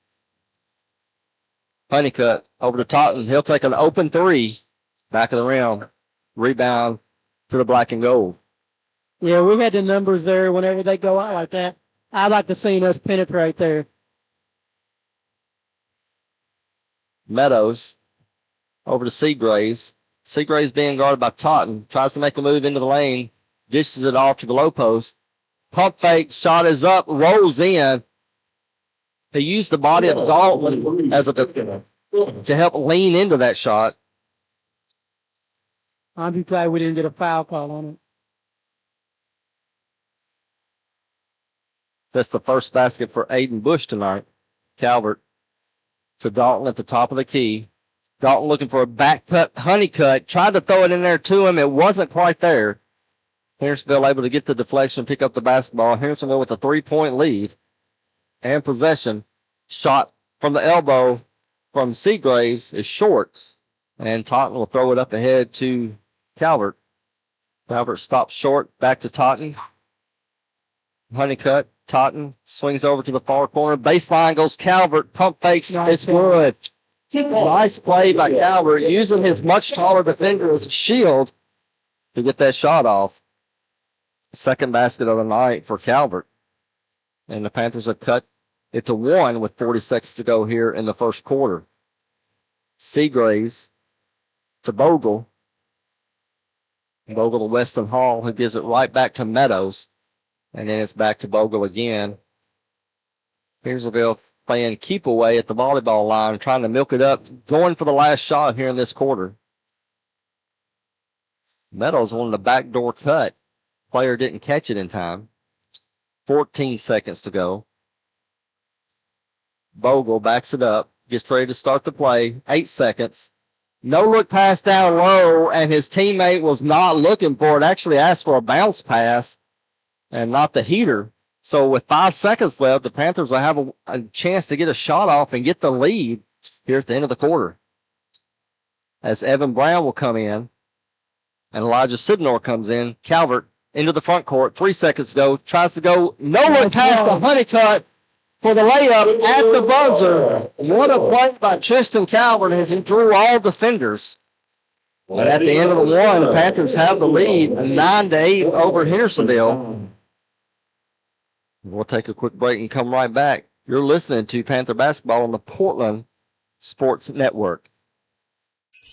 Honeycutt over to Totten. He'll take an open 3. Back of the rim. Rebound to the black and gold. Yeah, we had the numbers there whenever they go out like that. I'd like to see us penetrate there. Meadows over to Seagraves. Seagraves being guarded by Totten. Tries to make a move into the lane. Dishes it off to the low post. Pump fake. Shot is up. Rolls in. He used the body of Dalton as to help lean into that shot. I'm just glad we didn't get a foul call on it. That's the first basket for Aiden Bush tonight. Calvert to Dalton at the top of the key. Dalton looking for a back cut, honeycut. Tried to throw it in there to him. It wasn't quite there. Hendersonville able to get the deflection, pick up the basketball. Hendersonville with a 3-point lead and possession. Shot from the elbow from Seagraves is short. And Taunton will throw it up ahead to Calvert. Calvert stops short. Back to Taunton. Honeycut. Taunton swings over to the far corner. Baseline goes Calvert. Pump fakes. It's good. Nice play by Calvert, using his much taller defender as a shield to get that shot off. Second basket of the night for Calvert. And the Panthers have cut it to 1 with 40 seconds to go here in the first quarter. Seagraves to Bogle. Bogle to Weston Hall, who gives it right back to Meadows. And then it's back to Bogle again. Hendersonville playing keep away at the volleyball line, trying to milk it up, going for the last shot here in this quarter. Meadows wanted a backdoor cut. Player didn't catch it in time. 14 seconds to go. Bogle backs it up, gets ready to start the play. 8 seconds. No look pass down low, and his teammate was not looking for it. Actually asked for a bounce pass and not the heater. So with 5 seconds left, the Panthers will have a chance to get a shot off and get the lead here at the end of the quarter. As Evan Brown will come in and Elijah Sidnor comes in. Calvert into the front court. 3 seconds to go. Tries to go. No look past the honeycut for the layup at the buzzer. What a play by Tristan Calvert as he drew all defenders. But at the end of the one, the Panthers have the lead, 9-8 over Hendersonville. We'll take a quick break and come right back. You're listening to Panther Basketball on the Portland Sports Network.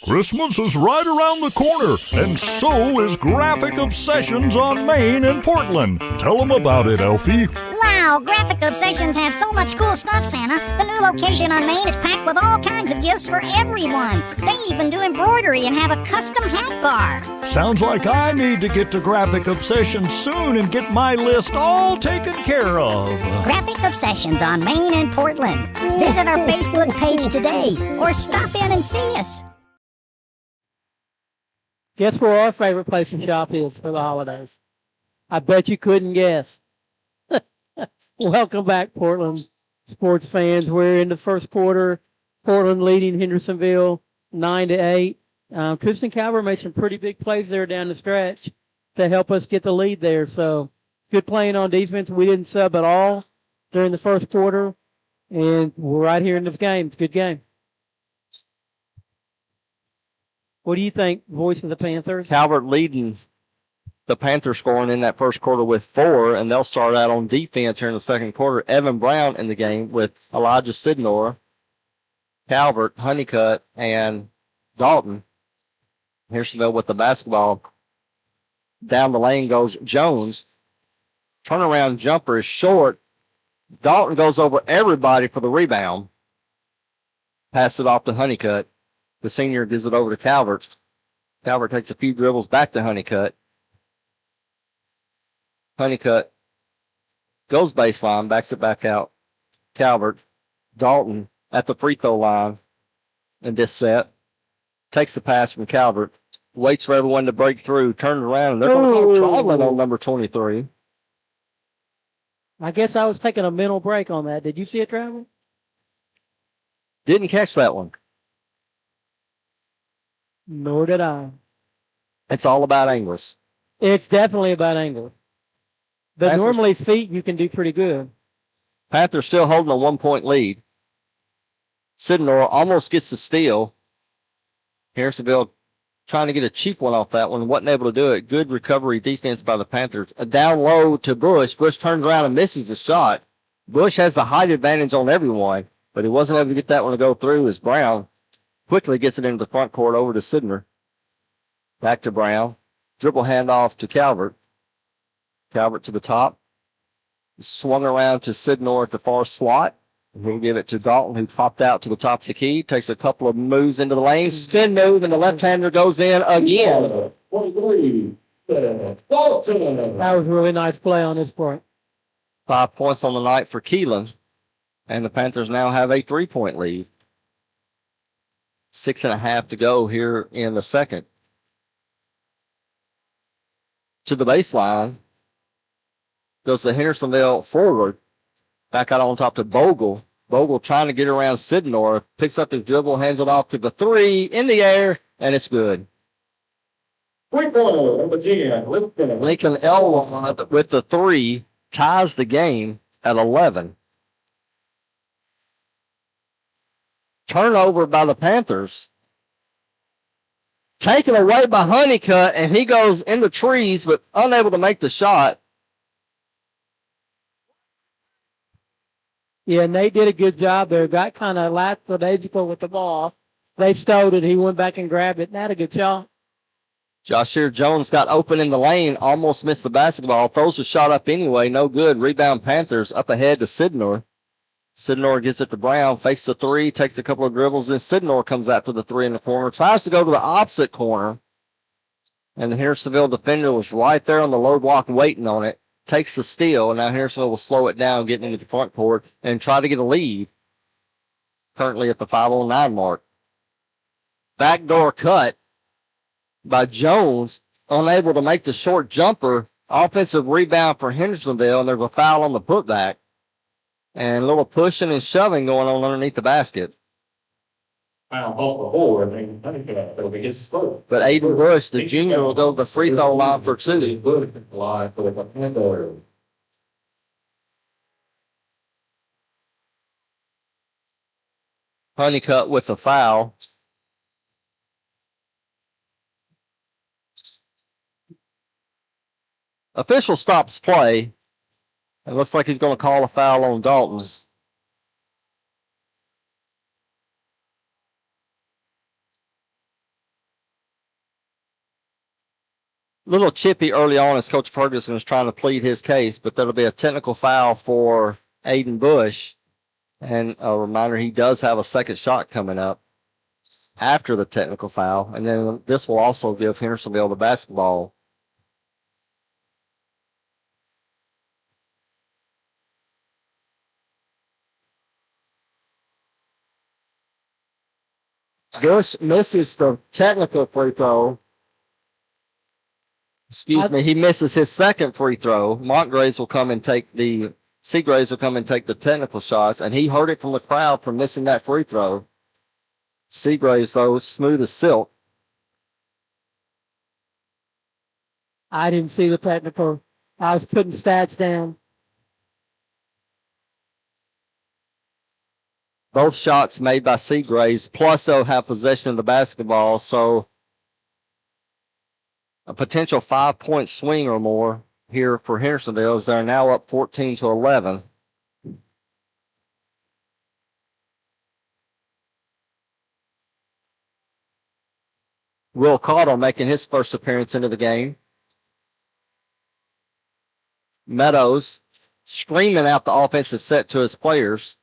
Christmas is right around the corner, and so is Graphic Obsessions on Main in Portland. Tell them about it, Elfie. Wow, Graphic Obsessions has so much cool stuff, Santa. The new location on Main is packed with all kinds of gifts for everyone. They even do embroidery and have a custom hat bar. Sounds like I need to get to Graphic Obsessions soon and get my list all taken care of. Graphic Obsessions on Main in Portland. Visit our Facebook page today or stop in and see us. Guess where our favorite place to shop is for the holidays? I bet you couldn't guess. Welcome back, Portland sports fans. We're in the first quarter. Portland leading Hendersonville 9-8. Tristan Calvert made some pretty big plays there down the stretch to help us get the lead there. So good playing on defense. We didn't sub at all during the first quarter, and we're right here in this game. It's a good game. What do you think, voice of the Panthers? Calvert leading the Panthers scoring in that first quarter with 4, and they'll start out on defense here in the second quarter. Evan Brown in the game with Elijah Sidnor, Calvert, Honeycutt, and Dalton. Hendersonville with the basketball. Down the lane goes Jones. Turnaround jumper is short. Dalton goes over everybody for the rebound. Pass it off to Honeycutt. The senior gives it over to Calvert. Calvert takes a few dribbles back to Honeycutt. Honeycutt goes baseline, backs it back out. Calvert, Dalton at the free throw line in this set. Takes the pass from Calvert. Waits for everyone to break through. Turns around, and they're going to go traveling on number 23. I guess I was taking a mental break on that. Did you see it traveling? Didn't catch that one. Nor did I. It's all about angles. It's definitely about angle. But Panthers, normally feet you can do pretty good. Panthers still holding a 1-point lead. Sidnor almost gets the steal. Hendersonville trying to get a cheap one off that one. Wasn't able to do it. Good recovery defense by the Panthers. A down low to Bush. Bush turns around and misses the shot. Bush has the height advantage on everyone, but he wasn't able to get that one to go through as Brown quickly gets it into the front court over to Sidnor. Back to Brown. Dribble handoff to Calvert. Calvert to the top. Swung around to Sidnor at the far slot. He'll give it to Dalton, who popped out to the top of the key. Takes a couple of moves into the lane. Spin move, and the left-hander goes in again. 23. That was a really nice play on this point. 5 points on the night for Keelan. And the Panthers now have a 3-point lead. 6.5 to go here in the second. To the baseline goes the Hendersonville forward. Back out on top to Bogle. Bogle trying to get around Sidnor. Picks up his dribble, hands it off to the 3 in the air, and it's good. Lincoln Elrod with the 3 ties the game at 11. Turnover by the Panthers. Taken away by Honeycutt, and he goes in the trees, but unable to make the shot. Yeah, Nate did a good job there. Got kind of lackadaisical with the ball. They stole it. He went back and grabbed it. Not a good shot. Joshier Jones got open in the lane, almost missed the basketball, throws the shot up anyway, no good. Rebound Panthers up ahead to Sidnor. Sidnor gets it to Brown, fakes the 3, takes a couple of dribbles, then Sidnor comes out to the 3 in the corner, tries to go to the opposite corner, and the Hendersonville defender was right there on the low block waiting on it, takes the steal, and now Hendersonville will slow it down, getting into the front court, and try to get a lead, currently at the 5:09 mark. Backdoor cut by Jones, unable to make the short jumper. Offensive rebound for Hendersonville, and there's a foul on the putback. And a little pushing and shoving going on underneath the basket. But Aiden Bush, the junior, will go to the free throw line for 2. Honeycutt with the foul. Official stops play. It looks like he's going to call a foul on Dalton. A little chippy early on as Coach Ferguson is trying to plead his case, but that'll be a technical foul for Aiden Bush. And a reminder, he does have a second shot coming up after the technical foul. And then this will also give Hendersonville the basketball. Bush misses the technical free throw. He misses his second free throw. Seagraves will come and take the technical shots, and he heard it from the crowd from missing that free throw. Seagraves, though, smooth as silk. I didn't see the technical. I was putting stats down. Both shots made by Seagraves, plus they'll have possession of the basketball, so a potential 5-point swing or more here for Hendersonville as they're now up 14-11. Will Caudill making his first appearance into the game. Meadows screaming out the offensive set to his players.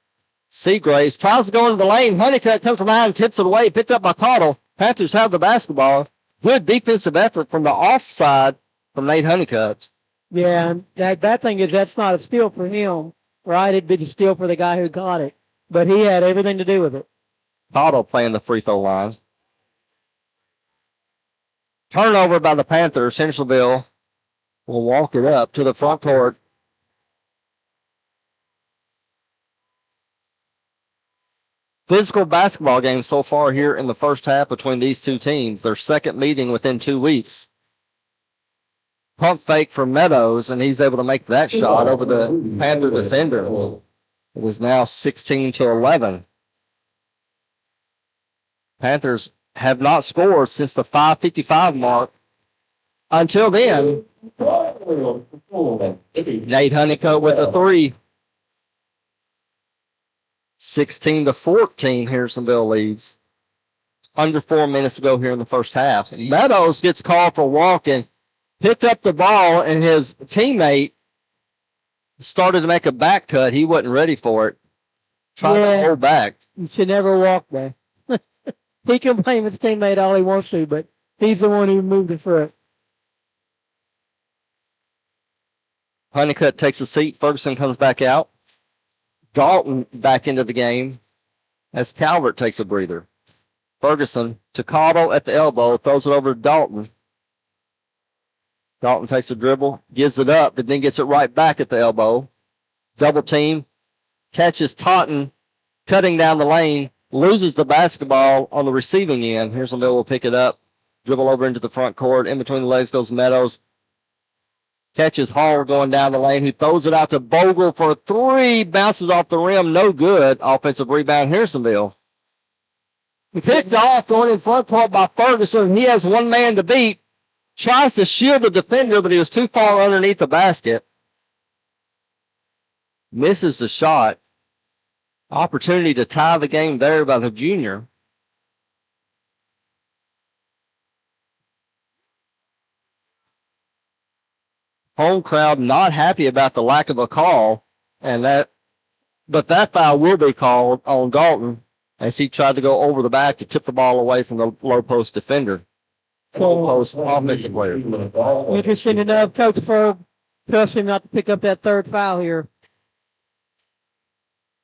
Seagraves tries to go into the lane. Honeycutt comes from behind, tips it away, picked up by Caudill. Panthers have the basketball. Good defensive effort from the offside from Nate Honeycutt. Yeah, that thing is that's not a steal for him, right? It'd be the steal for the guy who got it. But he had everything to do with it. Caudill playing the free throw line. Turnover by the Panthers. Hendersonville will walk it up to the front court. Physical basketball game so far here in the first half between these two teams. Their second meeting within 2 weeks. Pump fake for Meadows, and he's able to make that shot over the Panther defender. It is now 16-11. Panthers have not scored since the 5:55 mark. Until then, Nate Honeycutt with a 3. 16-14, Hendersonville leads. Under 4 minutes to go here in the first half. Meadows gets called for walking, picked up the ball, and his teammate started to make a back cut. He wasn't ready for it. Tried to hold back. You should never walk there. He can blame his teammate all he wants to, but he's the one who moved the foot. Honeycutt takes a seat. Ferguson comes back out. Dalton back into the game as Calvert takes a breather. Ferguson to Cottle at the elbow, throws it over to Dalton. Dalton takes a dribble, gives it up, but then gets it right back at the elbow. Double team, catches Totten, cutting down the lane, loses the basketball on the receiving end. Hendersonville will pick it up, dribble over into the front court. In between the legs goes Meadows. Catches Hall going down the lane, who throws it out to Bogle for a three. Bounces off the rim, no good. Offensive rebound, Hendersonville. Picked off going in front court by Ferguson. He has one man to beat. Tries to shield the defender, but he was too far underneath the basket. Misses the shot. Opportunity to tie the game there by the junior. Home crowd not happy about the lack of a call, but that foul will be called on Dalton as he tried to go over the back to tip the ball away from the low post defender. Low post offensive player. Interesting enough, Coach Ferg trusts him not to pick up that third foul here.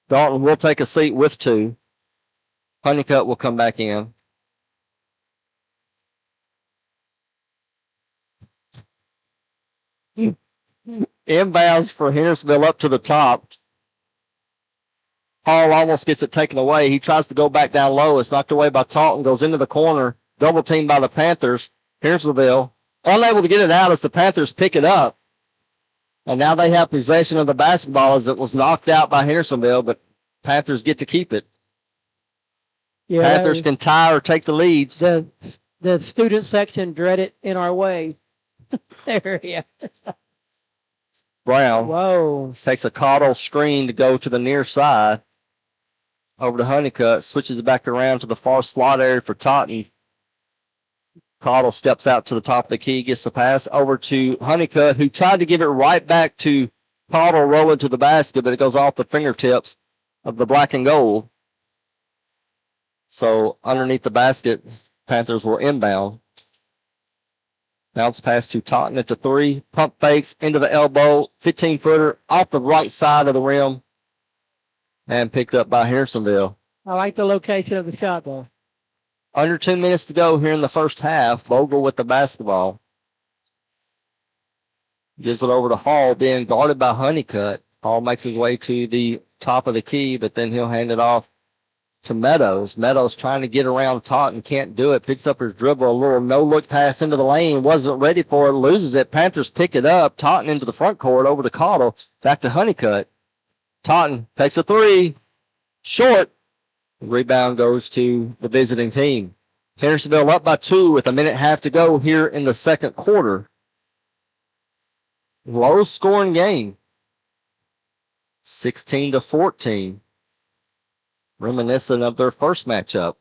Dalton will take a seat with 2. Honeycutt will come back in. Inbounds for Hendersonville up to the top. Hall almost gets it taken away. He tries to go back down low. It's knocked away by Taunton. Goes into the corner. Double teamed by the Panthers. Hendersonville unable to get it out as the Panthers pick it up. And now they have possession of the basketball as it was knocked out by Hendersonville, but Panthers get to keep it. Yeah, Panthers can tie or take the lead. The student section dread it in our way. There, yeah. Brown Whoa. Takes a Cottle screen to go to the near side. Over to Honeycutt. Switches it back around to the far slot area for Totten. Cottle steps out to the top of the key, gets the pass over to Honeycutt, who tried to give it right back to Cottle rolling to the basket, but it goes off the fingertips of the black and gold. So underneath the basket, Panthers will inbound. Bounce pass to Totten at the 3. Pump fakes into the elbow. 15-footer off the right side of the rim. And picked up by Hendersonville. I like the location of the shot, though. Under 2 minutes to go here in the first half. Bogle with the basketball. Gives it over to Hall, being guarded by Honeycutt. Hall makes his way to the top of the key, but then he'll hand it off to Meadows. Meadows trying to get around Totten, can't do it. Picks up his dribble, a little no-look pass into the lane. Wasn't ready for it, loses it. Panthers pick it up. Totten into the front court, over to Cottle. Back to Honeycutt. Totten takes a 3. Short. The rebound goes to the visiting team. Hendersonville up by 2 with a minute and a half to go here in the second quarter. Low-scoring game. 16-14. Reminiscent of their first matchup.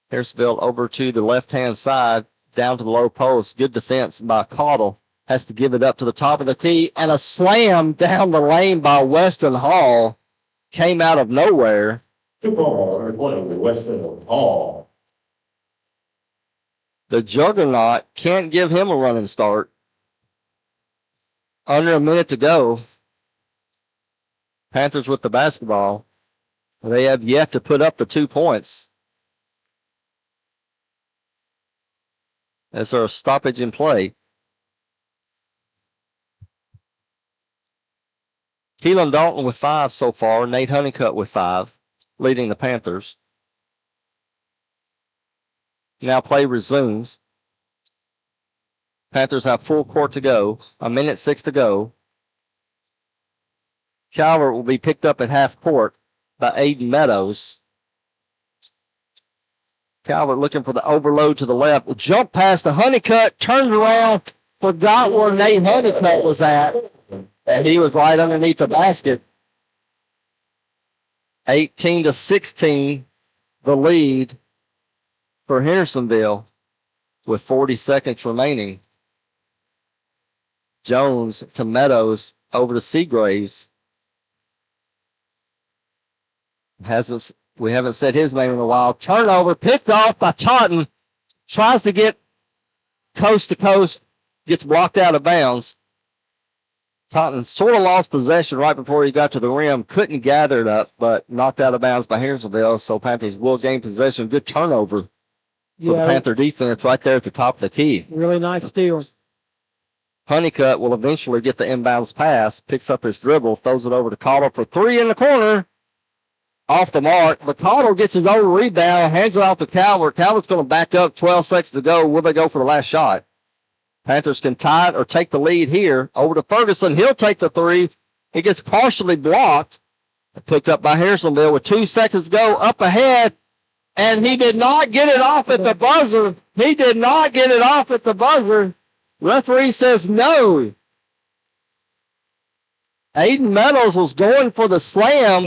Hendersonville over to the left-hand side, down to the low post. Good defense by Cottle. Has to give it up to the top of the key, and a slam down the lane by Weston Hall came out of nowhere. Weston Hall. The juggernaut can't give him a running start. Under a minute to go. Panthers with the basketball. They have yet to put up the 2 points. As there a stoppage in play. Keelan Dalton with 5 so far. Nate Honeycutt with 5, leading the Panthers. Now play resumes. Panthers have full court to go. A minute 6 to go. Calvert will be picked up at half court by Aiden Meadows. Calvert looking for the overload to the left. Jump past the Honeycutt, turned around, forgot where Nate Honeycutt was at, and he was right underneath the basket. 18-16, the lead for Hendersonville with 40 seconds remaining. Jones to Meadows, over to Seagraves. We haven't said his name in a while. Turnover, picked off by Totten. Tries to get coast to coast. Gets blocked out of bounds. Taunton sort of lost possession right before he got to the rim. Couldn't gather it up, but knocked out of bounds by Hendersonville. So Panthers will gain possession. Good turnover for the Panther defense right there at the top of the key. Really nice steal. Honeycutt will eventually get the inbounds pass, picks up his dribble, throws it over to Cottle for three in the corner. Off the mark, but Cottle gets his own rebound, hands it off to Calvert. Calvert's going to back up, 12 seconds to go. Will they go for the last shot? Panthers can tie it or take the lead here. Over to Ferguson. He'll take the three. He gets partially blocked. Picked up by Hendersonville with 2 seconds to go. Up ahead. And he did not get it off at the buzzer. He did not get it off at the buzzer. Referee says no. Aiden Meadows was going for the slam.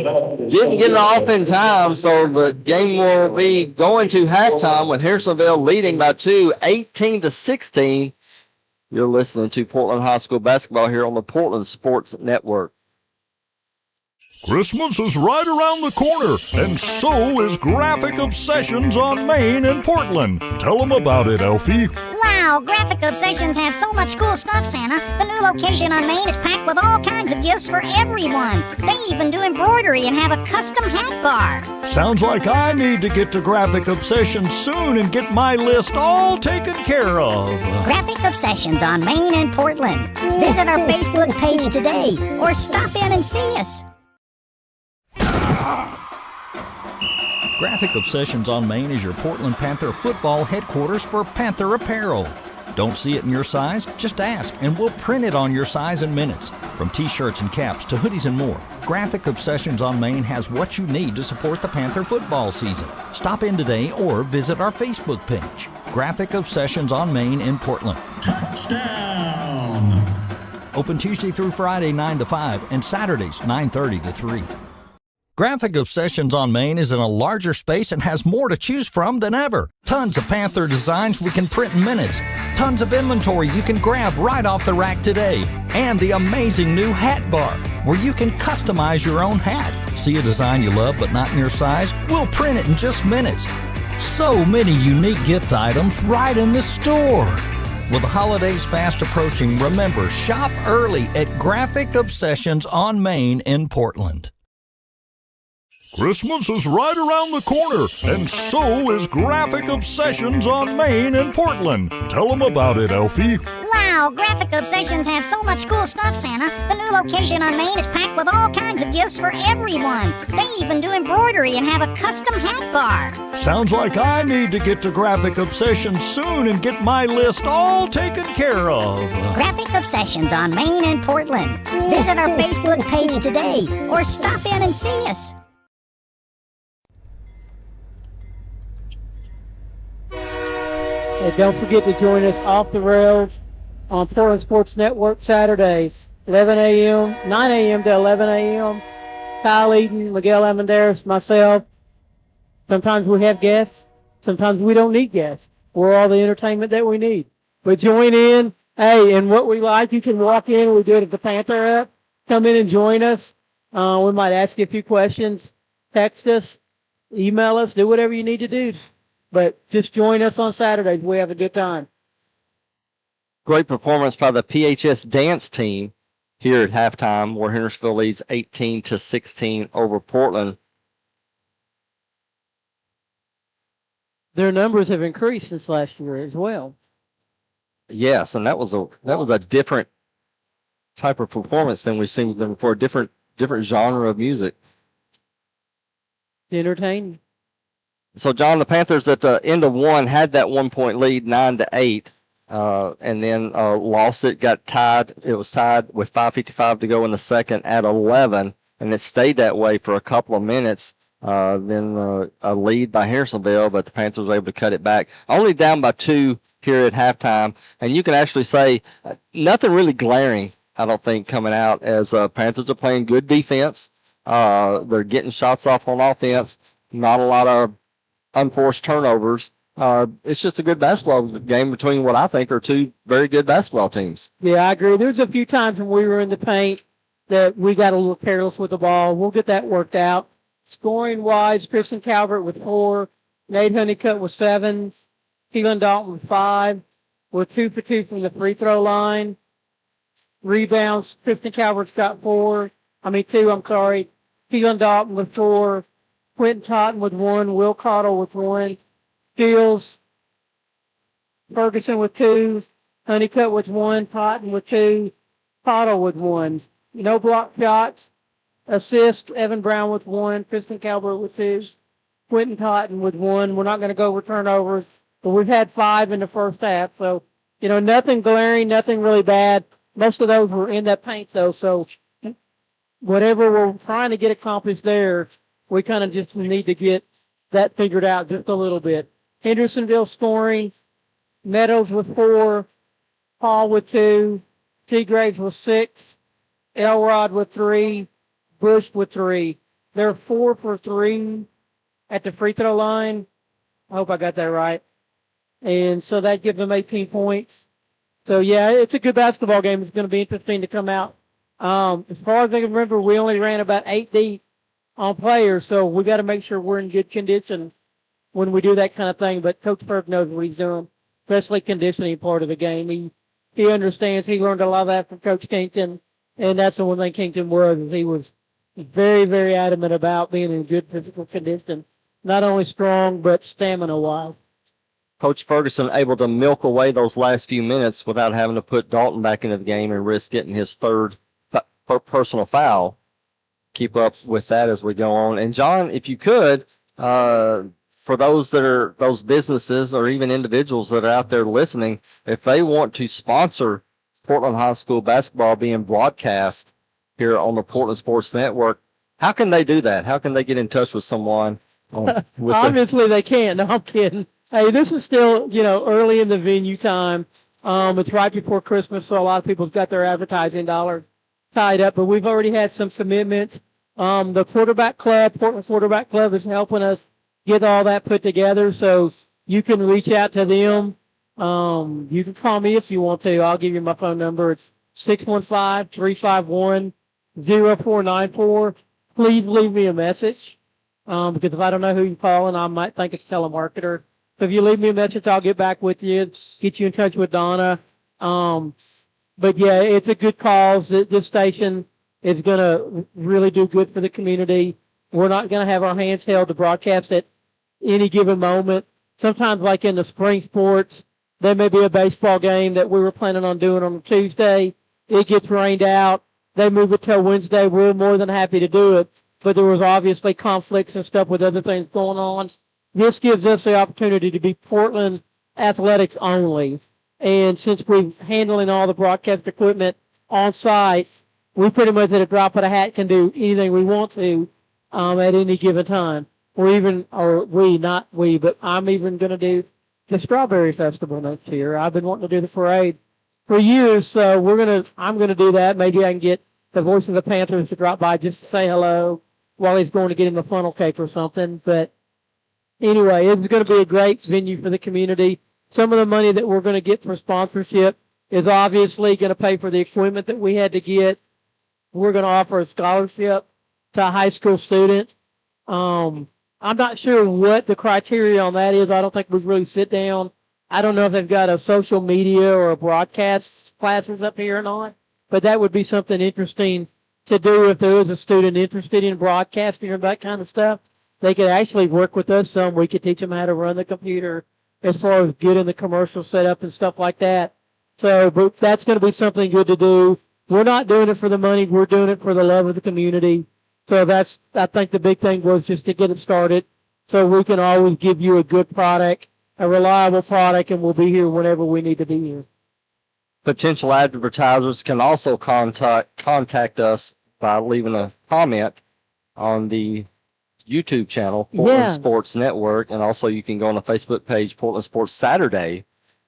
Didn't get it off in time. So the game will be going to halftime with Hendersonville leading by 2, 18-16. You're listening to Portland High School basketball here on the Portland Sports Network. Christmas is right around the corner, and so is Graphic Obsessions on Main in Portland. Tell them about it, Elfie. Wow, Graphic Obsessions has so much cool stuff, Santa. The new location on Main is packed with all kinds of gifts for everyone. They even do embroidery and have a custom hat bar. Sounds like I need to get to Graphic Obsessions soon and get my list all taken care of. Graphic Obsessions on Main in Portland. Visit our Facebook page today or stop in and see us. Graphic Obsessions on Main is your Portland Panther football headquarters for Panther apparel. Don't see it in your size? Just ask, and we'll print it on your size in minutes. From t-shirts and caps to hoodies and more, Graphic Obsessions on Main has what you need to support the Panther football season. Stop in today or visit our Facebook page. Graphic Obsessions on Main in Portland. Touchdown! Open Tuesday through Friday 9 to 5 and Saturdays 9:30 to 3. Graphic Obsessions on Main is in a larger space and has more to choose from than ever. Tons of Panther designs we can print in minutes. Tons of inventory you can grab right off the rack today. And the amazing new hat bar, where you can customize your own hat. See a design you love but not in your size? We'll print it in just minutes. So many unique gift items right in the store. With the holidays fast approaching, remember, shop early at Graphic Obsessions on Main in Portland. Christmas is right around the corner, and so is Graphic Obsessions on Main in Portland. Tell them about it, Elfie. Wow, Graphic Obsessions has so much cool stuff, Santa. The new location on Main is packed with all kinds of gifts for everyone. They even do embroidery and have a custom hat bar. Sounds like I need to get to Graphic Obsessions soon and get my list all taken care of. Graphic Obsessions on Main in Portland. Visit our Facebook page today or stop in and see us. And don't forget to join us off the rails on Portland Sports Network Saturdays, 11 a.m., 9 a.m. to 11 a.m. Kyle Eden, Miguel Amandares, myself. Sometimes we have guests. Sometimes we don't need guests. We're all the entertainment that we need. But join in. Hey, and what we like, you can walk in. We do it at the Panther app. Come in and join us. We might ask you a few questions. Text us. Email us. Do whatever you need to do. But just join us on Saturdays. We have a good time. Great performance by the PHS dance team here at halftime, where Hendersonville leads 18-16 over Portland. Their numbers have increased since last year as well. Yes, and that was a different type of performance than we've seen them before. Different genre of music. Entertaining. So, John, the Panthers at the end of one had that 1 point lead, 9-8, and then lost it, got tied. It was tied with 5:55 to go in the second at 11, and it stayed that way for a couple of minutes. Then a lead by Hendersonville, but the Panthers were able to cut it back. Only down by 2 here at halftime, and you can actually say nothing really glaring, I don't think, coming out, as Panthers are playing good defense. They're getting shots off on offense, not a lot of unforced turnovers. It's just a good basketball game between what I think are two very good basketball teams. Yeah, I agree. There's a few times when we were in the paint that we got a little careless with the ball. We'll get that worked out. Scoring-wise, Christian Calvert with 4, Nate Honeycutt with 7, Keelan Dalton with 5. We're 2 for 2 from the free throw line. Rebounds, Kristen Calvert's got 2, I'm sorry. Keelan Dalton with 4. Quentin Totten with 1. Will Cottle with 1. Steals, Ferguson with 2. Honeycutt with 1. Totten with 2. Cottle with 1. No block shots. Assist, Evan Brown with 1. Kristen Calvert with 2. Quentin Totten with 1. We're not going to go over turnovers, but we've had 5 in the first half. So, nothing glaring, nothing really bad. Most of those were in that paint, though. So whatever we're trying to get accomplished there, we kind of just need to get that figured out just a little bit. Hendersonville scoring, Meadows with 4, Paul with 2, Seagraves with 6, Elrod with 3, Bush with 3. They're 4 for 3 at the free throw line. I hope I got that right. And so that gives them 18 points. So, yeah, it's a good basketball game. It's going to be interesting to come out. As far as I can remember, we only ran about 8 deep on players, so we got to make sure we're in good condition when we do that kind of thing. But Coach Berg knows what he's doing, especially conditioning part of the game. He understands. He learned a lot of that from Coach Kington, and that's the one thing Kington was. He was very, very adamant about being in good physical condition, not only strong but stamina-wise. Coach Ferguson able to milk away those last few minutes without having to put Dalton back into the game and risk getting his 3rd personal foul. Keep up with that as we go on. And John, if you could, for those businesses or even individuals that are out there listening, if they want to sponsor Portland High School basketball being broadcast here on the Portland Sports Network, how can they do that? How can they get in touch with someone? Obviously, they can't. No, I'm kidding. Hey, this is still, early in the venue time. It's right before Christmas, so a lot of people's got their advertising dollars tied up, but we've already had some commitments. The quarterback club, Portland Quarterback Club, is helping us get all that put together, so you can reach out to them. You can call me if you want to. I'll give you my phone number. It's 615-351-0494. Please leave me a message, because if I don't know who you're calling, I might think it's a telemarketer. So if you leave me a message, I'll get back with you, get you in touch with Donna. But, yeah, it's a good cause. This station is going to really do good for the community. We're not going to have our hands held to broadcast at any given moment. Sometimes, like in the spring sports, there may be a baseball game that we were planning on doing on Tuesday. It gets rained out. They move it till Wednesday. We're more than happy to do it. But there was obviously conflicts and stuff with other things going on. This gives us the opportunity to be Portland athletics only. And since we're handling all the broadcast equipment on site, we pretty much at a drop of a hat can do anything we want to at any given time. But I'm even going to do the Strawberry Festival next year. I've been wanting to do the parade for years, so I'm going to do that. Maybe I can get the voice of the Panthers to drop by just to say hello while he's going to get him a funnel cake or something. But anyway, it's going to be a great venue for the community. Some of the money that we're going to get for sponsorship is obviously going to pay for the equipment that we had to get. We're going to offer a scholarship to a high school student. I'm not sure what the criteria on that is. I don't think we really sit down. I don't know if they've got a social media or a broadcast classes up here or not, but that would be something interesting to do if there is a student interested in broadcasting or that kind of stuff. They could actually work with us some. We could teach them how to run the computer as far as getting the commercial set up and stuff like that. So, but that's going to be something good to do. We're not doing it for the money. We're doing it for the love of the community. So I think the big thing was just to get it started so we can always give you a good product, a reliable product, and we'll be here whenever we need to be here. Potential advertisers can also contact us by leaving a comment on the YouTube channel, Portland Sports Network, and also you can go on the Facebook page, Portland Sports Saturday,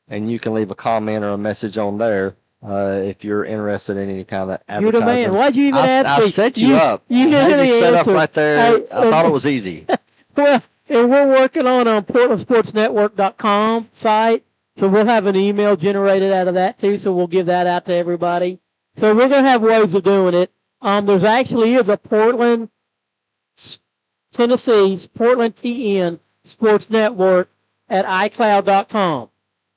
and you can leave a comment or a message on there if you're interested in any kind of advertising. You're the man. Why'd you even ask me? I set you up. You had you set up right there. I thought it was easy. Well, and we're working on PortlandSportsNetwork.com site, so we'll have an email generated out of that too, so we'll give that out to everybody. So we're going to have ways of doing it. There's actually is a Portland, Tennessee's Portland TN Sports Network at iCloud.com.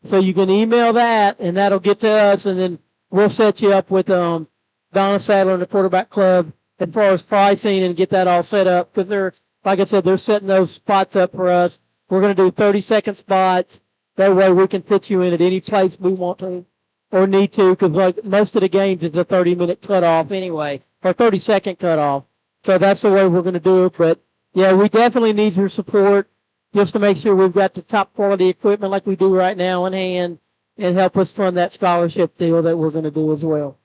So you can email that, and that'll get to us, and then we'll set you up with Donna Sadler and the quarterback club as far as pricing and get that all set up because they're, like I said, they're setting those spots up for us. We're going to do 30-second spots. That way we can fit you in at any place we want to or need to because like most of the games is a 30-minute cutoff anyway or 30-second cutoff. So that's the way we're going to do it. But, yeah, we definitely need your support just to make sure we've got the top quality equipment like we do right now in hand and help us fund that scholarship deal that we're going to do as well.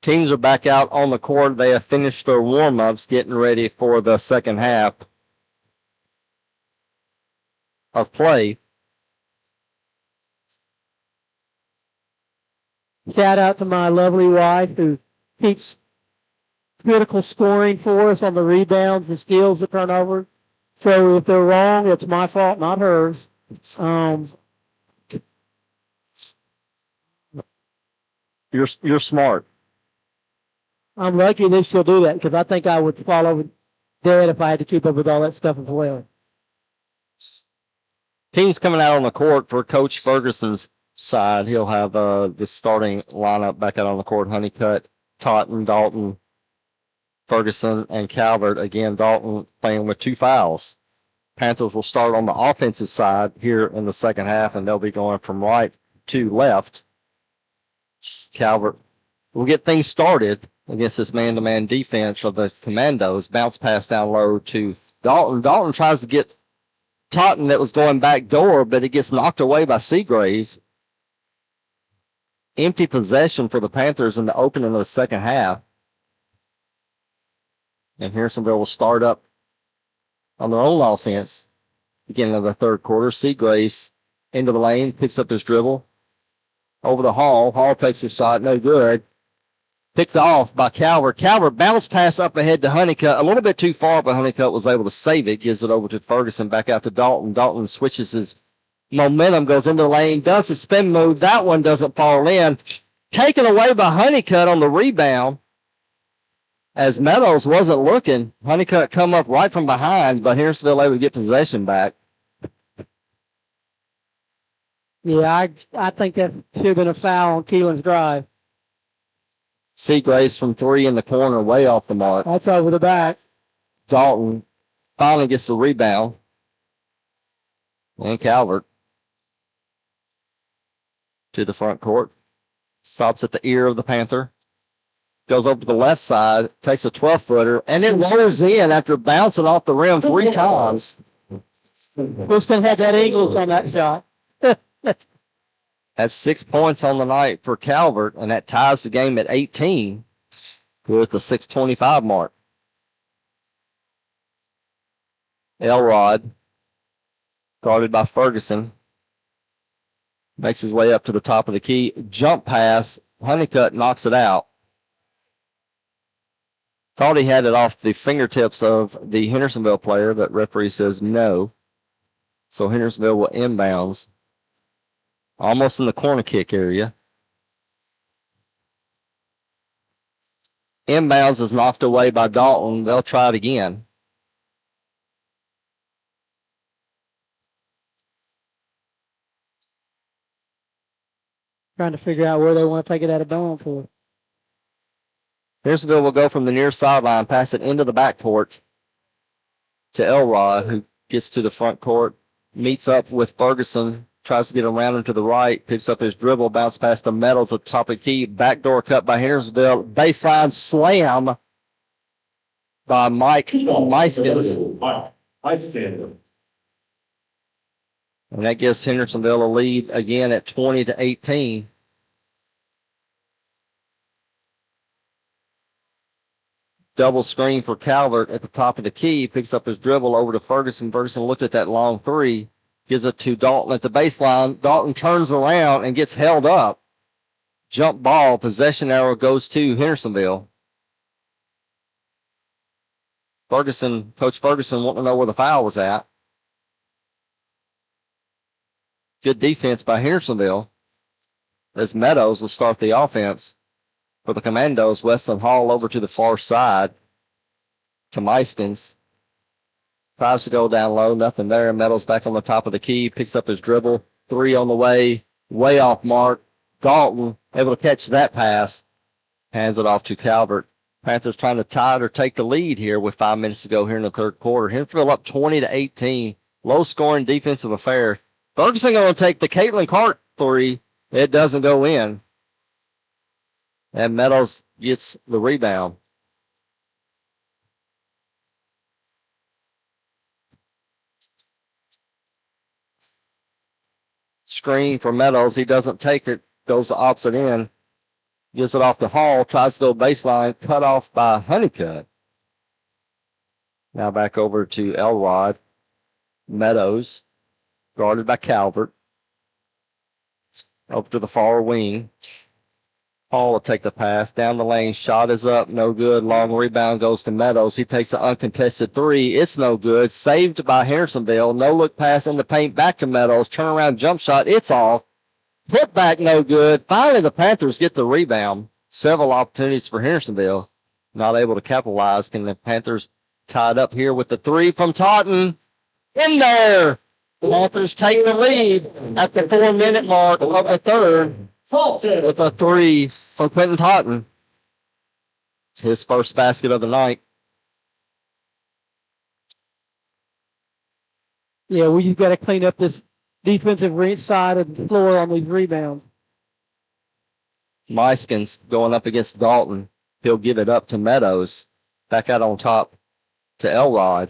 Teams are back out on the court. They have finished their warm-ups, getting ready for the second half of play. Shout out to my lovely wife who keeps critical scoring for us on the rebounds, the steals, the turnovers. So if they're wrong, it's my fault, not hers. You're smart. I'm lucky that she'll do that because I think I would fall over dead if I had to keep up with all that stuff as well. Teams coming out on the court for Coach Ferguson's side. He'll have the starting lineup back out on the court. Honeycutt, Totten, Dalton, Ferguson, and Calvert. Again, Dalton playing with 2 fouls. Panthers will start on the offensive side here in the second half, and they'll be going from right to left. Calvert will get things started against this man-to-man defense of the Commandos. Bounce pass down low to Dalton. Dalton tries to get Totten that was going back door, but it gets knocked away by Seagraves. Empty possession for the Panthers in the opening of the second half. And Hendersonville will start up on their own offense beginning of the third quarter. Seagraves into the lane, picks up his dribble. Over to Hall. Hall takes his shot, no good. Picked off by Calvert. Calvert bounce pass up ahead to Honeycutt. A little bit too far, but Honeycutt was able to save it. Gives it over to Ferguson, back out to Dalton. Dalton switches his momentum, goes into the lane, does the spin move. That one doesn't fall in. Taken away by Honeycutt on the rebound. As Meadows wasn't looking, Honeycutt come up right from behind, but Hendersonville able to get possession back. Yeah, I think that should have been a foul on Keelan's drive. Seagraves from 3 in the corner, way off the mark. That's over the back. Dalton finally gets the rebound. And Calvert to the front court. Stops at the ear of the Panther. Goes over to the left side, takes a 12-footer, and it rolls in after bouncing off the rim 3 times. Houston had that English on that shot. That's 6 points on the night for Calvert, and that ties the game at 18 with the 6:25 mark. Elrod, guarded by Ferguson, makes his way up to the top of the key. Jump pass. Honeycutt knocks it out. Thought he had it off the fingertips of the Hendersonville player, but referee says no. So Hendersonville will inbounds. Almost in the corner kick area. Inbounds is knocked away by Dalton. They'll try it again. Trying to figure out where they want to take it out of bounds for. Hendersonville will go from the near sideline, pass it into the backcourt to Elrod, who gets to the front court, meets up with Ferguson, tries to get around him to the right, picks up his dribble, bounce past the Meadows at the top of the key, backdoor cut by Hendersonville, baseline slam by Mike Meiskens. And that gives Hendersonville a lead again at 20-18. Double screen for Calvert at the top of the key. Picks up his dribble over to Ferguson. Ferguson looked at that long 3. Gives it to Dalton at the baseline. Dalton turns around and gets held up. Jump ball. Possession arrow goes to Hendersonville. Coach Ferguson wanting to know where the foul was at. Good defense by Hendersonville. As Meadows will start the offense for the Commandos. Weston Hall over to the far side to Meiskens. Tries to go down low, nothing there. Meadows back on the top of the key, picks up his dribble. 3 on the way off mark. Dalton able to catch that pass. Hands it off to Calvert. Panthers trying to tie it or take the lead here with 5 minutes to go here in the third quarter. Hendersonville up 20-18. Low-scoring defensive affair. Ferguson going to take the Caitlin Cart three. It doesn't go in. And Meadows gets the rebound. Screen for Meadows. He doesn't take it. Goes the opposite end. Gives it off to Hall. Tries to go baseline. Cut off by Honeycutt. Now back over to Elrod. Meadows. Guarded by Calvert. Over to the far wing. Hall will take the pass. Down the lane. Shot is up. No good. Long rebound goes to Meadows. He takes an uncontested three. It's no good. Saved by Hendersonville. No look pass in the paint. Back to Meadows. Turnaround jump shot. It's off. Put back no good. Finally, the Panthers get the rebound. Several opportunities for Hendersonville. Not able to capitalize. Can the Panthers tied up here with the three from Totten? In there. Panthers take the lead at the 4-minute mark of the third with a three from Quentin Totten. His first basket of the night. Yeah, well, you've got to clean up this defensive side of the floor on these rebounds. Myskins going up against Dalton. He'll give it up to Meadows. Back out on top to Elrod.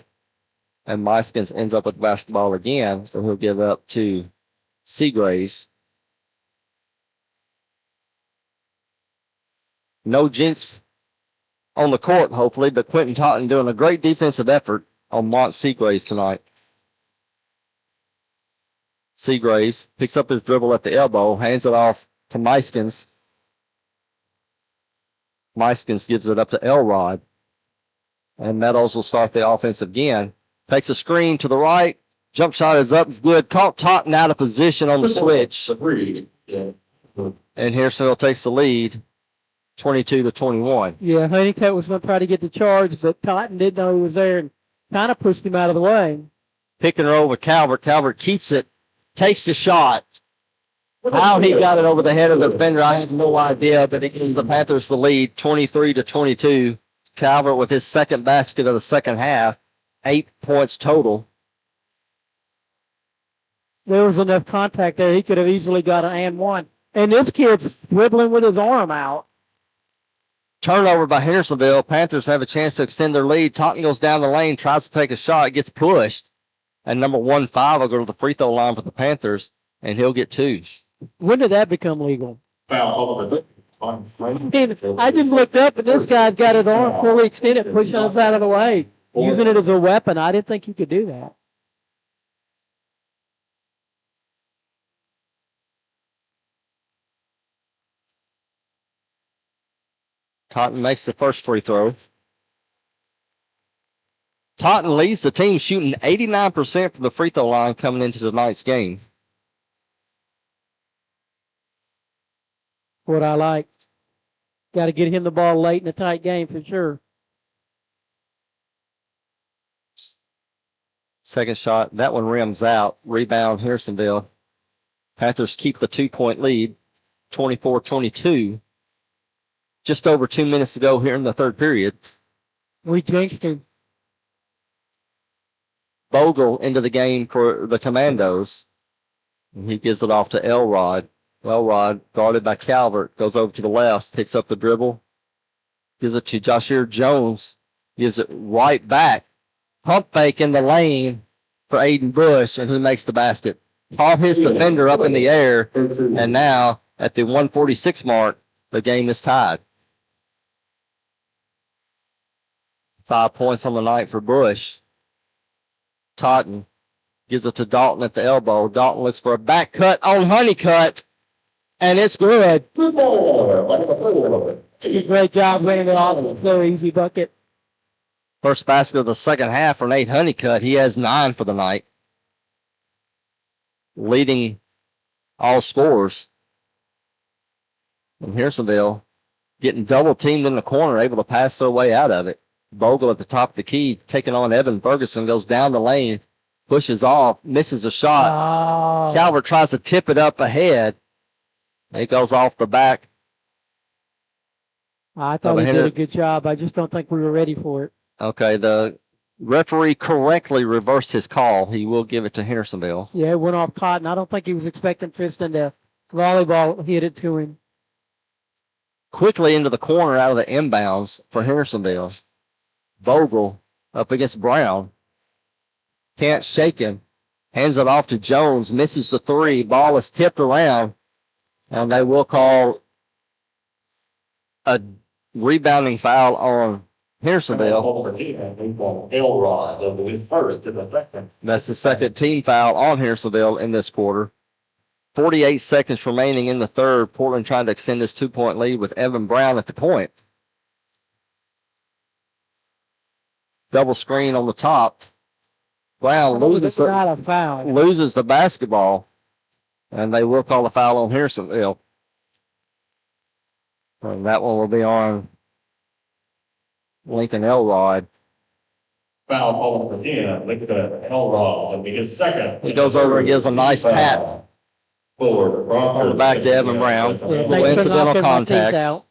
And Myskins ends up with the basketball again, so he'll give up to Seagraves. No jinx on the court, hopefully, but Quentin Totten doing a great defensive effort on Mont Seagraves tonight. Seagraves picks up his dribble at the elbow, hands it off to Myskins. Myskins gives it up to Elrod. And Meadows will start the offense again. Takes a screen to the right. Jump shot is up. It's good. Caught Totten out of position on the switch. And Hendersonville takes the lead, 22-21. Yeah, Honeycutt was going to try to get the charge, but Totten didn't know he was there and kind of pushed him out of the way. Pick and roll with Calvert. Calvert keeps it. Takes the shot. How he got it over the head of the defender, I have no idea, but it gives the Panthers the lead, 23-22. Calvert with his second basket of the second half, 8 points total. There was enough contact there. He could have easily got an and one. And this kid's dribbling with his arm out. Turnover by Hendersonville. Panthers have a chance to extend their lead. Totten goes down the lane, tries to take a shot, gets pushed. And number 1-5 will go to the free throw line for the Panthers, and he'll get two. When did that become legal? Foul. I just looked up, and this guy's got his arm fully extended, pushing us out of the way, using it as a weapon. I didn't think you could do that. Totten makes the first free throw. Totten leads the team shooting 89% from the free throw line coming into tonight's game. What I like. Got to get him the ball late in a tight game for sure. Second shot, that one rims out. Rebound, Hendersonville. Panthers keep the 2-point lead, 24-22. Just over 2 minutes to go here in the third period. We jinxed him. Bogle into the game for the Commandos. And he gives it off to Elrod. Elrod, guarded by Calvert, goes over to the left, picks up the dribble, gives it to Joshua Jones, gives it right back. Pump fake in the lane for Aiden Bush, and he makes the basket. Caught his defender up in the air, and now at the 1:46 mark, the game is tied. 5 points on the night for Bush. Totten gives it to Dalton at the elbow. Dalton looks for a back cut on Honeycutt, and it's good. Great job bringing it off. So easy bucket. First basket of the second half for Nate Honeycutt. He has 9 for the night, leading all scorers. And Hendersonville getting double teamed in the corner, able to pass their way out of it. Bogle at the top of the key, taking on Evan Ferguson, goes down the lane, pushes off, misses a shot. Oh. Calvert tries to tip it up ahead. It goes off the back I thought he did a good job. I just don't think we were ready for it. Okay, the referee correctly reversed his call. He will give it to Hendersonville. Yeah, it went off Cotton. I don't think he was expecting Tristan to volleyball hit it to him. Quickly into the corner out of the inbounds for Hendersonville. Vogel up against Brown. Can't shake him. Hands it off to Jones. Misses the three. Ball is tipped around. And they will call a rebounding foul on Hendersonville. That's the second team foul on Hendersonville in this quarter. 48 seconds remaining in the third. Portland trying to extend this 2-point lead with Evan Brown at the point. Double screen on the top. Brown loses the basketball, and they will call a foul on Hendersonville. And that one will be on Lincoln Elrod. Foul again, Lincoln Elrod. That'll be his second. He goes over and gives a nice pat on the back to Evan Brown. Incidental contact.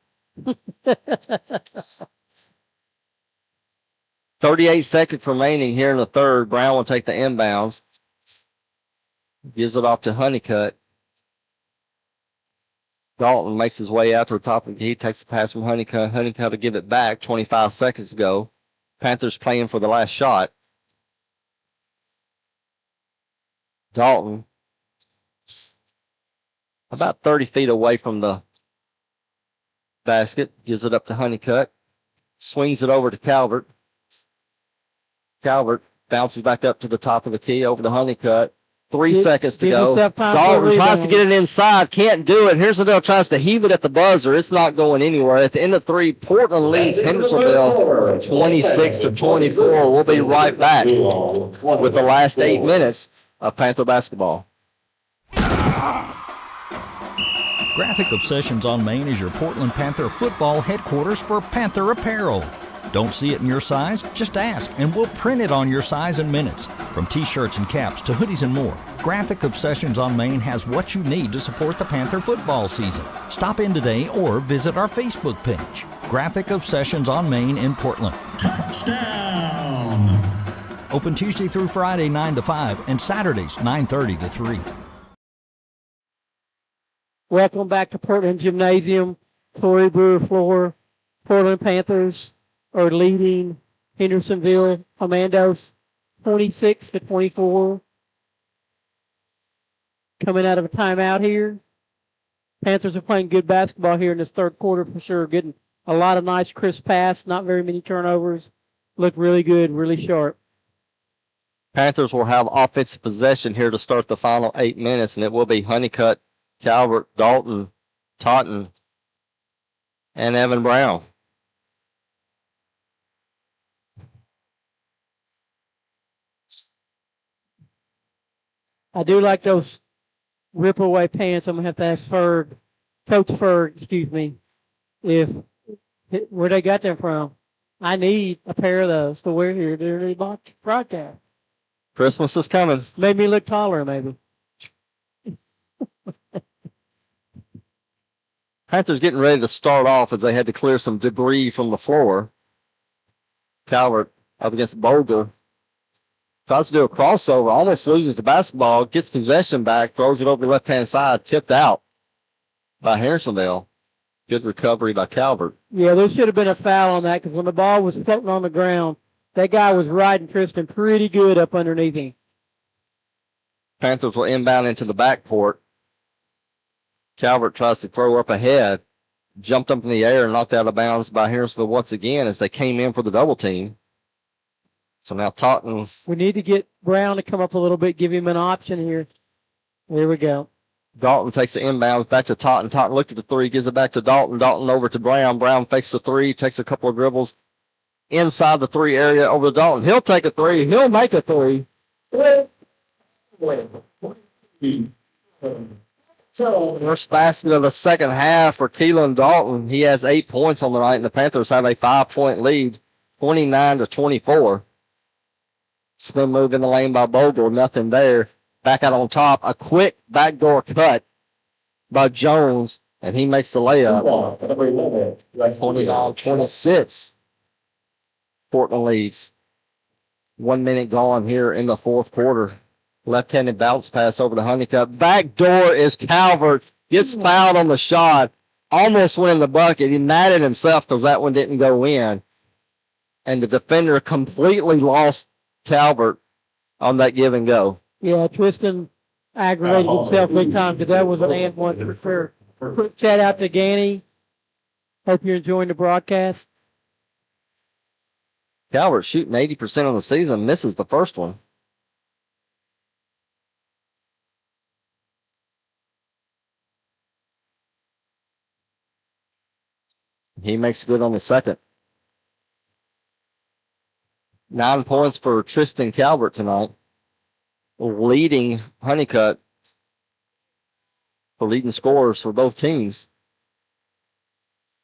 38 seconds remaining here in the third. Brown will take the inbounds. Gives it off to Honeycutt. Dalton makes his way out to the top of the key, takes the pass from Honeycutt. Honeycutt will give it back 25 seconds ago. Panthers playing for the last shot. Dalton, about 30 feet away from the basket, gives it up to Honeycutt. Swings it over to Calvert. Calvert bounces back up to the top of the key, over to Honeycutt. 3 seconds to go. Dalton tries to get it inside, can't do it. Hendersonville tries to heave it at the buzzer. It's not going anywhere. At the end of three, Portland leads Hendersonville 26-24. We'll be right back with the last 8 minutes of Panther basketball. Graphic Obsessions on Main is your Portland Panther football headquarters for Panther apparel. Don't see it in your size? Just ask, and we'll print it on your size in minutes. From t-shirts and caps to hoodies and more, Graphic Obsessions on Main has what you need to support the Panther football season. Stop in today or visit our Facebook page. Graphic Obsessions on Main in Portland. Touchdown! Open Tuesday through Friday 9 to 5 and Saturdays 9:30 to 3. Welcome back to Portland Gymnasium. Torrey Brewer floor. Portland Panthers are leading Hendersonville Commandos 26-24. Coming out of a timeout here. Panthers are playing good basketball here in this third quarter for sure. Getting a lot of nice crisp passes, not very many turnovers. Look really good, really sharp. Panthers will have offensive possession here to start the final 8 minutes, and it will be Honeycutt, Calvert, Dalton, Totten, and Evan Brown. I do like those rip-away pants. I'm going to have to ask Ferg, Coach Ferg, where they got them from. I need a pair of those to wear here during the broadcast. Christmas is coming. Made me look taller, maybe. Panthers getting ready to start off as they had to clear some debris from the floor. Calvert up against Boulder. Tries to do a crossover, almost loses the basketball, gets possession back, throws it over the left-hand side, tipped out by Hendersonville. Good recovery by Calvert. Yeah, there should have been a foul on that because when the ball was floating on the ground, that guy was riding Tristan pretty good up underneath him. Panthers will inbound into the backcourt. Calvert tries to throw up ahead, jumped up in the air and knocked out of bounds by Hendersonville once again as they came in for the double team. So now Totten. We need to get Brown to come up a little bit, give him an option here. There we go. Dalton takes the inbounds back to Totten. Totten looked at the three, gives it back to Dalton. Dalton over to Brown. Brown fakes the three, takes a couple of dribbles inside the three area over to Dalton. He'll take a three. He'll make a three. First basket of the second half for Keelan Dalton. He has 8 points on the night, and the Panthers have a 5-point lead, 29-24. Spin move in the lane by Bogle. Nothing there. Back out on top. A quick backdoor cut by Jones. And he makes the layup. 29-26. Portland leads. 1 minute gone here in the fourth quarter. Left-handed bounce pass over to Honeycutt. Back door is Calvert. Gets fouled on the shot. Almost went in the bucket. He mad at himself because that one didn't go in. And the defender completely lost Calvert on that give and go. Yeah, Tristan aggravated himself big time because that was an and one for sure. Quick shout out to Ganny. Hope you're enjoying the broadcast. Calvert shooting 80% of the season, misses the first one. He makes good on the second. 9 points for Tristan Calvert tonight, leading Honeycutt for leading scorers for both teams.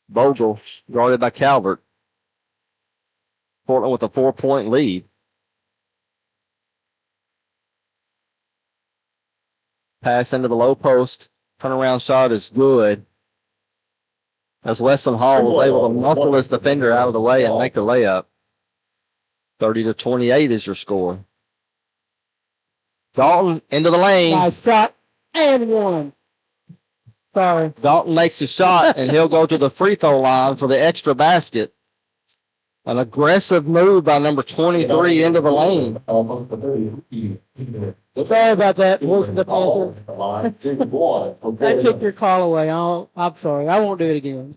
Bogle guarded by Calvert. Portland with a 4-point lead. Pass into the low post. Turnaround shot is good. As Weston Hall was able to muscle his defender out of the way and make the layup. 30-28 is your score. Dalton into the lane. Nice shot and one. Sorry. Dalton makes a shot, and he'll go to the free throw line for the extra basket. An aggressive move by number 23 into the lane. Sorry about that, voice of the Panthers. I took your call away. I'm sorry. I won't do it again.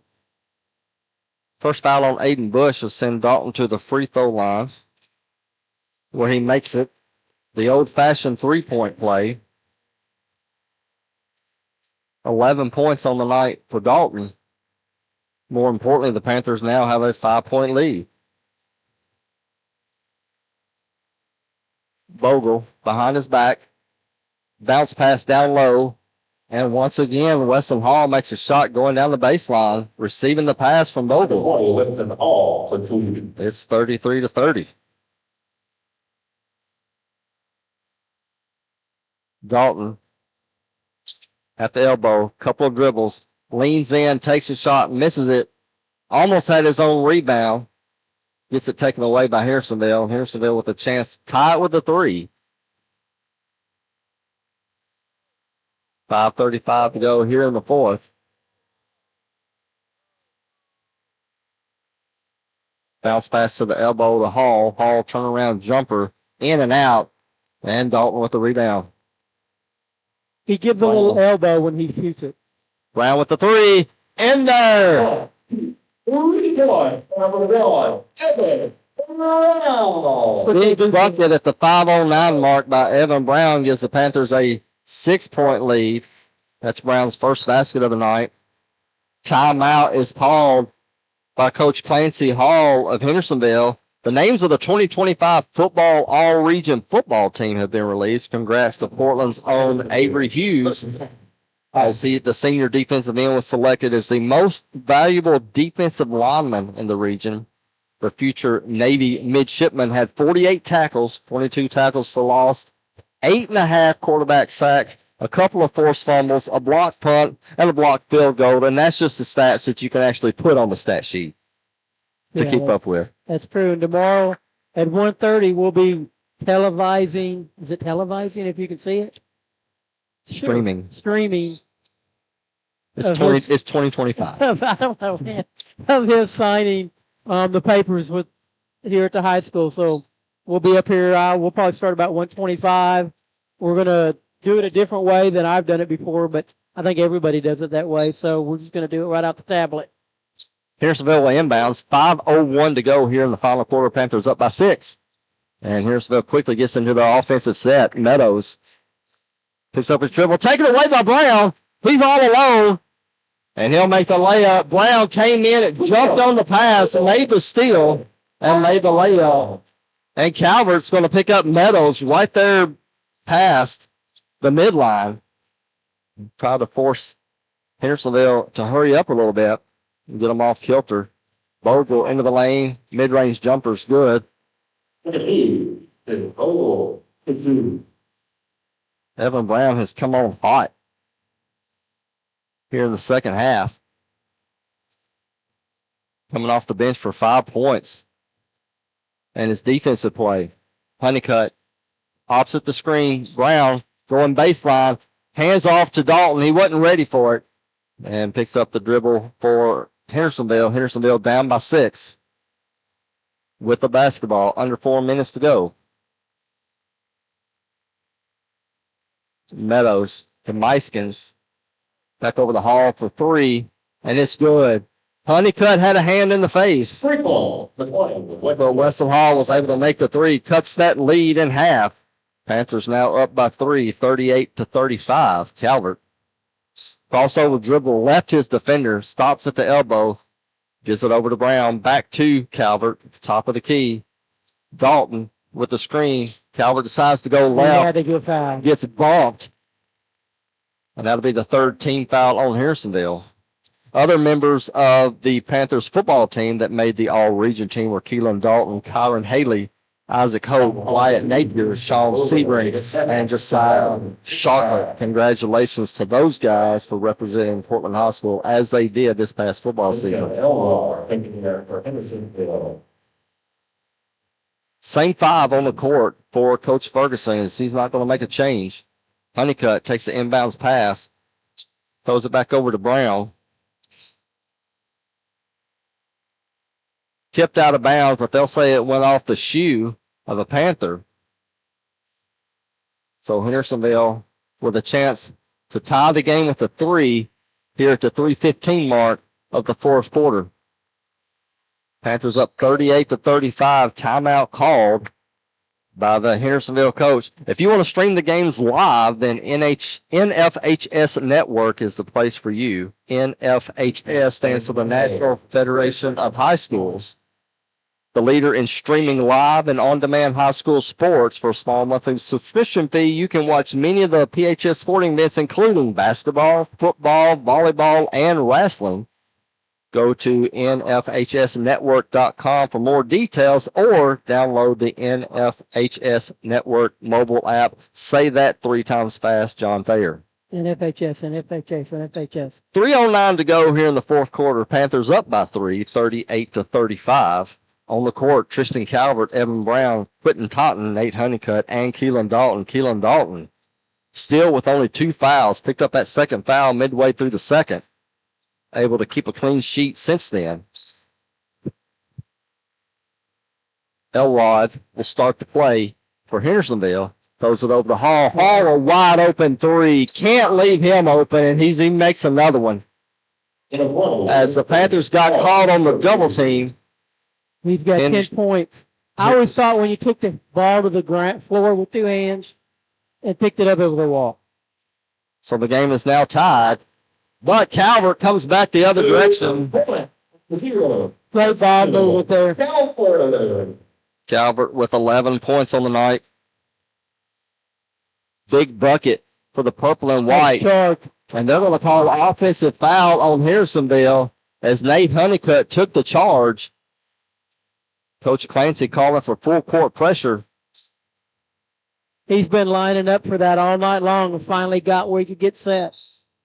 First foul on Aiden Bush will send Dalton to the free throw line, where he makes it the old-fashioned three-point play. 11 points on the night for Dalton. More importantly, the Panthers now have a 5-point lead. Bogle behind his back. Bounce pass down low. And once again, Weston Hall makes a shot going down the baseline, receiving the pass from Bogle. It's 33-30. Dalton at the elbow, couple of dribbles, leans in, takes a shot, misses it, almost had his own rebound, gets it taken away by Hendersonville. Hendersonville with a chance to tie it with a three. 5:35 to go here in the fourth. Bounce pass to the elbow to Hall. Hall turnaround jumper in and out, and Dalton with the rebound. He gives a little elbow when he shoots it. Brown with the three. In there. Big bucket at the 5:09 mark by Evan Brown gives the Panthers a 6-point lead. That's Brown's first basket of the night. Timeout is called by Coach Clancy Hall of Hendersonville. The names of the 2025 football all-region football team have been released. Congrats to Portland's own Avery Hughes, as the senior defensive end was selected as the most valuable defensive lineman in the region. The future Navy midshipman had 48 tackles, 22 tackles for loss, 8.5 quarterback sacks, a couple of forced fumbles, a blocked punt, and a blocked field goal. And that's just the stats that you can actually put on the stat sheet to keep up with. That's true. And tomorrow at 1:30, we'll be televising. Is it televising if you can see it? Streaming. Streaming. It's 2025. I don't know, man. Of his signing the papers here at the high school. So we'll be up here. We'll probably start about 1:25. We're going to do it a different way than I've done it before, but I think everybody does it that way. So we're just going to do it right out the tablet. Hendersonville will inbounds. 5:01 to go here in the final quarter. Panthers up by 6. And Hendersonville quickly gets into the offensive set. Meadows picks up his dribble. Taken away by Brown. He's all alone. And he'll make the layup. Brown came in and jumped on the pass and made the steal and made the layup. And Calvert's going to pick up Meadows right there past the midline. Try to force Hendersonville to hurry up a little bit and get them off kilter. Bogle into the lane. Mid-range jumper's good. Evan Brown has come on hot. here in the second half. Coming off the bench for 5 points. And his defensive play. Honeycutt opposite the screen. Brown going baseline. Hands off to Dalton. He wasn't ready for it. And picks up the dribble for Hendersonville. Hendersonville down by 6 with the basketball. Under 4 minutes to go. Meadows to Meiskens. Back over the hall for 3. And it's good. Honeycutt had a hand in the face. Free ball. But Wessel Hall was able to make the 3. Cuts that lead in half. Panthers now up by 3, 38-35. Calvert. Crossover dribble, left his defender, stops at the elbow, gives it over to Brown, back to Calvert, top of the key. Dalton with the screen. Calvert decides to go left. Had a good foul. Gets bumped. And that'll be the 3rd team foul on Hendersonville. Other members of the Panthers football team that made the all-region team were Keelan Dalton, Kyron Haley, Isaac Hope, Wyatt Napier, Sean Sebring, and Josiah Charlotte. Congratulations to those guys for representing Portland High School as they did this past football season. Same 5 on the court for Coach Ferguson as he's not going to make a change. Honeycutt takes the inbounds pass, throws it back over to Brown. Tipped out of bounds, but they'll say it went off the shoe of a Panther. So Hendersonville with a chance to tie the game with a 3 here at the 3:15 mark of the 4th quarter. Panthers up 38-35. Timeout called by the Hendersonville coach. If you want to stream the games live, then NFHS Network is the place for you. NFHS stands for the National Federation of High Schools. The leader in streaming live and on-demand high school sports. For a small monthly subscription fee, you can watch many of the PHS sporting events, including basketball, football, volleyball, and wrestling. Go to nfhsnetwork.com for more details or download the NFHS Network mobile app. Say that 3 times fast, John Thayer. NFHS, NFHS, NFHS. 3:09 to go here in the 4th quarter. Panthers up by 3, 38-35. On the court, Tristan Calvert, Evan Brown, Quentin Totten, Nate Honeycutt, and Keelan Dalton. Keelan Dalton still with only 2 fouls. Picked up that 2nd foul midway through the 2nd. Able to keep a clean sheet since then. Elrod will start the play for Hendersonville. Throws it over to Hall. Hall, a wide open 3. Can't leave him open, and he makes another one. As the Panthers got caught on the double team. He's got 10 points. I always thought when you took the ball to the floor with 2 hands and picked it up over the wall. So the game is now tied. But Calvert comes back the other direction. Great ball movement there. Calvert with 11 points on the night. Big bucket for the purple and white. And they're going to call an offensive foul on Hendersonville as Nate Honeycutt took the charge. Coach Clancy calling for full court pressure. He's been lining up for that all night long and finally got where he could get set.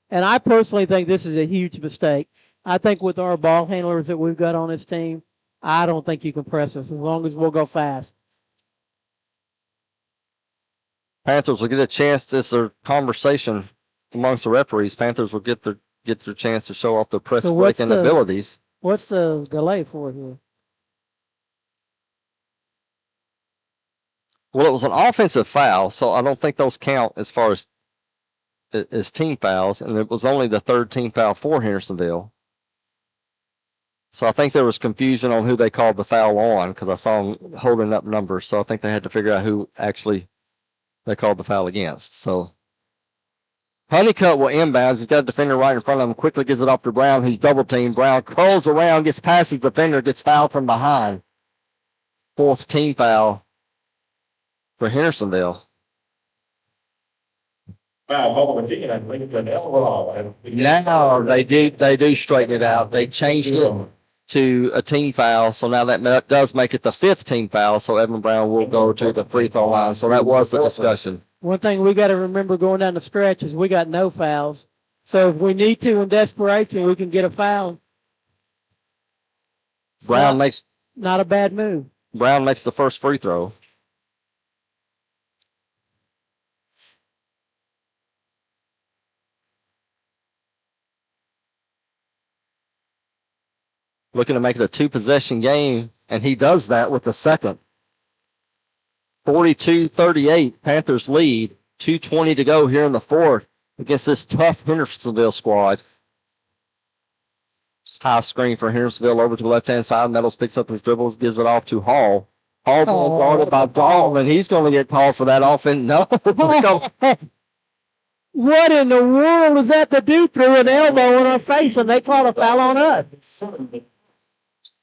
And I personally think this is a huge mistake. I think with our ball handlers that we've got on this team, I don't think you can press us as long as we'll go fast. Panthers will get a chance. This is a conversation amongst the referees. Panthers will get their chance to show off their press breaking abilities. What's the delay for here? Well, it was an offensive foul, so I don't think those count as far as team fouls, and it was only the 3rd team foul for Hendersonville. So I think there was confusion on who they called the foul on because I saw them holding up numbers, so I think they had to figure out who actually they called the foul against. So Honeycutt will inbounds. He's got a defender right in front of him, quickly gets it off to Brown. He's double-teamed. Brown curls around, gets past his defender, gets fouled from behind. 4th team foul for Hendersonville. Now they do straighten it out. They changed it to a team foul, so now that does make it the 5th team foul, so Evan Brown will go to the free throw line. So that was the discussion. One thing we got to remember going down the stretch is we got no fouls. So if we need to, in desperation, we can get a foul. Brown makes Not a bad move. the first free throw. Looking to make it a 2-possession game, and he does that with the second. 42-38, Panthers lead. 2:20 to go here in the fourth against this tough Hendersonville squad. High screen for Hendersonville over to the left-hand side. Meadows picks up his dribbles, gives it off to Hall. Hall ball guarded by Dalton, and he's going to get called for that offense. No. What in the world was that the dude threw an elbow in our face and they called a foul on us?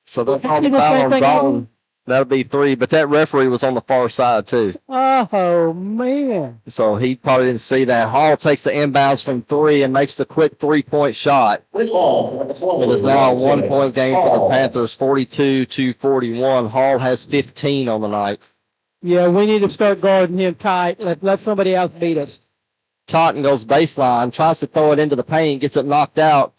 So they'll call the foul on Dalton. That'll be 3, but that referee was on the far side, too. Oh, man. So he probably didn't see that. Hall takes the inbounds from 3 and makes the quick 3-point shot. It is now a 1-point game for the Panthers, 42-41. Hall has 15 on the night. Yeah, we need to start guarding him tight. Let somebody else beat us. Totten goes baseline, tries to throw it into the paint, gets it knocked out.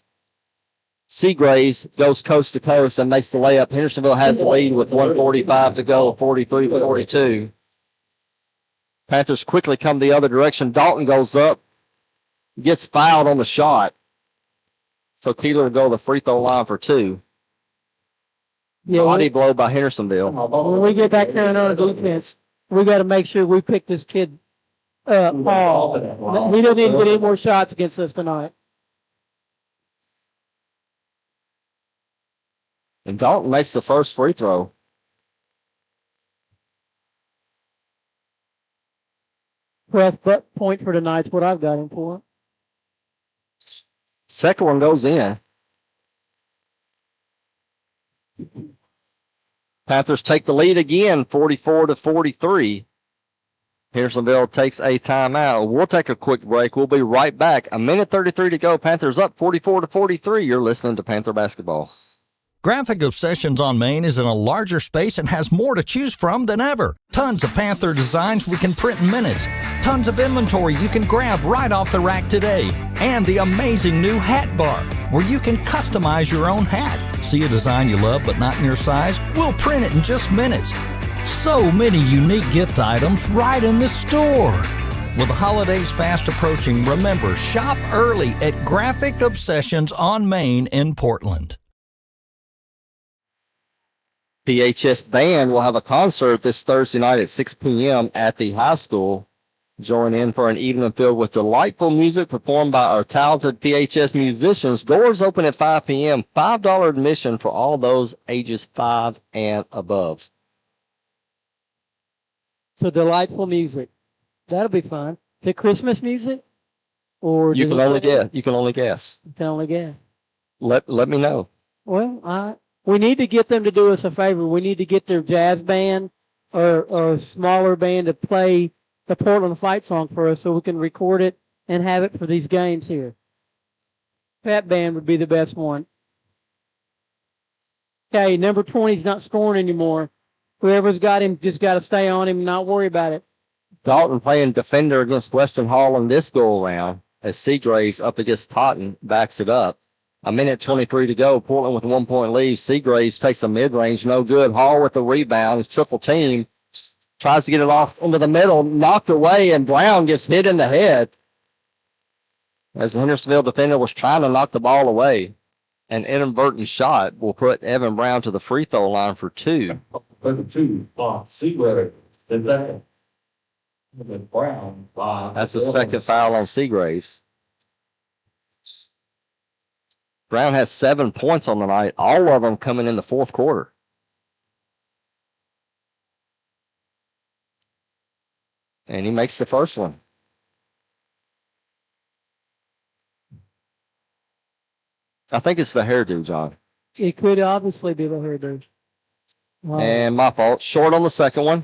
Seagraves goes coast to coast and makes the layup. Hendersonville has the lead with 1:45 to go, 43-42. Panthers quickly come the other direction. Dalton goes up, gets fouled on the shot. So Keeler will go to the free throw line for 2. Yeah, Body blow by Hendersonville. when we get back there in our defense, we got to make sure we pick this kid up. Paul. He doesn't need to get any more shots against us tonight. And Dalton makes the first free throw. Well, point for tonight's what I've got him for. Second one goes in. Panthers take the lead again, 44-43. Hendersonville takes a timeout. We'll take a quick break. We'll be right back. 1:33 to go. Panthers up 44-43. You're listening to Panther Basketball. Graphic Obsessions on Main is in a larger space and has more to choose from than ever. Tons of Panther designs we can print in minutes. Tons of inventory you can grab right off the rack today. And the amazing new hat bar, where you can customize your own hat. See a design you love but not in your size? We'll print it in just minutes. So many unique gift items right in the store. With the holidays fast approaching, remember, shop early at Graphic Obsessions on Main in Portland. PHS Band will have a concert this Thursday night at 6 p.m. at the high school. Join in for an evening filled with delightful music performed by our talented PHS musicians. Doors open at 5 p.m. $5 admission for all those ages 5 and above. So delightful music. That'll be fun. Is it Christmas music? Or You can only guess. You can only guess. You can only guess. Let me know. Well, we need to get them to do us a favor. We need to get their jazz band or a smaller band to play the Portland fight song for us so we can record it and have it for these games here. That band would be the best one. Okay, number 20's not scoring anymore. Whoever's got him just got to stay on him and not worry about it. Dalton playing defender against Weston Hall in this go-around as Seagraves up against Totten backs it up. 1:23 to go. Portland with a 1-point lead. Seagraves takes a mid-range, no good. Hall with the rebound. His triple team tries to get it off into the middle, knocked away, and Brown gets hit in the head as the Hendersonville defender was trying to knock the ball away. An inadvertent shot will put Evan Brown to the free throw line for 2. Seagraves. Brown. That's the second foul on Seagraves. Brown has 7 points on the night, all of them coming in the fourth quarter. And he makes the first one. I think it's the hairdo, John. It could obviously be the hairdo. Wow. And my fault. Short on the second one.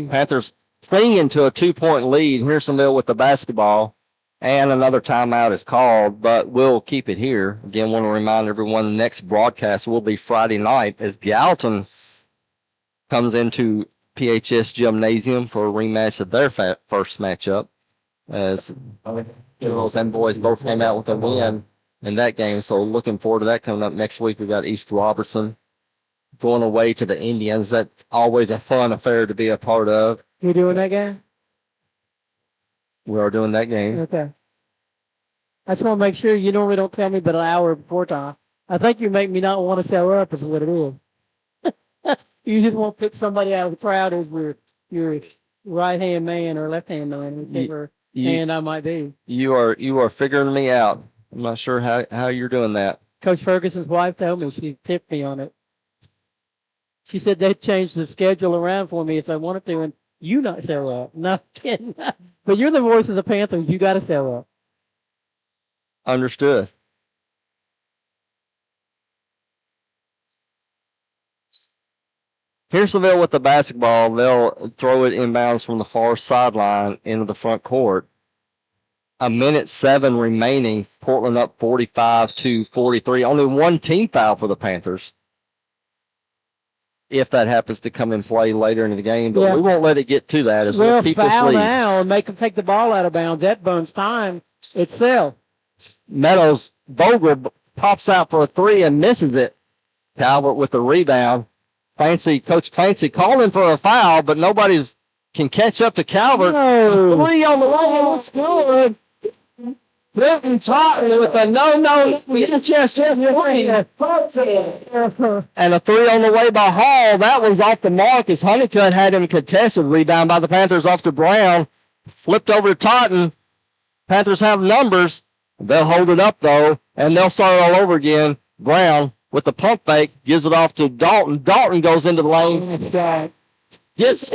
Panthers clinging to a 2-point lead. Hendersonville with the basketball. And another timeout is called, but we'll keep it here. Again, want to remind everyone the next broadcast will be Friday night as Gallatin comes into PHS Gymnasium for a rematch of their first matchup. As Girls and boys both came out with a win in that game. So looking forward to that coming up next week. We got East Robertson going away to the Indians. That's always a fun affair to be a part of. You doing that game? We are doing that game. Okay. I just want to make sure you normally don't tell me but an hour before time. I think you make me not want to show up is what it is. You just want to pick somebody out of the crowd as your right-hand man or left-hand man, whichever hand I might be. You are figuring me out. I'm not sure how you're doing that. Coach Ferguson's wife told me, she tipped me on it. She said they'd change the schedule around for me if I wanted to, and you not show up. No kidding. But you're the voice of the Panthers. You got to show up. Understood. Hendersonville with the basketball, they'll throw it inbounds from the far sideline into the front court. 1:07 remaining. Portland up 45-43. Only one team foul for the Panthers. If that happens to come in play later in the game, but we won't let it get to that as we'll keep foul this lead. now and make them take the ball out of bounds. That burns time itself. Meadows, Vogel pops out for a three and misses it. Calvert with the rebound. Coach Clancy calling for a foul, but nobody's can catch up to Calvert. No. Three on the way, it's good. Clinton Totten with a no. Yes. And a three on the way by Hall. That was off the mark as Honeycutt had him contested. Rebound by the Panthers off to Brown. Flipped over to Totten. Panthers have numbers. They'll hold it up, though, and they'll start all over again. Brown with the pump fake gives it off to Dalton. Dalton goes into the lane. Gets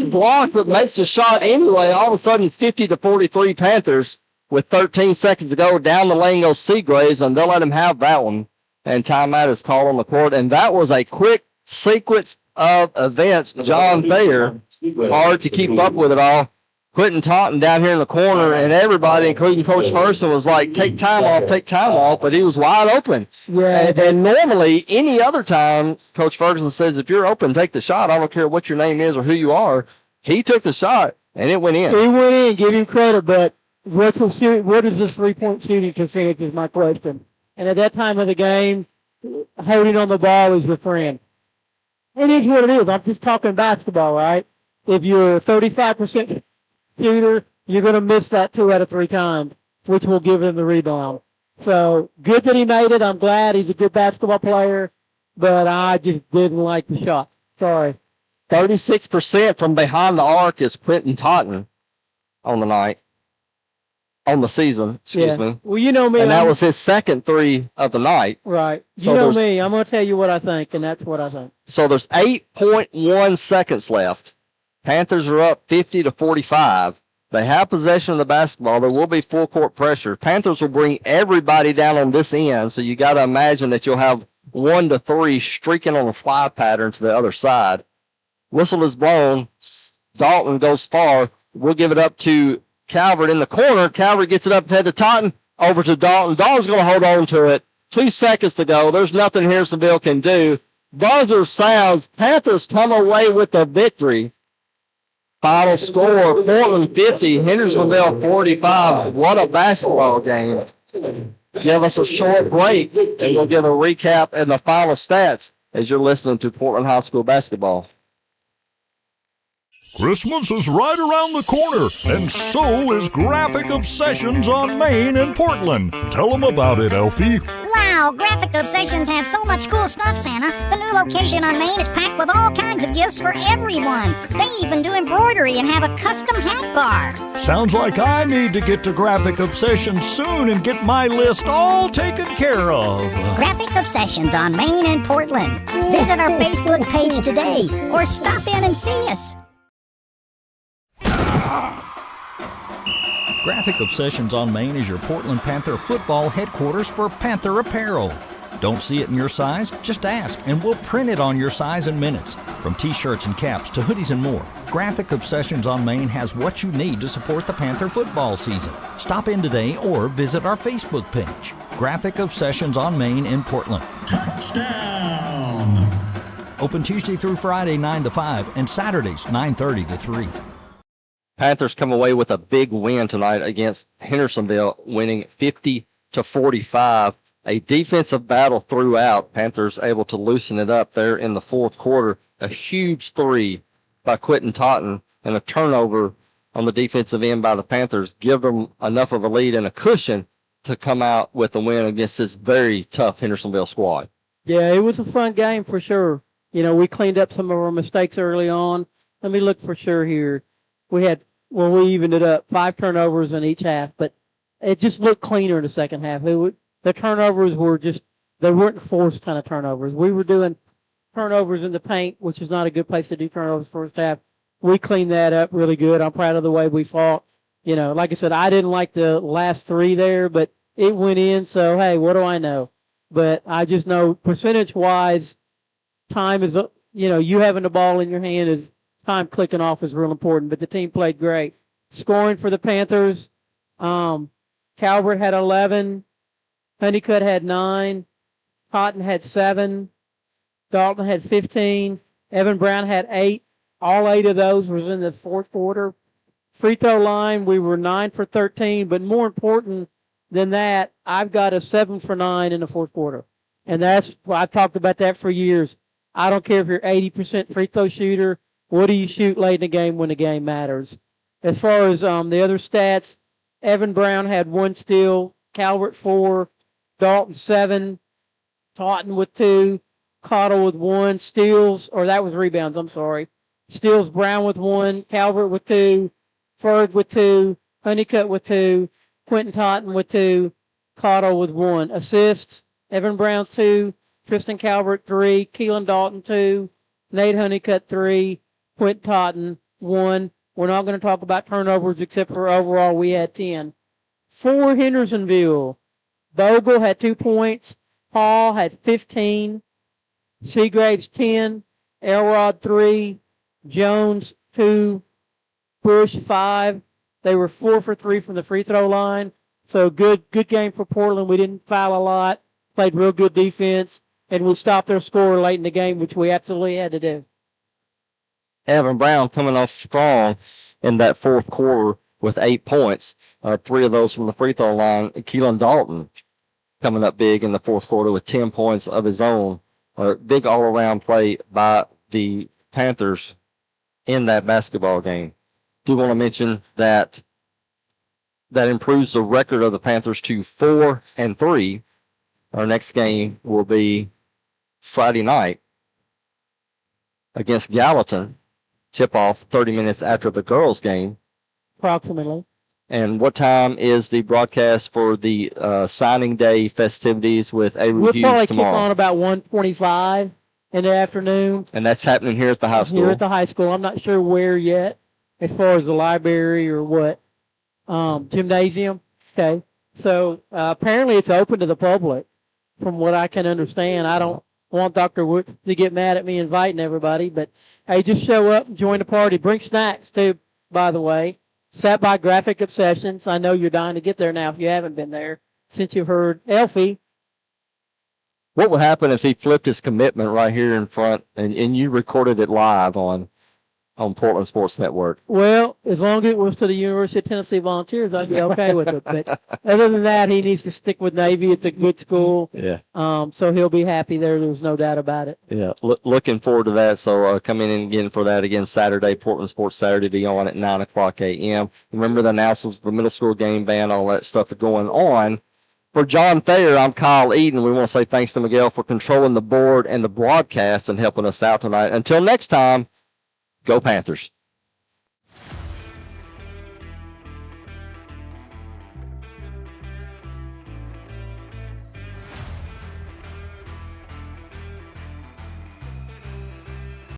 blocked, but makes the shot anyway. All of a sudden, it's 50-43 Panthers. With 13 seconds to go, down the lane goes Seagraves, and they'll let him have that one. And timeout is called on the court. And that was a quick sequence of events. John Thayer, hard to keep up with it all. Quentin Totten down here in the corner, and everybody, including Coach Ferguson, was like, take time off, but he was wide open. Yeah. And normally, any other time, Coach Ferguson says, if you're open, take the shot. I don't care what your name is or who you are. He took the shot, and it went in. He went in, give him credit, but what is this three-point shooting percentage is my question. And at that time of the game, holding on the ball is your friend. It is what it is. I'm just talking basketball, right? If you're a 35% shooter, you're going to miss that 2 out of 3 times, which will give him the rebound. So good that he made it. I'm glad he's a good basketball player, but I just didn't like the shot. Sorry. 36% from behind the arc is Quentin Totten on the night. On the season, excuse me. Well, you know me. And that was his second three of the night. Right. So you know me. I'm going to tell you what I think, and that's what I think. So there's 8.1 seconds left. Panthers are up 50-45. They have possession of the basketball. There will be full court pressure. Panthers will bring everybody down on this end, so you got to imagine that you'll have 1 to 3 streaking on a fly pattern to the other side. Whistle is blown. Dalton goes far. We'll give it up to Calvert in the corner. Calvert gets it up head to Totten. Over to Dalton. Dalton's going to hold on to it. 2 seconds to go. There's nothing Hendersonville can do. Buzzer sounds. Panthers come away with the victory. Final score, Portland 50, Hendersonville 45. What a basketball game. Give us a short break, and we'll give a recap and the final stats as you're listening to Portland High School basketball. Christmas is right around the corner, and so is Graphic Obsessions on Main in Portland. Tell them about it, Elfie. Wow, Graphic Obsessions has so much cool stuff, Santa. The new location on Main is packed with all kinds of gifts for everyone. They even do embroidery and have a custom hat bar. Sounds like I need to get to Graphic Obsessions soon and get my list all taken care of. Graphic Obsessions on Main in Portland. Visit our Facebook page today or stop in and see us. Graphic Obsessions on Main is your Portland Panther football headquarters for Panther apparel. Don't see it in your size? Just ask, and we'll print it on your size in minutes. From t-shirts and caps to hoodies and more, Graphic Obsessions on Main has what you need to support the Panther football season. Stop in today or visit our Facebook page. Graphic Obsessions on Main in Portland. Touchdown! Open Tuesday through Friday 9 to 5 and Saturdays 9:30 to 3. Panthers come away with a big win tonight against Hendersonville, winning 50-45. A defensive battle throughout. Panthers able to loosen it up there in the fourth quarter. A huge three by Quentin Totten and a turnover on the defensive end by the Panthers give them enough of a lead and a cushion to come out with a win against this very tough Hendersonville squad. Yeah, it was a fun game for sure. You know, we cleaned up some of our mistakes early on. Let me look for sure here. We evened it up, 5 turnovers in each half, but it just looked cleaner in the second half. The turnovers they weren't forced kind of turnovers. We were doing turnovers in the paint, which is not a good place to do turnovers first half. We cleaned that up really good. I'm proud of the way we fought. You know, like I said, I didn't like the last 3 there, but it went in, so hey, what do I know? But I just know percentage-wise, time is, you having the ball in your hand is time clicking off is real important, but the team played great. Scoring for the Panthers, Calvert had 11, Honeycutt had 9, Cotton had 7, Dalton had 15, Evan Brown had 8. All 8 of those was in the fourth quarter. Free throw line, we were 9 for 13, but more important than that, I've got a 7 for 9 in the fourth quarter. And I've talked about that for years. I don't care if you're 80% free throw shooter. What do you shoot late in the game when the game matters? As far as the other stats, Evan Brown had 1 steal, Calvert 4, Dalton 7, Totten with 2, Cottle with 1, steals, or that was rebounds, I'm sorry. Steals Brown with 1, Calvert with 2, Ferg with 2, Honeycutt with 2, Quentin Totten with 2, Cottle with 1. Assists, Evan Brown 2, Tristan Calvert 3, Keelan Dalton 2, Nate Honeycutt 3, Quentin Totten 1. We're not going to talk about turnovers except for overall we had 10. For Hendersonville, Bogle had 2 points, Paul had 15, Seagraves 10, Elrod 3, Jones 2, Bush 5. They were 4 for 3 from the free throw line. So good game for Portland. We didn't foul a lot, played real good defense, and we stopped their score late in the game, which we absolutely had to do. Evan Brown coming off strong in that fourth quarter with 8 points, 3 of those from the free throw line. Keelan Dalton coming up big in the fourth quarter with 10 points of his own. Big all-around play by the Panthers in that basketball game. Do want to mention that improves the record of the Panthers to 4-3. Our next game will be Friday night against Gallatin. Tip-off 30 minutes after the girls' game. Approximately. And what time is the broadcast for the signing day festivities with A. We'll Hughes probably tomorrow? kick on about 1:25 in the afternoon. And that's happening here at the high school? Here at the high school. I'm not sure where yet, as far as the library or what. Gymnasium. Okay. So apparently it's open to the public, from what I can understand. I don't want Dr. Woods to get mad at me inviting everybody, but hey, just show up and join the party. Bring snacks, too, by the way. Stop by Graphic Obsessions. I know you're dying to get there now if you haven't been there since you've heard Elfie. What would happen if he flipped his commitment right here in front and you recorded it live on Portland Sports Network? Well, as long as it was to the University of Tennessee Volunteers, I'd be okay with it. But other than that, he needs to stick with Navy. It's a good school. Yeah. So he'll be happy there. There's no doubt about it. Yeah. Looking forward to that. So come in again for that again Saturday. Portland Sports Saturday be on at 9 o'clock a.m. Remember the announcements, the middle school game ban, all that stuff going on. For John Thayer, I'm Kyle Eden. We want to say thanks to Miguel for controlling the board and the broadcast and helping us out tonight. Until next time, go Panthers.